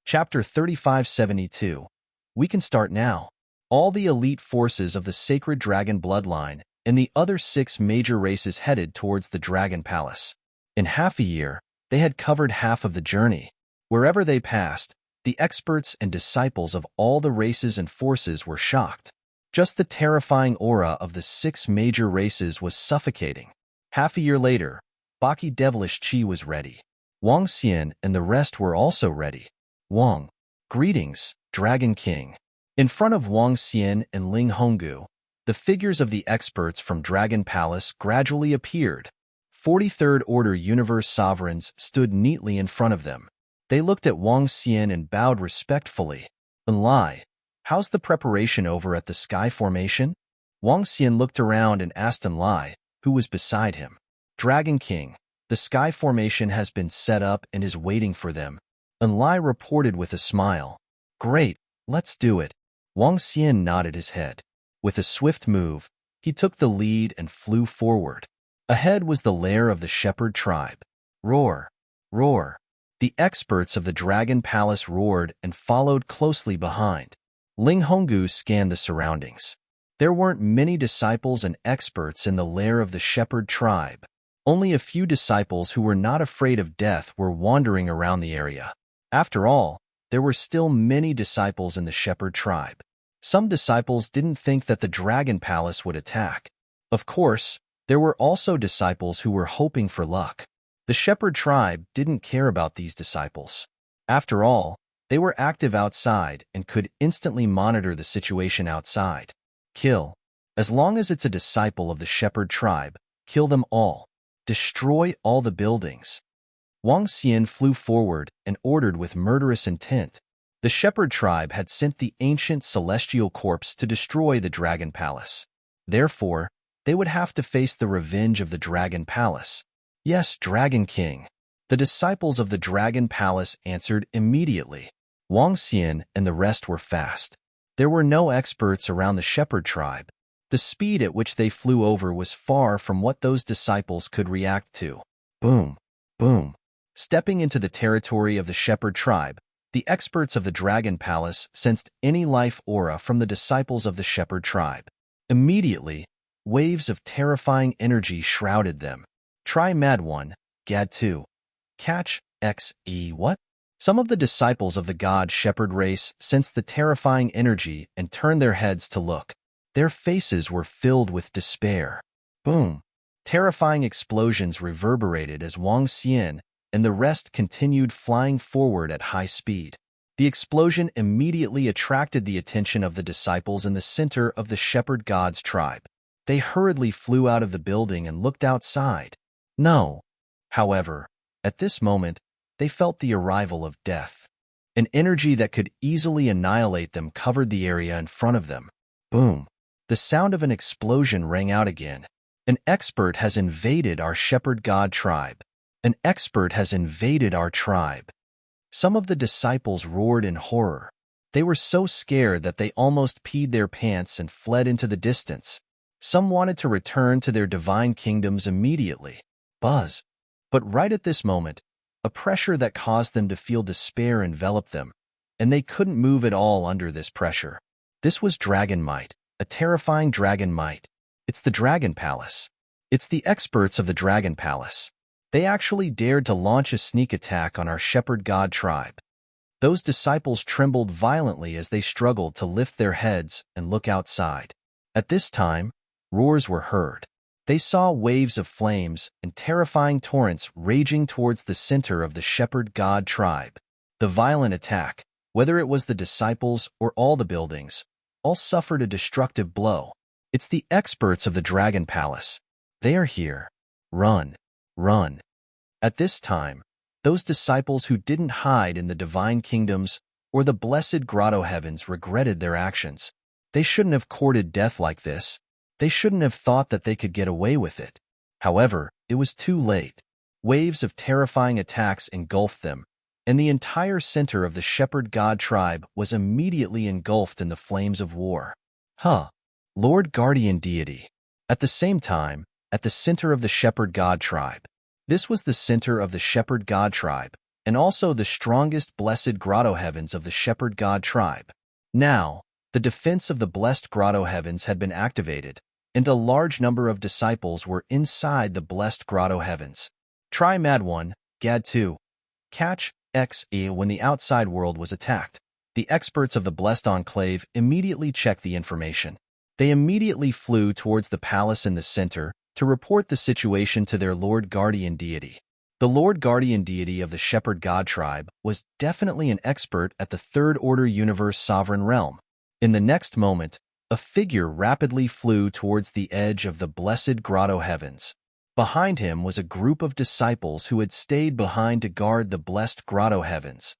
Chapter 3572. We can start now. All the elite forces of the sacred dragon bloodline and the other 6 major races headed towards the Dragon Palace. In half a year, they had covered half of the journey. Wherever they passed, the experts and disciples of all the races and forces were shocked. Just the terrifying aura of the 6 major races was suffocating. Half a year later, Baki Devilish Chi was ready. Wang Xian and the rest were also ready. Wang. Greetings, Dragon King. In front of Wang Xian and Ling Honggu, the figures of the experts from Dragon Palace gradually appeared. 43rd Order Universe Sovereigns stood neatly in front of them. They looked at Wang Xian and bowed respectfully. "Enlai, how's the preparation over at the Sky Formation?" Wang Xian looked around and asked Enlai, who was beside him. "Dragon King, the Sky Formation has been set up and is waiting for them," Enlai reported with a smile. "Great, let's do it." Wang Xian nodded his head. With a swift move, he took the lead and flew forward. Ahead was the lair of the shepherd tribe. Roar! Roar! The experts of the Dragon Palace roared and followed closely behind. Ling Honggu scanned the surroundings. There weren't many disciples and experts in the lair of the shepherd tribe. Only a few disciples who were not afraid of death were wandering around the area. After all, there were still many disciples in the shepherd tribe. Some disciples didn't think that the Dragon Palace would attack. Of course, there were also disciples who were hoping for luck. The shepherd tribe didn't care about these disciples. After all, they were active outside and could instantly monitor the situation outside. Kill. As long as it's a disciple of the shepherd tribe, kill them all. Destroy all the buildings. Wang Xian flew forward and ordered with murderous intent. The shepherd tribe had sent the ancient celestial corpse to destroy the Dragon Palace. Therefore, they would have to face the revenge of the Dragon Palace. "Yes, Dragon King." The disciples of the Dragon Palace answered immediately. Wang Xian and the rest were fast. There were no experts around the shepherd tribe. The speed at which they flew over was far from what those disciples could react to. Boom! Boom! Stepping into the territory of the shepherd tribe, the experts of the Dragon Palace sensed any life aura from the disciples of the shepherd tribe. Immediately, waves of terrifying energy shrouded them. Try Mad 1, Gad 2. Catch, XE what? Some of the disciples of the god shepherd race sensed the terrifying energy and turned their heads to look. Their faces were filled with despair. Boom! Terrifying explosions reverberated as Wang Xian and the rest continued flying forward at high speed. The explosion immediately attracted the attention of the disciples in the center of the shepherd god's tribe. They hurriedly flew out of the building and looked outside. No. However, at this moment, they felt the arrival of death. An energy that could easily annihilate them covered the area in front of them. Boom! The sound of an explosion rang out again. An expert has invaded our shepherd god tribe. An expert has invaded our tribe. Some of the disciples roared in horror. They were so scared that they almost peed their pants and fled into the distance. Some wanted to return to their divine kingdoms immediately. Buzz. But right at this moment, a pressure that caused them to feel despair enveloped them, and they couldn't move at all under this pressure. This was dragon might, a terrifying dragon might. It's the Dragon Palace. It's the experts of the Dragon Palace. They actually dared to launch a sneak attack on our shepherd god tribe. Those disciples trembled violently as they struggled to lift their heads and look outside. At this time, roars were heard. They saw waves of flames and terrifying torrents raging towards the center of the shepherd god tribe. The violent attack, whether it was the disciples or all the buildings, all suffered a destructive blow. It's the experts of the Dragon Palace. They are here. Run. Run. At this time, those disciples who didn't hide in the divine kingdoms or the blessed grotto heavens regretted their actions. They shouldn't have courted death like this. They shouldn't have thought that they could get away with it. However, it was too late. Waves of terrifying attacks engulfed them, and the entire center of the shepherd god tribe was immediately engulfed in the flames of war. Lord Guardian Deity. At the same time, at the center of the shepherd god tribe. This was the center of the shepherd god tribe, and also the strongest blessed grotto heavens of the shepherd god tribe. Now, the defense of the blessed grotto heavens had been activated, and a large number of disciples were inside the blessed grotto heavens. Try Mad 1, Gad 2. Catch, XE when the outside world was attacked. The experts of the blessed enclave immediately checked the information. They immediately flew towards the palace in the center to report the situation to their Lord Guardian Deity. The Lord Guardian Deity of the Shepherd God tribe was definitely an expert at the Third Order Universe Sovereign Realm. In the next moment, a figure rapidly flew towards the edge of the blessed grotto heavens. Behind him was a group of disciples who had stayed behind to guard the blessed grotto heavens.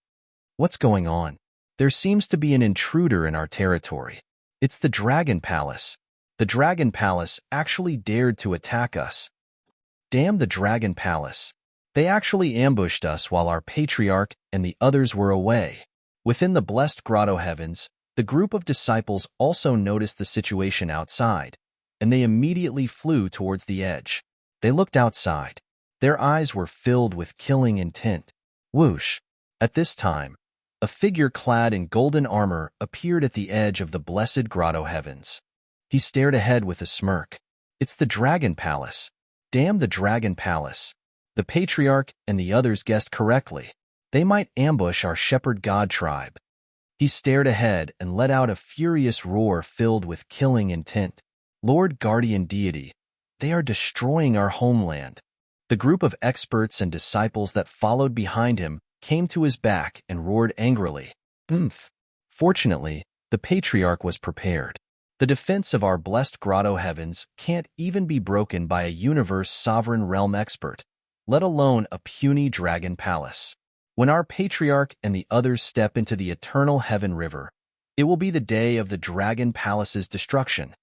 What's going on? There seems to be an intruder in our territory. It's the Dragon Palace. The Dragon Palace actually dared to attack us. Damn the Dragon Palace. They actually ambushed us while our patriarch and the others were away. Within the blessed grotto heavens, the group of disciples also noticed the situation outside, and they immediately flew towards the edge. They looked outside. Their eyes were filled with killing intent. Whoosh! At this time, a figure clad in golden armor appeared at the edge of the blessed grotto heavens. He stared ahead with a smirk. It's the Dragon Palace. Damn the Dragon Palace. The patriarch and the others guessed correctly. They might ambush our shepherd god tribe. He stared ahead and let out a furious roar filled with killing intent. Lord Guardian Deity, they are destroying our homeland. The group of experts and disciples that followed behind him came to his back and roared angrily. Fortunately, the patriarch was prepared. The defense of our blessed grotto heavens can't even be broken by a universe sovereign realm expert, let alone a puny dragon palace. When our patriarch and the others step into the eternal heaven river, it will be the day of the dragon palace's destruction.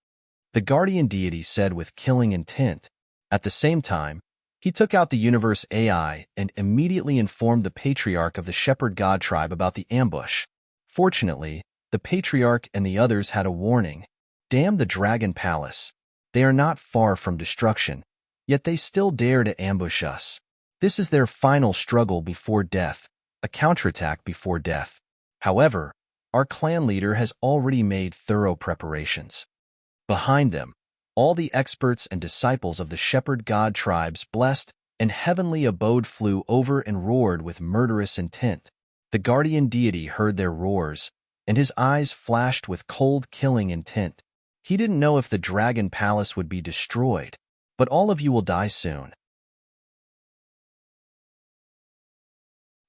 The guardian deity said with killing intent. At the same time, he took out the universe AI and immediately informed the patriarch of the shepherd god tribe about the ambush. Fortunately, the patriarch and the others had a warning. Damn the Dragon Palace. They are not far from destruction, yet they still dare to ambush us. This is their final struggle before death, a counterattack before death. However, our clan leader has already made thorough preparations. Behind them, all the experts and disciples of the shepherd god tribes blessed, and heavenly abode flew over and roared with murderous intent. The guardian deity heard their roars, and his eyes flashed with cold killing intent. He didn't know if the dragon palace would be destroyed, but all of you will die soon.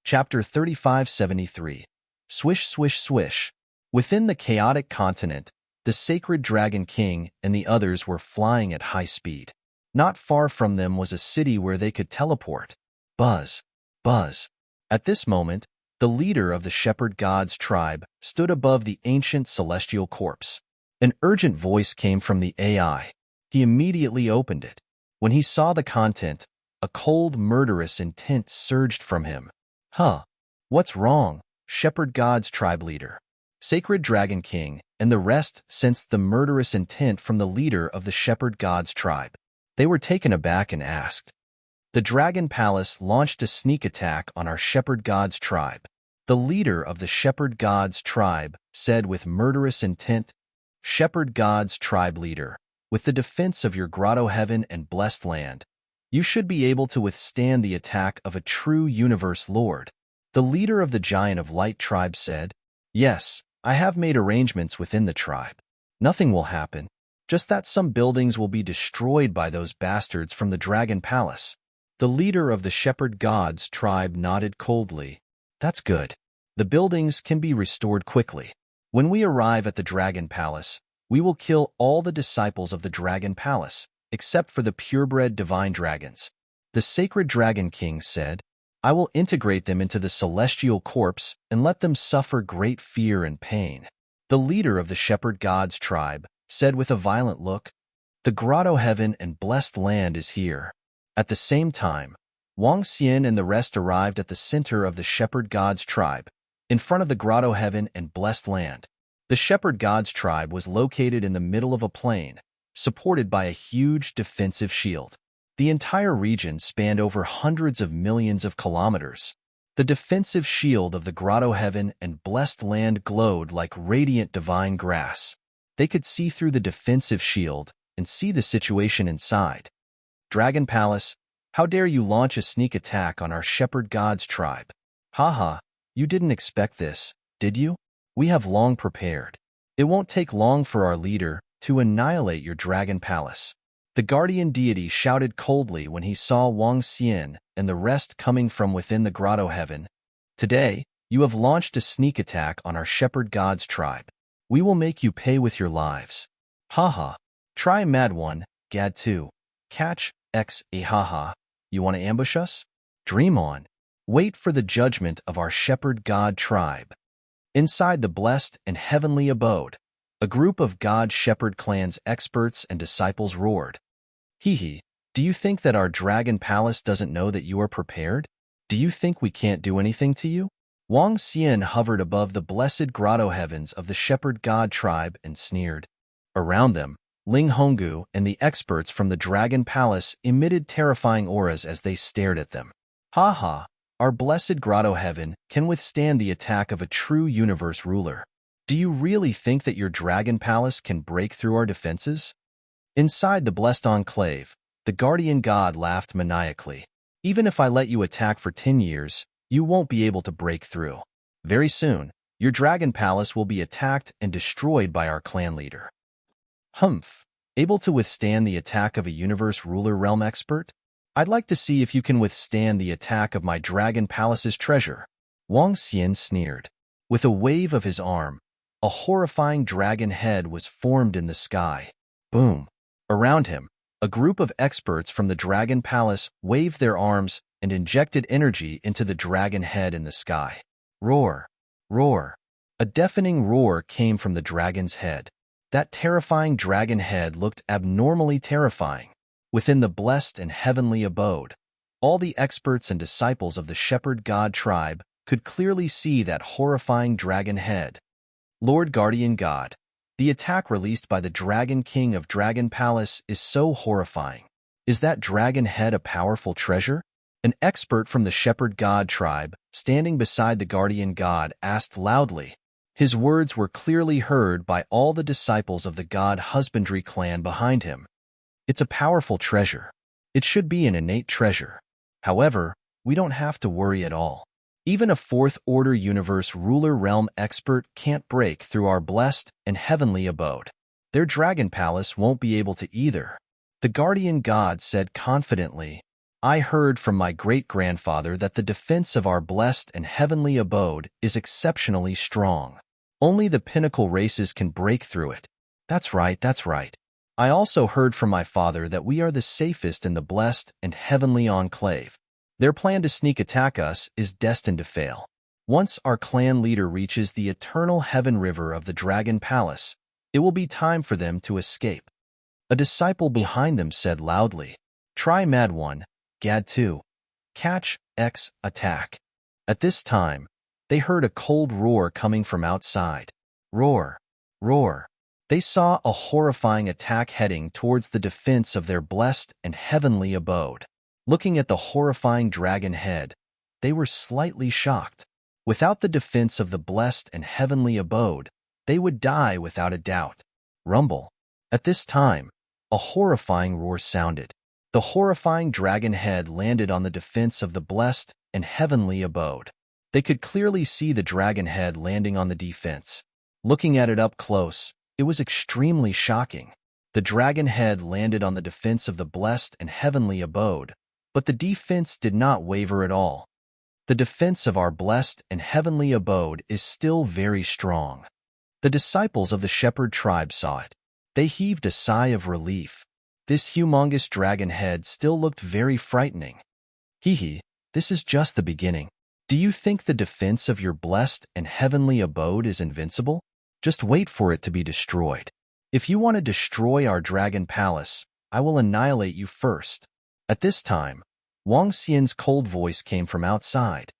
Chapter 3573. Swish, swish, swish. Within the chaotic continent, the sacred dragon king and the others were flying at high speed. Not far from them was a city where they could teleport. Buzz, buzz. At this moment, the leader of the shepherd god's tribe stood above the ancient celestial corpse. An urgent voice came from the AI. He immediately opened it. When he saw the content, a cold, murderous intent surged from him. Huh. What's wrong, shepherd god's tribe leader? Sacred Dragon King and the rest sensed the murderous intent from the leader of the shepherd god's tribe. They were taken aback and asked, "The Dragon Palace launched a sneak attack on our shepherd god's tribe." The leader of the shepherd god's tribe said with murderous intent, "Shepherd god's tribe leader, with the defense of your grotto heaven and blessed land, you should be able to withstand the attack of a true universe lord." The leader of the Giant of Light tribe said, "Yes, I have made arrangements within the tribe. Nothing will happen, just that some buildings will be destroyed by those bastards from the Dragon Palace." The leader of the shepherd god's tribe nodded coldly. "That's good. The buildings can be restored quickly. When we arrive at the Dragon Palace, we will kill all the disciples of the Dragon Palace, except for the purebred divine dragons." The sacred Dragon King said, "I will integrate them into the celestial corpse and let them suffer great fear and pain." The leader of the shepherd god's tribe said with a violent look, "The grotto heaven and blessed land is here." At the same time, Wang Xian and the rest arrived at the center of the shepherd god's tribe, in front of the grotto heaven and blessed land. The shepherd god's tribe was located in the middle of a plain, supported by a huge defensive shield. The entire region spanned over hundreds of millions of kilometers. The defensive shield of the grotto heaven and blessed land glowed like radiant divine grass. They could see through the defensive shield and see the situation inside. "Dragon Palace, how dare you launch a sneak attack on our shepherd god's tribe? Haha, you didn't expect this, did you? We have long prepared. It won't take long for our leader to annihilate your Dragon Palace." The guardian deity shouted coldly when he saw Wang Xian and the rest coming from within the grotto heaven. "Today, you have launched a sneak attack on our shepherd god's tribe. We will make you pay with your lives. Haha. Try Mad One, Gad 2. Catch, X, a haha. You want to ambush us? Dream on. Wait for the judgment of our shepherd god tribe." Inside the blessed and heavenly abode, a group of god shepherd clan's experts and disciples roared. "Hee hee, do you think that our Dragon Palace doesn't know that you are prepared? Do you think we can't do anything to you?" Wang Xian hovered above the blessed grotto heavens of the shepherd god tribe and sneered. Around them, Ling Honggu and the experts from the Dragon Palace emitted terrifying auras as they stared at them. "Ha ha, our blessed grotto heaven can withstand the attack of a true universe ruler. Do you really think that your Dragon Palace can break through our defenses?" Inside the blessed enclave, the guardian god laughed maniacally. "Even if I let you attack for 10 years, you won't be able to break through. Very soon, your Dragon Palace will be attacked and destroyed by our clan leader." "Humph, able to withstand the attack of a universe ruler realm expert? I'd like to see if you can withstand the attack of my Dragon Palace's treasure." Wang Xian sneered. With a wave of his arm, a horrifying dragon head was formed in the sky. Boom. Around him, a group of experts from the Dragon Palace waved their arms and injected energy into the dragon head in the sky. Roar! Roar! A deafening roar came from the dragon's head. That terrifying dragon head looked abnormally terrifying. Within the blessed and heavenly abode, all the experts and disciples of the shepherd god tribe could clearly see that horrifying dragon head. "Lord Guardian God, the attack released by the Dragon King of Dragon Palace is so horrifying. Is that dragon head a powerful treasure?" An expert from the shepherd god tribe, standing beside the guardian god, asked loudly. His words were clearly heard by all the disciples of the god husbandry clan behind him. It's a powerful treasure. It should be an innate treasure. However, we don't have to worry at all. Even a fourth-order universe ruler realm expert can't break through our blessed and heavenly abode. Their dragon palace won't be able to either. The guardian god said confidently, I heard from my great-grandfather that the defense of our blessed and heavenly abode is exceptionally strong. Only the pinnacle races can break through it. That's right, that's right. I also heard from my father that we are the safest in the blessed and heavenly enclave. Their plan to sneak attack us is destined to fail. Once our clan leader reaches the eternal heaven river of the Dragon Palace, it will be time for them to escape. A disciple behind them said loudly, Try Mad 1, Gad 2. Catch, X, attack. At this time, they heard a cold roar coming from outside. Roar, roar. They saw a horrifying attack heading towards the defense of their blessed and heavenly abode. Looking at the horrifying dragon head, they were slightly shocked. Without the defense of the blessed and heavenly abode, they would die without a doubt. Rumble. At this time, a horrifying roar sounded. The horrifying dragon head landed on the defense of the blessed and heavenly abode. They could clearly see the dragon head landing on the defense. Looking at it up close, it was extremely shocking. The dragon head landed on the defense of the blessed and heavenly abode, but the defense did not waver at all. The defense of our blessed and heavenly abode is still very strong. The disciples of the shepherd tribe saw it. They heaved a sigh of relief. This humongous dragon head still looked very frightening. Hee, this is just the beginning. Do you think the defense of your blessed and heavenly abode is invincible? Just wait for it to be destroyed. If you want to destroy our dragon palace, I will annihilate you first. At this time, Wang Xian's cold voice came from outside.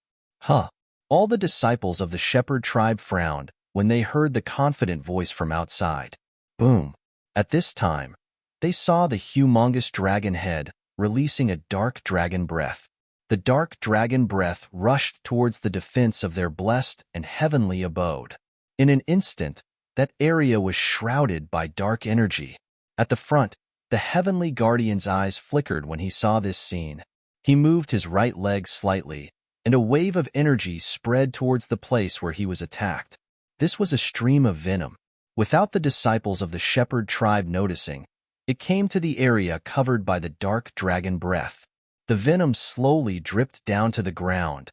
Huh. All the disciples of the shepherd tribe frowned when they heard the confident voice from outside. Boom. At this time, they saw the humongous dragon head releasing a dark dragon breath. The dark dragon breath rushed towards the defense of their blessed and heavenly abode. In an instant, that area was shrouded by dark energy. At the front, the heavenly guardian's eyes flickered when he saw this scene. He moved his right leg slightly, and a wave of energy spread towards the place where he was attacked. This was a stream of venom. Without the disciples of the shepherd tribe noticing, it came to the area covered by the dark dragon breath. The venom slowly dripped down to the ground.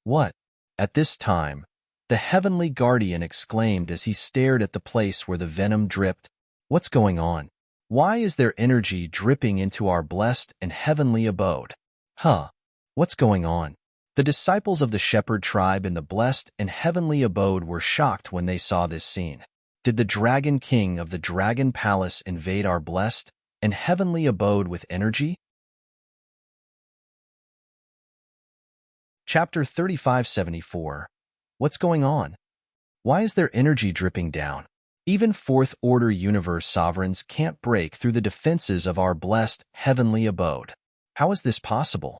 What? At this time, the heavenly guardian exclaimed as he stared at the place where the venom dripped. What's going on? Why is there energy dripping into our blessed and heavenly abode? Huh? What's going on? The disciples of the shepherd tribe in the blessed and heavenly abode were shocked when they saw this scene. Did the dragon king of the dragon palace invade our blessed and heavenly abode with energy? Chapter 3574. What's going on? Why is there energy dripping down? Even fourth-order universe sovereigns can't break through the defenses of our blessed heavenly abode. How is this possible?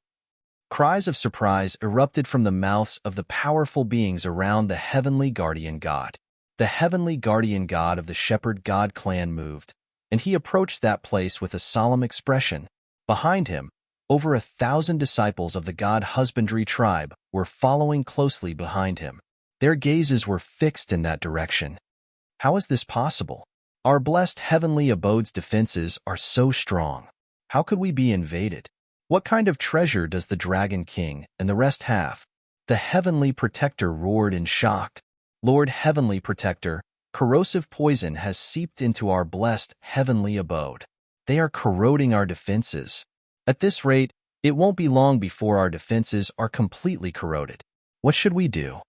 Cries of surprise erupted from the mouths of the powerful beings around the heavenly guardian god. The heavenly guardian god of the shepherd god clan moved, and he approached that place with a solemn expression. Behind him, over 1,000 disciples of the god husbandry tribe were following closely behind him. Their gazes were fixed in that direction. How is this possible? Our blessed heavenly abode's defenses are so strong. How could we be invaded? What kind of treasure does the Dragon King and the rest have? The Heavenly Protector roared in shock. Lord Heavenly Protector, corrosive poison has seeped into our blessed heavenly abode. They are corroding our defenses. At this rate, it won't be long before our defenses are completely corroded. What should we do?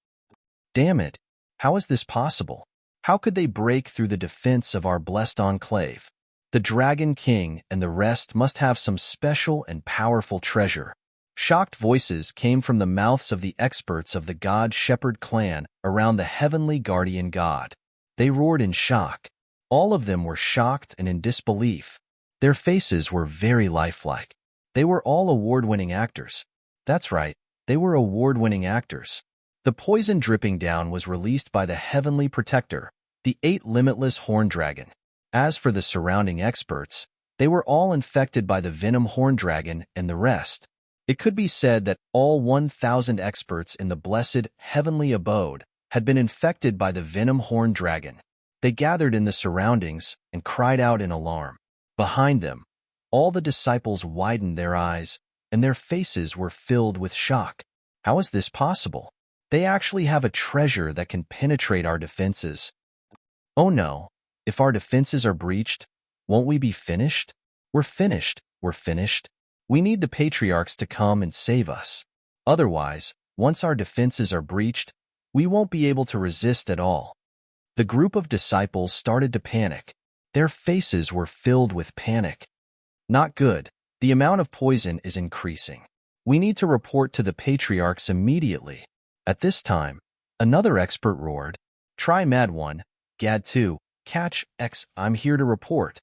Damn it! How is this possible? How could they break through the defense of our blessed enclave? The Dragon King and the rest must have some special and powerful treasure. Shocked voices came from the mouths of the experts of the God Shepherd clan around the heavenly guardian god. They roared in shock. All of them were shocked and in disbelief. Their faces were very lifelike. They were all award-winning actors. That's right, they were award-winning actors. The poison dripping down was released by the heavenly protector, the 8 limitless horned dragon. As for the surrounding experts, they were all infected by the venom horned dragon and the rest. It could be said that all 1,000 experts in the blessed heavenly abode had been infected by the venom horned dragon. They gathered in the surroundings and cried out in alarm. Behind them, all the disciples widened their eyes, and their faces were filled with shock. How is this possible? They actually have a treasure that can penetrate our defenses. Oh no, if our defenses are breached, won't we be finished? We're finished. We're finished. We need the patriarchs to come and save us. Otherwise, once our defenses are breached, we won't be able to resist at all. The group of disciples started to panic. Their faces were filled with panic. Not good. The amount of poison is increasing. We need to report to the patriarchs immediately. At this time, another expert roared, "Try Mad One, Gad 2, Catch X, I'm here to report."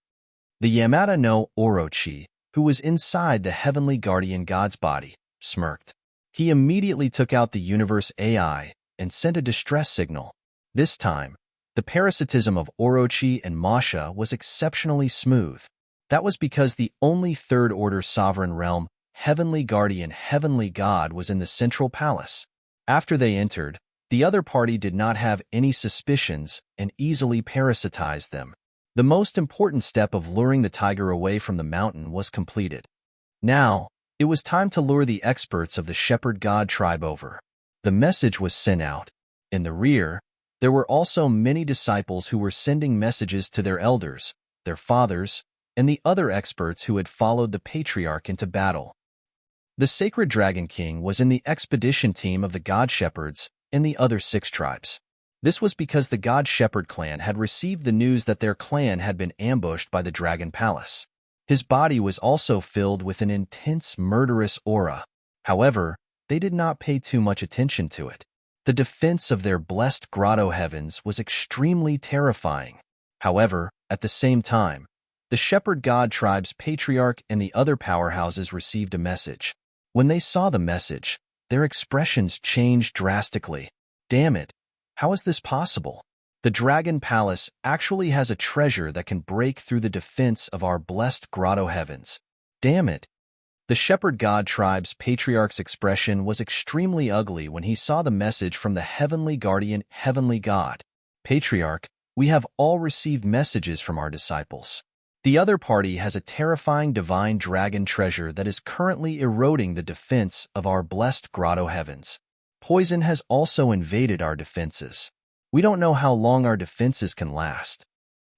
The Yamada no Orochi, who was inside the heavenly guardian god's body, smirked. He immediately took out the universe AI and sent a distress signal. This time, the parasitism of Orochi and Masha was exceptionally smooth. That was because the only third-order sovereign realm, heavenly guardian, heavenly god, was in the central palace. After they entered, the other party did not have any suspicions and easily parasitized them. The most important step of luring the tiger away from the mountain was completed. Now, it was time to lure the experts of the shepherd god tribe over. The message was sent out. In the rear, there were also many disciples who were sending messages to their elders, their fathers, and the other experts who had followed the patriarch into battle. The sacred dragon king was in the expedition team of the god shepherds and the other 6 tribes. This was because the god shepherd clan had received the news that their clan had been ambushed by the dragon palace. His body was also filled with an intense murderous aura. However, they did not pay too much attention to it. The defense of their blessed grotto heavens was extremely terrifying. However, at the same time, the shepherd god tribe's patriarch and the other powerhouses received a message. When they saw the message, their expressions changed drastically. Damn it! How is this possible? The Dragon Palace actually has a treasure that can break through the defense of our blessed grotto heavens. Damn it! The shepherd god tribe's patriarch's expression was extremely ugly when he saw the message from the heavenly guardian, heavenly god. Patriarch, we have all received messages from our disciples. The other party has a terrifying divine dragon treasure that is currently eroding the defense of our blessed grotto heavens. Poison has also invaded our defenses. We don't know how long our defenses can last.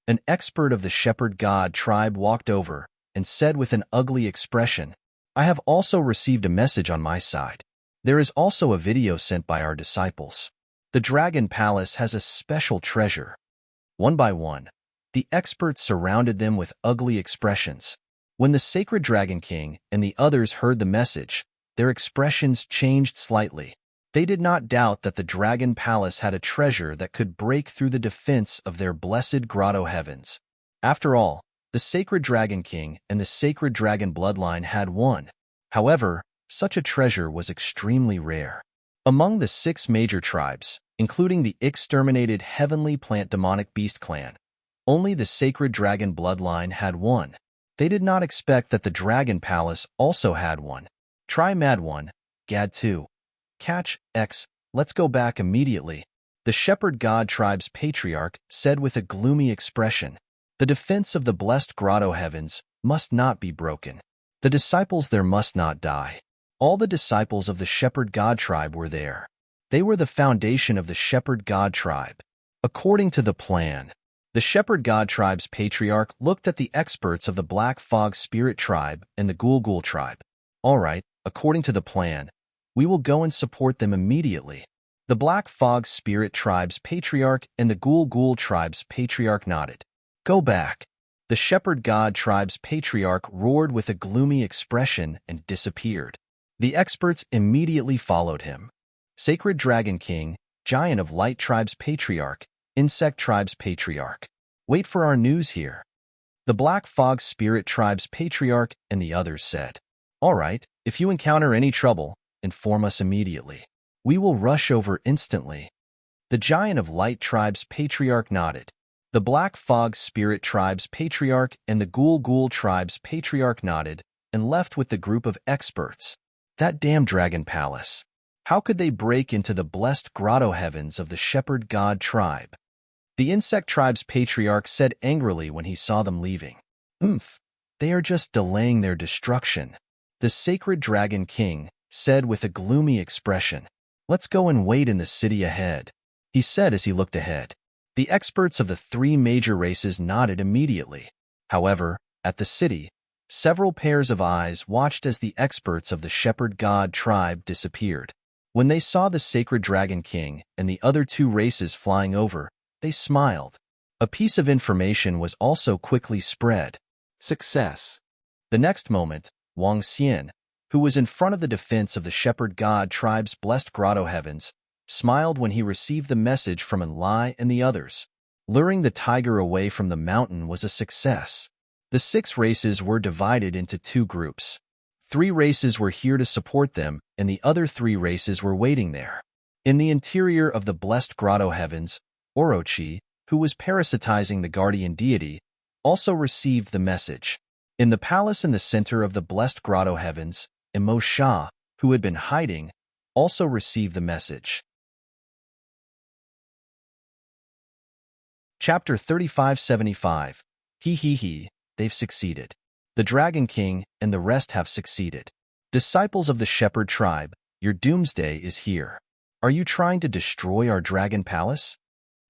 An expert of the shepherd god tribe walked over and said with an ugly expression, "I have also received a message on my side. There is also a video sent by our disciples. The Dragon Palace has a special treasure." One by one, the experts surrounded them with ugly expressions. When the sacred Dragon King and the others heard the message, their expressions changed slightly. They did not doubt that the Dragon Palace had a treasure that could break through the defense of their blessed grotto heavens. After all, the sacred Dragon King and the sacred dragon bloodline had one. However, such a treasure was extremely rare. Among the 6 major tribes, including the exterminated heavenly plant demonic beast clan, only the sacred dragon bloodline had one. They did not expect that the Dragon Palace also had one. Try Mad One, Gad 2. Catch X, let's go back immediately. The shepherd god tribe's patriarch said with a gloomy expression. The defense of the blessed grotto heavens must not be broken. The disciples there must not die. All the disciples of the shepherd god tribe were there. They were the foundation of the shepherd god tribe. According to the plan, the shepherd god tribe's patriarch looked at the experts of the Black Fog Spirit tribe and the Ghoul Ghoul tribe. All right, according to the plan, we will go and support them immediately. The Black Fog Spirit tribe's patriarch and the Ghoul Ghoul tribe's patriarch nodded. Go back. The shepherd god tribe's patriarch roared with a gloomy expression and disappeared. The experts immediately followed him. Sacred Dragon King, Giant of Light tribe's patriarch, Insect tribe's patriarch. Wait for our news here. The Black Fog Spirit tribe's patriarch and the others said. All right, if you encounter any trouble, inform us immediately. We will rush over instantly. The Giant of Light tribe's patriarch nodded. The Black Fog Spirit tribe's patriarch and the Ghoul Ghoul tribe's patriarch nodded and left with the group of experts. That damn dragon palace. How could they break into the blessed grotto heavens of the shepherd god tribe? The insect tribe's patriarch said angrily when he saw them leaving. They are just delaying their destruction. The sacred dragon king said with a gloomy expression. Let's go and wait in the city ahead, he said as he looked ahead. The experts of the three major races nodded immediately. However, at the city, several pairs of eyes watched as the experts of the shepherd god tribe disappeared. When they saw the sacred dragon king and the other two races flying over, they smiled. A piece of information was also quickly spread. Success. The next moment, Wang Xian, who was in front of the defense of the shepherd god tribe's blessed grotto heavens, smiled when he received the message from Enlai and the others. Luring the tiger away from the mountain was a success. The 6 races were divided into 2 groups. 3 races were here to support them, and the other 3 races were waiting there. In the interior of the blessed grotto heavens, Orochi, who was parasitizing the guardian deity, also received the message. In the palace in the center of the blessed grotto heavens, Emo Sha, who had been hiding, also received the message. Chapter 3575. He, they've succeeded. The Dragon King and the rest have succeeded. Disciples of the Shepherd tribe, your doomsday is here. Are you trying to destroy our dragon palace?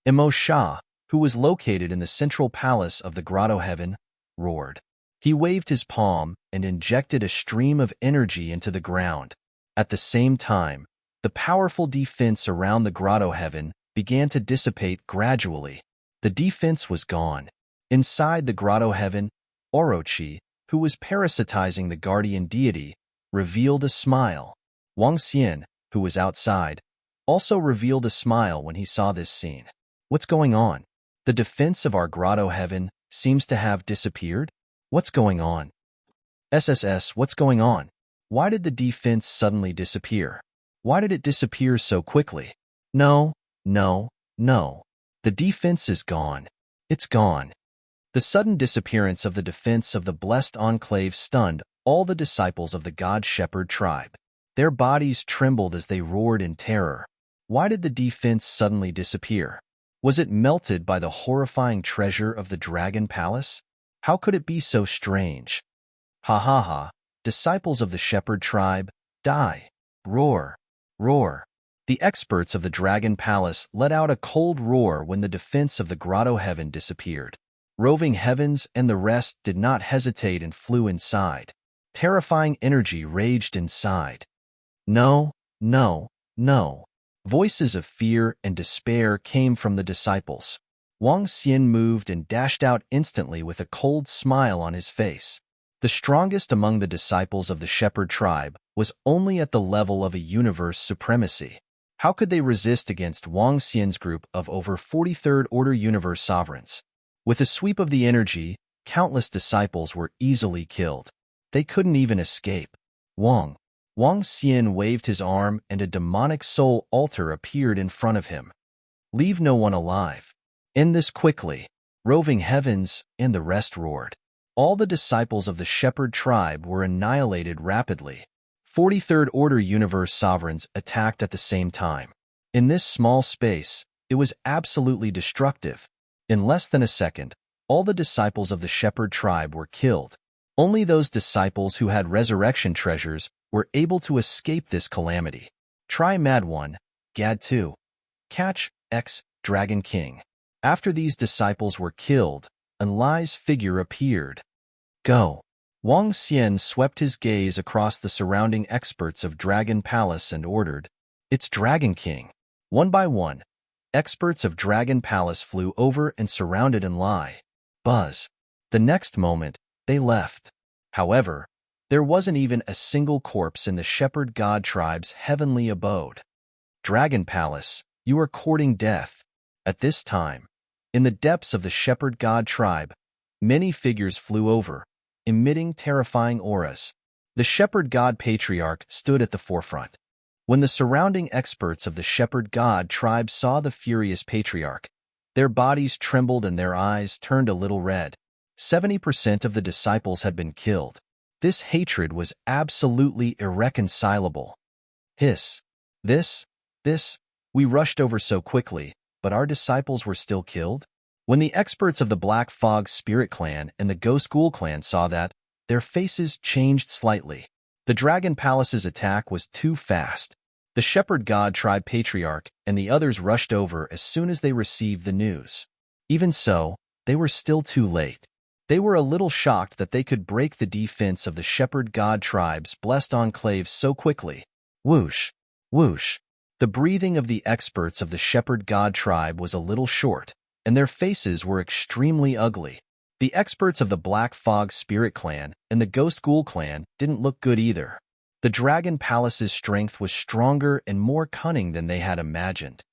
Emo Sha, who was located in the central palace of the grotto heaven, roared. He waved his palm and injected a stream of energy into the ground. At the same time, the powerful defense around the grotto heaven began to dissipate gradually. The defense was gone. Inside the grotto heaven, Orochi, who was parasitizing the guardian deity, revealed a smile. Wang Xian, who was outside, also revealed a smile when he saw this scene. What's going on? The defense of our grotto heaven seems to have disappeared? What's going on? SSS, what's going on? Why did the defense suddenly disappear? Why did it disappear so quickly? No. The defense is gone. It's gone. The sudden disappearance of the defense of the blessed enclave stunned all the disciples of the God Shepherd tribe. Their bodies trembled as they roared in terror. Why did the defense suddenly disappear? Was it melted by the horrifying treasure of the Dragon Palace? How could it be so strange? Ha. Disciples of the Shepherd tribe, die. Roar. The experts of the Dragon Palace let out a cold roar when the defense of the grotto heaven disappeared. Roving Heavens and the rest did not hesitate and flew inside. Terrifying energy raged inside. No. Voices of fear and despair came from the disciples. Wang Xian moved and dashed out instantly with a cold smile on his face. The strongest among the disciples of the Shepherd tribe was only at the level of a universe supremacy. How could they resist against Wang Xian's group of over 43rd Order universe sovereigns? With a sweep of the energy, countless disciples were easily killed. They couldn't even escape. Wang Xian waved his arm and a demonic soul altar appeared in front of him. Leave no one alive. End this quickly. Roving Heavens and the rest roared. All the disciples of the Shepherd tribe were annihilated rapidly. 43rd Order universe sovereigns attacked at the same time. In this small space, it was absolutely destructive. In less than a second, all the disciples of the Shepherd tribe were killed. Only those disciples who had resurrection treasures were able to escape this calamity. Try Mad 1, Gad 2. Catch X Dragon King. After these disciples were killed, Enlai's figure appeared. Go. Wang Xian swept his gaze across the surrounding experts of Dragon Palace and ordered, "It's Dragon King." One by one, experts of Dragon Palace flew over and surrounded Enlai. Buzz. The next moment, they left. However, there wasn't even a single corpse in the Shepherd God tribe's heavenly abode. Dragon Palace, you are courting death. At this time, in the depths of the Shepherd God tribe, many figures flew over, emitting terrifying auras. The Shepherd God Patriarch stood at the forefront. When the surrounding experts of the shepherd god tribe saw the furious patriarch, their bodies trembled and their eyes turned a little red. 70% of the disciples had been killed. This hatred was absolutely irreconcilable. Hiss. This. We rushed over so quickly, but our disciples were still killed? When the experts of the Black Fog Spirit Clan and the Ghost Ghoul Clan saw that, their faces changed slightly. The Dragon Palace's attack was too fast. The Shepherd God Tribe Patriarch and the others rushed over as soon as they received the news. Even so, they were still too late. They were a little shocked that they could break the defense of the Shepherd God Tribe's blessed enclave so quickly. Whoosh, whoosh. The breathing of the experts of the Shepherd God Tribe was a little short, and their faces were extremely ugly. The experts of the Black Fog Spirit Clan and the Ghost Ghoul Clan didn't look good either. The Dragon Palace's strength was stronger and more cunning than they had imagined.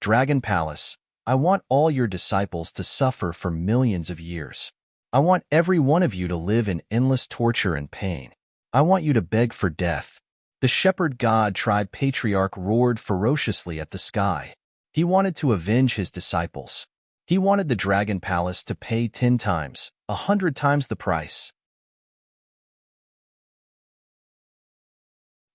Dragon Palace, I want all your disciples to suffer for millions of years. I want every one of you to live in endless torture and pain. I want you to beg for death. The Shepherd God Tribe Patriarch roared ferociously at the sky. He wanted to avenge his disciples. He wanted the Dragon Palace to pay 10 times, 100 times the price.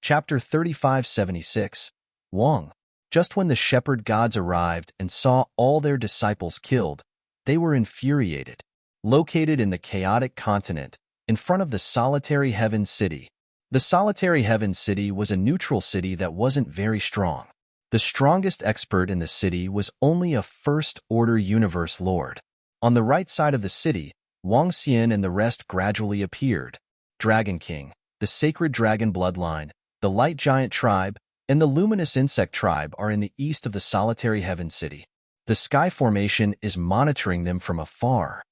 Chapter 3576. Wong. Just when the shepherd gods arrived and saw all their disciples killed, they were infuriated. Located in the chaotic continent, in front of the Solitary Heaven City. The Solitary Heaven City was a neutral city that wasn't very strong. The strongest expert in the city was only a First-Order Universe Lord. On the right side of the city, Wang Xian and the rest gradually appeared. Dragon King, the Sacred Dragon Bloodline, the Light Giant Tribe, and the Luminous Insect Tribe are in the east of the Solitary Heaven City. The Sky Formation is monitoring them from afar.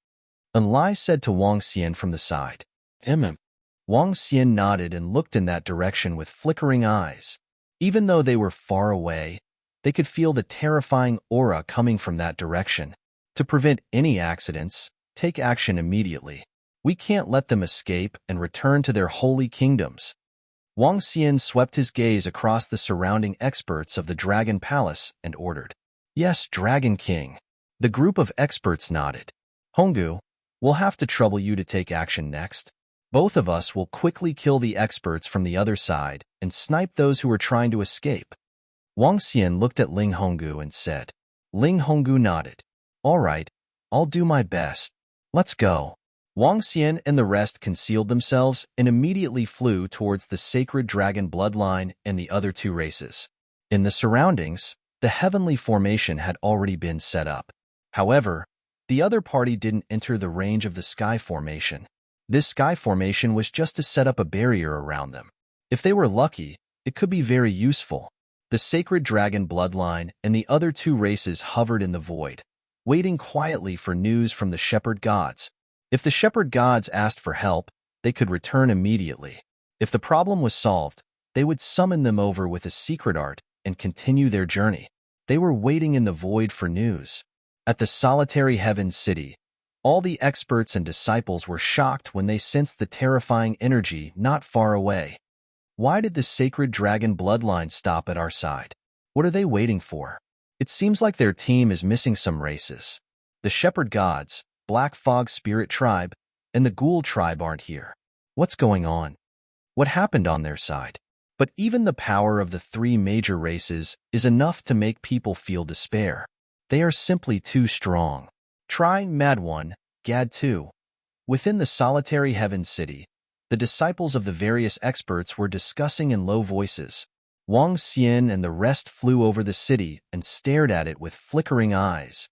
Enlai said to Wang Xian from the side. Wang Xian nodded and looked in that direction with flickering eyes. Even though they were far away, they could feel the terrifying aura coming from that direction. To prevent any accidents, take action immediately. We can't let them escape and return to their holy kingdoms. Wang Xian swept his gaze across the surrounding experts of the Dragon Palace and ordered. Yes, Dragon King. The group of experts nodded. Honggu, we'll have to trouble you to take action next. Both of us will quickly kill the experts from the other side and snipe those who are trying to escape. Wang Xian looked at Ling Honggu and said. Ling Honggu nodded. All right, I'll do my best. Let's go. Wang Xian and the rest concealed themselves and immediately flew towards the Sacred Dragon Bloodline and the other two races. In the surroundings, the heavenly formation had already been set up. However, the other party didn't enter the range of the Sky Formation. This Sky Formation was just to set up a barrier around them. If they were lucky, it could be very useful. The Sacred Dragon Bloodline and the other two races hovered in the void, waiting quietly for news from the Shepherd Gods. If the Shepherd Gods asked for help, they could return immediately. If the problem was solved, they would summon them over with a secret art and continue their journey. They were waiting in the void for news. At the Solitary Heaven City, all the experts and disciples were shocked when they sensed the terrifying energy not far away. Why did the Sacred Dragon Bloodline stop at our side? What are they waiting for? It seems like their team is missing some races. The Shepherd Gods, Black Fog Spirit Tribe, and the Ghoul Tribe aren't here. What's going on? What happened on their side? But even the power of the three major races is enough to make people feel despair. They are simply too strong. Try Mad One, Gad 2. Within the Solitary Heaven City, the disciples of the various experts were discussing in low voices. Wang Xian and the rest flew over the city and stared at it with flickering eyes.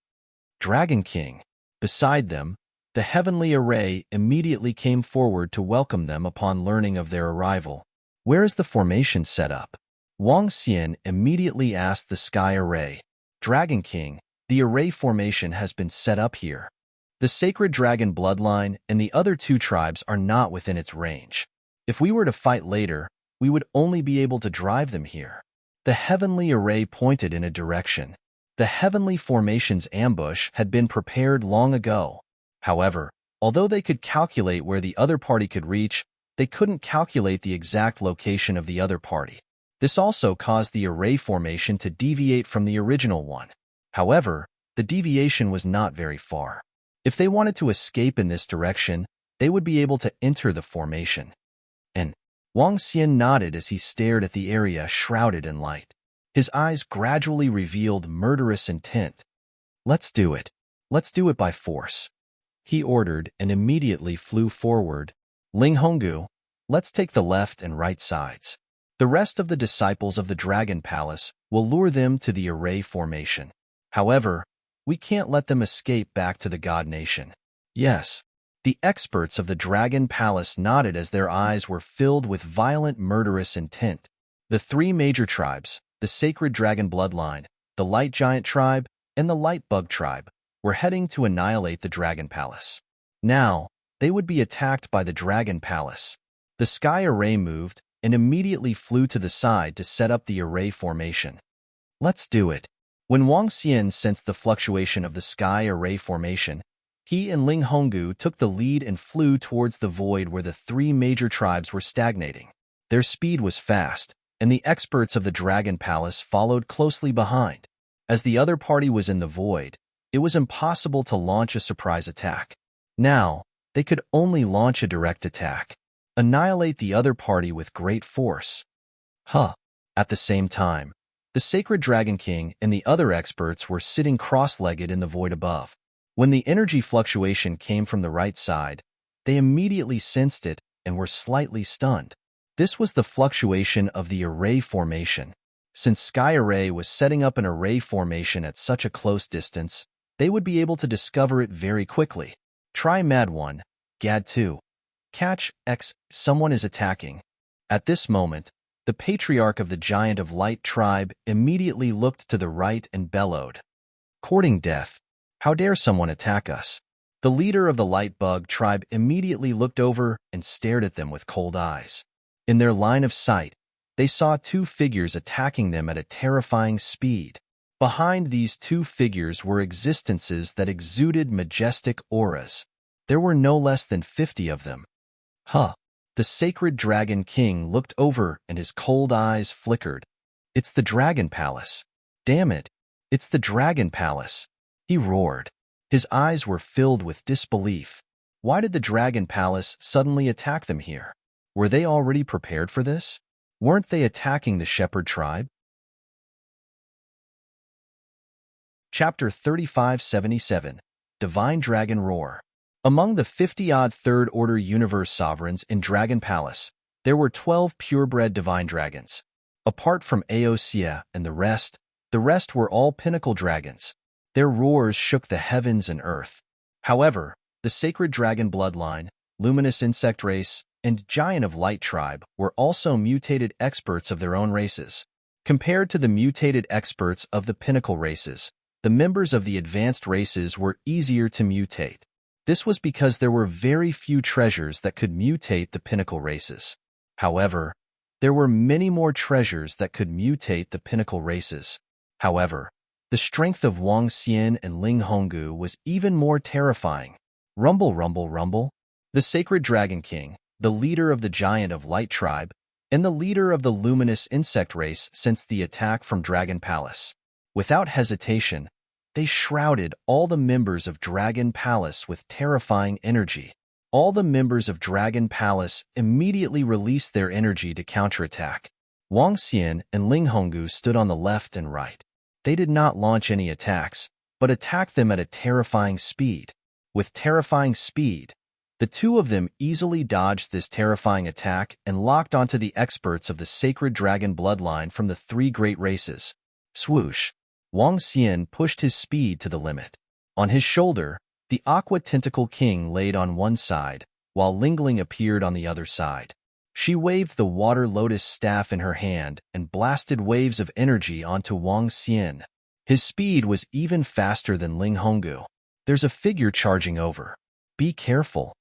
Dragon King. Beside them, the heavenly array immediately came forward to welcome them upon learning of their arrival. Where is the formation set up? Wang Xian immediately asked the sky array. Dragon King, the array formation has been set up here. The Sacred Dragon Bloodline and the other two tribes are not within its range. If we were to fight later, we would only be able to drive them here. The heavenly array pointed in a direction. The heavenly formation's ambush had been prepared long ago. However, although they could calculate where the other party could reach, they couldn't calculate the exact location of the other party. This also caused the array formation to deviate from the original one. However, the deviation was not very far. If they wanted to escape in this direction, they would be able to enter the formation. And Wang Xian nodded as he stared at the area shrouded in light. His eyes gradually revealed murderous intent. "Let's do it. Let's do it by force," he ordered and immediately flew forward. "Ling Honggu, let's take the left and right sides. The rest of the disciples of the Dragon Palace will lure them to the array formation. However, we can't let them escape back to the God Nation." "Yes." The experts of the Dragon Palace nodded as their eyes were filled with violent murderous intent. The three major tribes, the Sacred Dragon Bloodline, the Light Giant Tribe, and the Light Bug Tribe, were heading to annihilate the Dragon Palace. Now, they would be attacked by the Dragon Palace. The sky array moved and immediately flew to the side to set up the array formation. "Let's do it." When Wang Xian sensed the fluctuation of the sky array formation, he and Ling Honggu took the lead and flew towards the void where the three major tribes were stagnating. Their speed was fast, and the experts of the Dragon Palace followed closely behind. As the other party was in the void, it was impossible to launch a surprise attack. Now, they could only launch a direct attack, annihilate the other party with great force. At the same time, the Sacred Dragon King and the other experts were sitting cross-legged in the void above. When the energy fluctuation came from the right side, they immediately sensed it and were slightly stunned. This was the fluctuation of the array formation. Since Sky Array was setting up an array formation at such a close distance, they would be able to discover it very quickly. Try Mad 1, Gad 2. Catch X, someone is attacking. At this moment, the patriarch of the Giant of Light tribe immediately looked to the right and bellowed, "Courting death. How dare someone attack us?" The leader of the Light Bug tribe immediately looked over and stared at them with cold eyes. In their line of sight, they saw two figures attacking them at a terrifying speed. Behind these two figures were existences that exuded majestic auras. There were no less than 50 of them. The Sacred Dragon King looked over and his cold eyes flickered. "It's the Dragon Palace. Damn it, it's the Dragon Palace," he roared. His eyes were filled with disbelief. Why did the Dragon Palace suddenly attack them here? Were they already prepared for this? Weren't they attacking the Shepherd tribe? Chapter 3577, Divine Dragon Roar. Among the 50-odd Third Order Universe Sovereigns in Dragon Palace, there were 12 purebred divine dragons. Apart from Aosia and the rest were all pinnacle dragons. Their roars shook the heavens and earth. However, the Sacred Dragon Bloodline, Luminous Insect Race, and Giant of Light Tribe were also mutated experts of their own races. Compared to the mutated experts of the pinnacle races, the members of the advanced races were easier to mutate. This was because there were very few treasures that could mutate the pinnacle races. However, there were many more treasures that could mutate the pinnacle races. However, the strength of Wang Xian and Ling Honggu was even more terrifying. Rumble, rumble, rumble. The Sacred Dragon King, the leader of the Giant of Light tribe, and the leader of the Luminous Insect race sensed the attack from Dragon Palace. Without hesitation, they shrouded all the members of Dragon Palace with terrifying energy. All the members of Dragon Palace immediately released their energy to counterattack. Wang Xian and Ling Honggu stood on the left and right. They did not launch any attacks, but attacked them at a terrifying speed. With terrifying speed, the two of them easily dodged this terrifying attack and locked onto the experts of the Sacred Dragon Bloodline from the three great races. Swoosh! Wang Xian pushed his speed to the limit. On his shoulder, the Aqua Tentacle King laid on one side, while Lingling appeared on the other side. She waved the Water Lotus staff in her hand and blasted waves of energy onto Wang Xian. His speed was even faster than Ling Honggu. "There's a figure charging over. Be careful."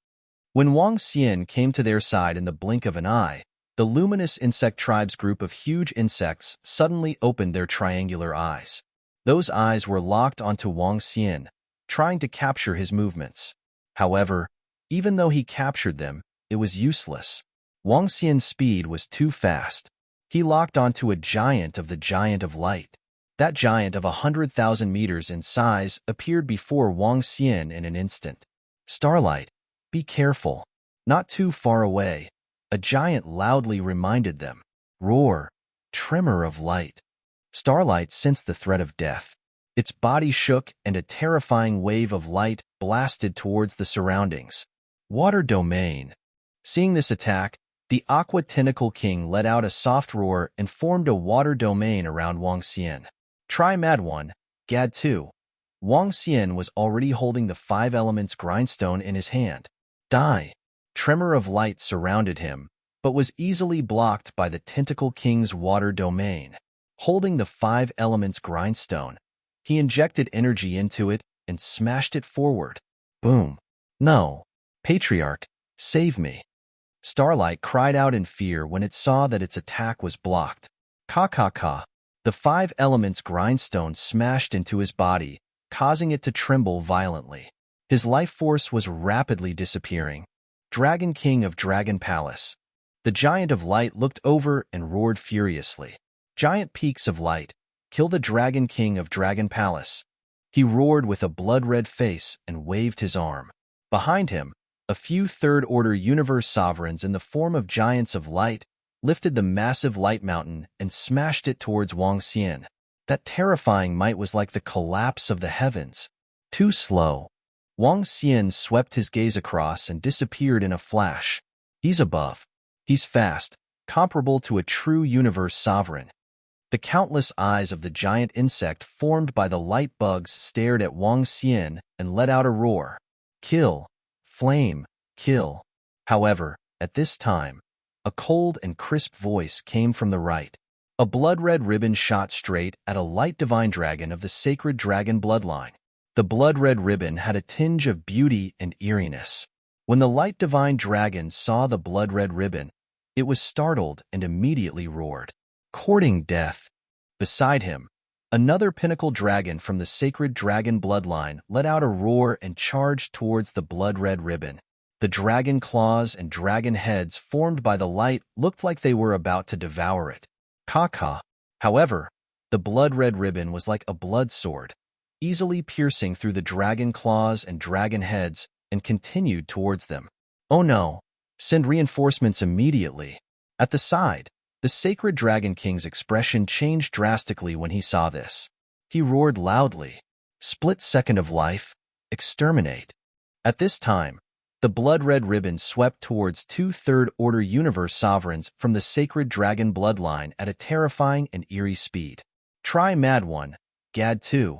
When Wang Xian came to their side in the blink of an eye, the Luminous Insect Tribe's group of huge insects suddenly opened their triangular eyes. Those eyes were locked onto Wang Xian, trying to capture his movements. However, even though he captured them, it was useless. Wang Xian's speed was too fast. He locked onto a giant of the giant of light. That giant of 100,000 meters in size appeared before Wang Xian in an instant. Starlight, be careful. Not too far away, a giant loudly reminded them. Roar, tremor of light. Starlight sensed the threat of death. Its body shook and a terrifying wave of light blasted towards the surroundings. Water domain. Seeing this attack, the Aqua Tentacle King let out a soft roar and formed a water domain around Wang Xian. Try Mad One, Gad 2. Wang Xian was already holding the 5 elements grindstone in his hand. Die. Tremor of light surrounded him, but was easily blocked by the Tentacle King's water domain. Holding the 5 elements grindstone, he injected energy into it and smashed it forward. Boom. No. Patriarch, save me. Starlight cried out in fear when it saw that its attack was blocked. Ka. The 5 elements grindstone smashed into his body, causing it to tremble violently. His life force was rapidly disappearing. Dragon King of Dragon Palace. The Giant of Light looked over and roared furiously. Giant Peaks of Light, kill the Dragon King of Dragon Palace. He roared with a blood-red face and waved his arm. Behind him, a few third-order universe sovereigns in the form of Giants of Light lifted the massive light mountain and smashed it towards Wang Xian. That terrifying might was like the collapse of the heavens. Too slow. Wang Xian swept his gaze across and disappeared in a flash. He's above. He's fast, comparable to a true universe sovereign. The countless eyes of the giant insect formed by the light bugs stared at Wang Xian and let out a roar. Kill. Flame. Kill. However, at this time, a cold and crisp voice came from the right. A blood-red ribbon shot straight at a light divine dragon of the sacred dragon bloodline. The blood-red ribbon had a tinge of beauty and eeriness. When the light divine dragon saw the blood-red ribbon, it was startled and immediately roared, courting death. Beside him, another pinnacle dragon from the sacred dragon bloodline let out a roar and charged towards the blood-red ribbon. The dragon claws and dragon heads formed by the light looked like they were about to devour it. Ka. However, the blood-red ribbon was like a blood sword, easily piercing through the dragon claws and dragon heads, and continued towards them. Oh no! Send reinforcements immediately. At the side, the sacred Dragon King's expression changed drastically when he saw this. He roared loudly. Split second of life. Exterminate. At this time, the blood-red ribbon swept towards 2 third-order universe sovereigns from the sacred dragon bloodline at a terrifying and eerie speed. Try Mad One, Gad 2.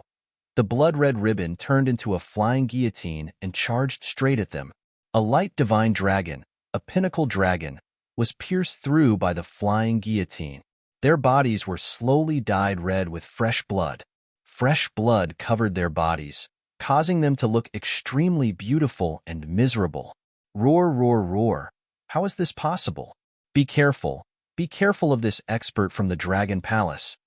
The blood-red ribbon turned into a flying guillotine and charged straight at them. A light divine dragon, a pinnacle dragon, was pierced through by the flying guillotine. Their bodies were slowly dyed red with fresh blood. Fresh blood covered their bodies, causing them to look extremely beautiful and miserable. Roar, roar, roar. How is this possible? Be careful of this expert from the Dragon Palace.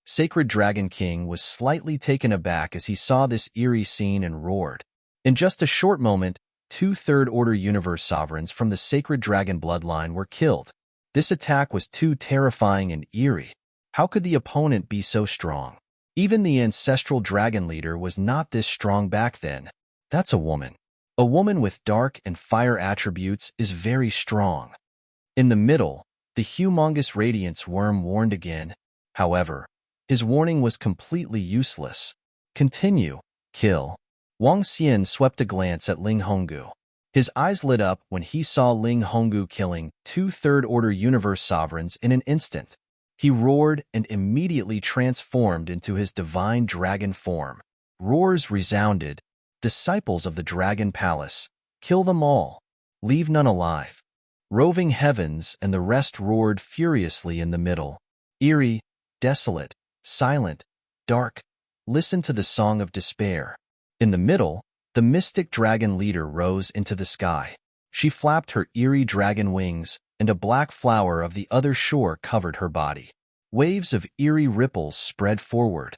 Sacred Dragon King was slightly taken aback as he saw this eerie scene and roared. In just a short moment, 2 third-order universe sovereigns from the sacred dragon bloodline were killed. This attack was too terrifying and eerie. How could the opponent be so strong? Even the ancestral dragon leader was not this strong back then. That's a woman. A woman with dark and fire attributes is very strong. In the middle, the humongous radiance worm warned again. However, his warning was completely useless. Continue. Kill. Wang Xian swept a glance at Ling Honggu. His eyes lit up when he saw Ling Honggu killing 2 third-order universe sovereigns in an instant. He roared and immediately transformed into his divine dragon form. Roars resounded. Disciples of the Dragon Palace, kill them all. Leave none alive. Roving heavens and the rest roared furiously in the middle. Eerie, desolate, silent, dark. Listen to the song of despair. In the middle, the mystic dragon leader rose into the sky. She flapped her eerie dragon wings, and a black flower of the other shore covered her body. Waves of eerie ripples spread forward.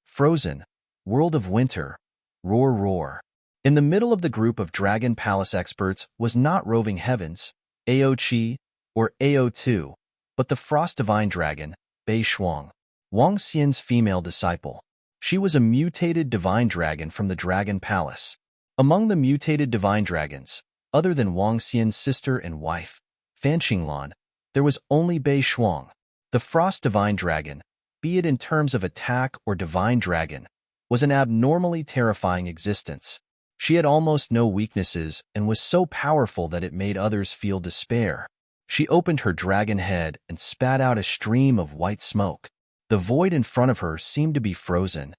Frozen, world of winter, roar, roar. In the middle of the group of Dragon Palace experts was not roving heavens, AO-Chi, or AO2, but the Frost Divine Dragon, Bei Shuang, Wang Xian's female disciple. She was a mutated divine dragon from the Dragon Palace. Among the mutated divine dragons, other than Wang Xian's sister and wife, Fan Qinglan, there was only Bei Shuang. The Frost Divine Dragon, be it in terms of attack or divine dragon, was an abnormally terrifying existence. She had almost no weaknesses and was so powerful that it made others feel despair. She opened her dragon head and spat out a stream of white smoke. The void in front of her seemed to be frozen,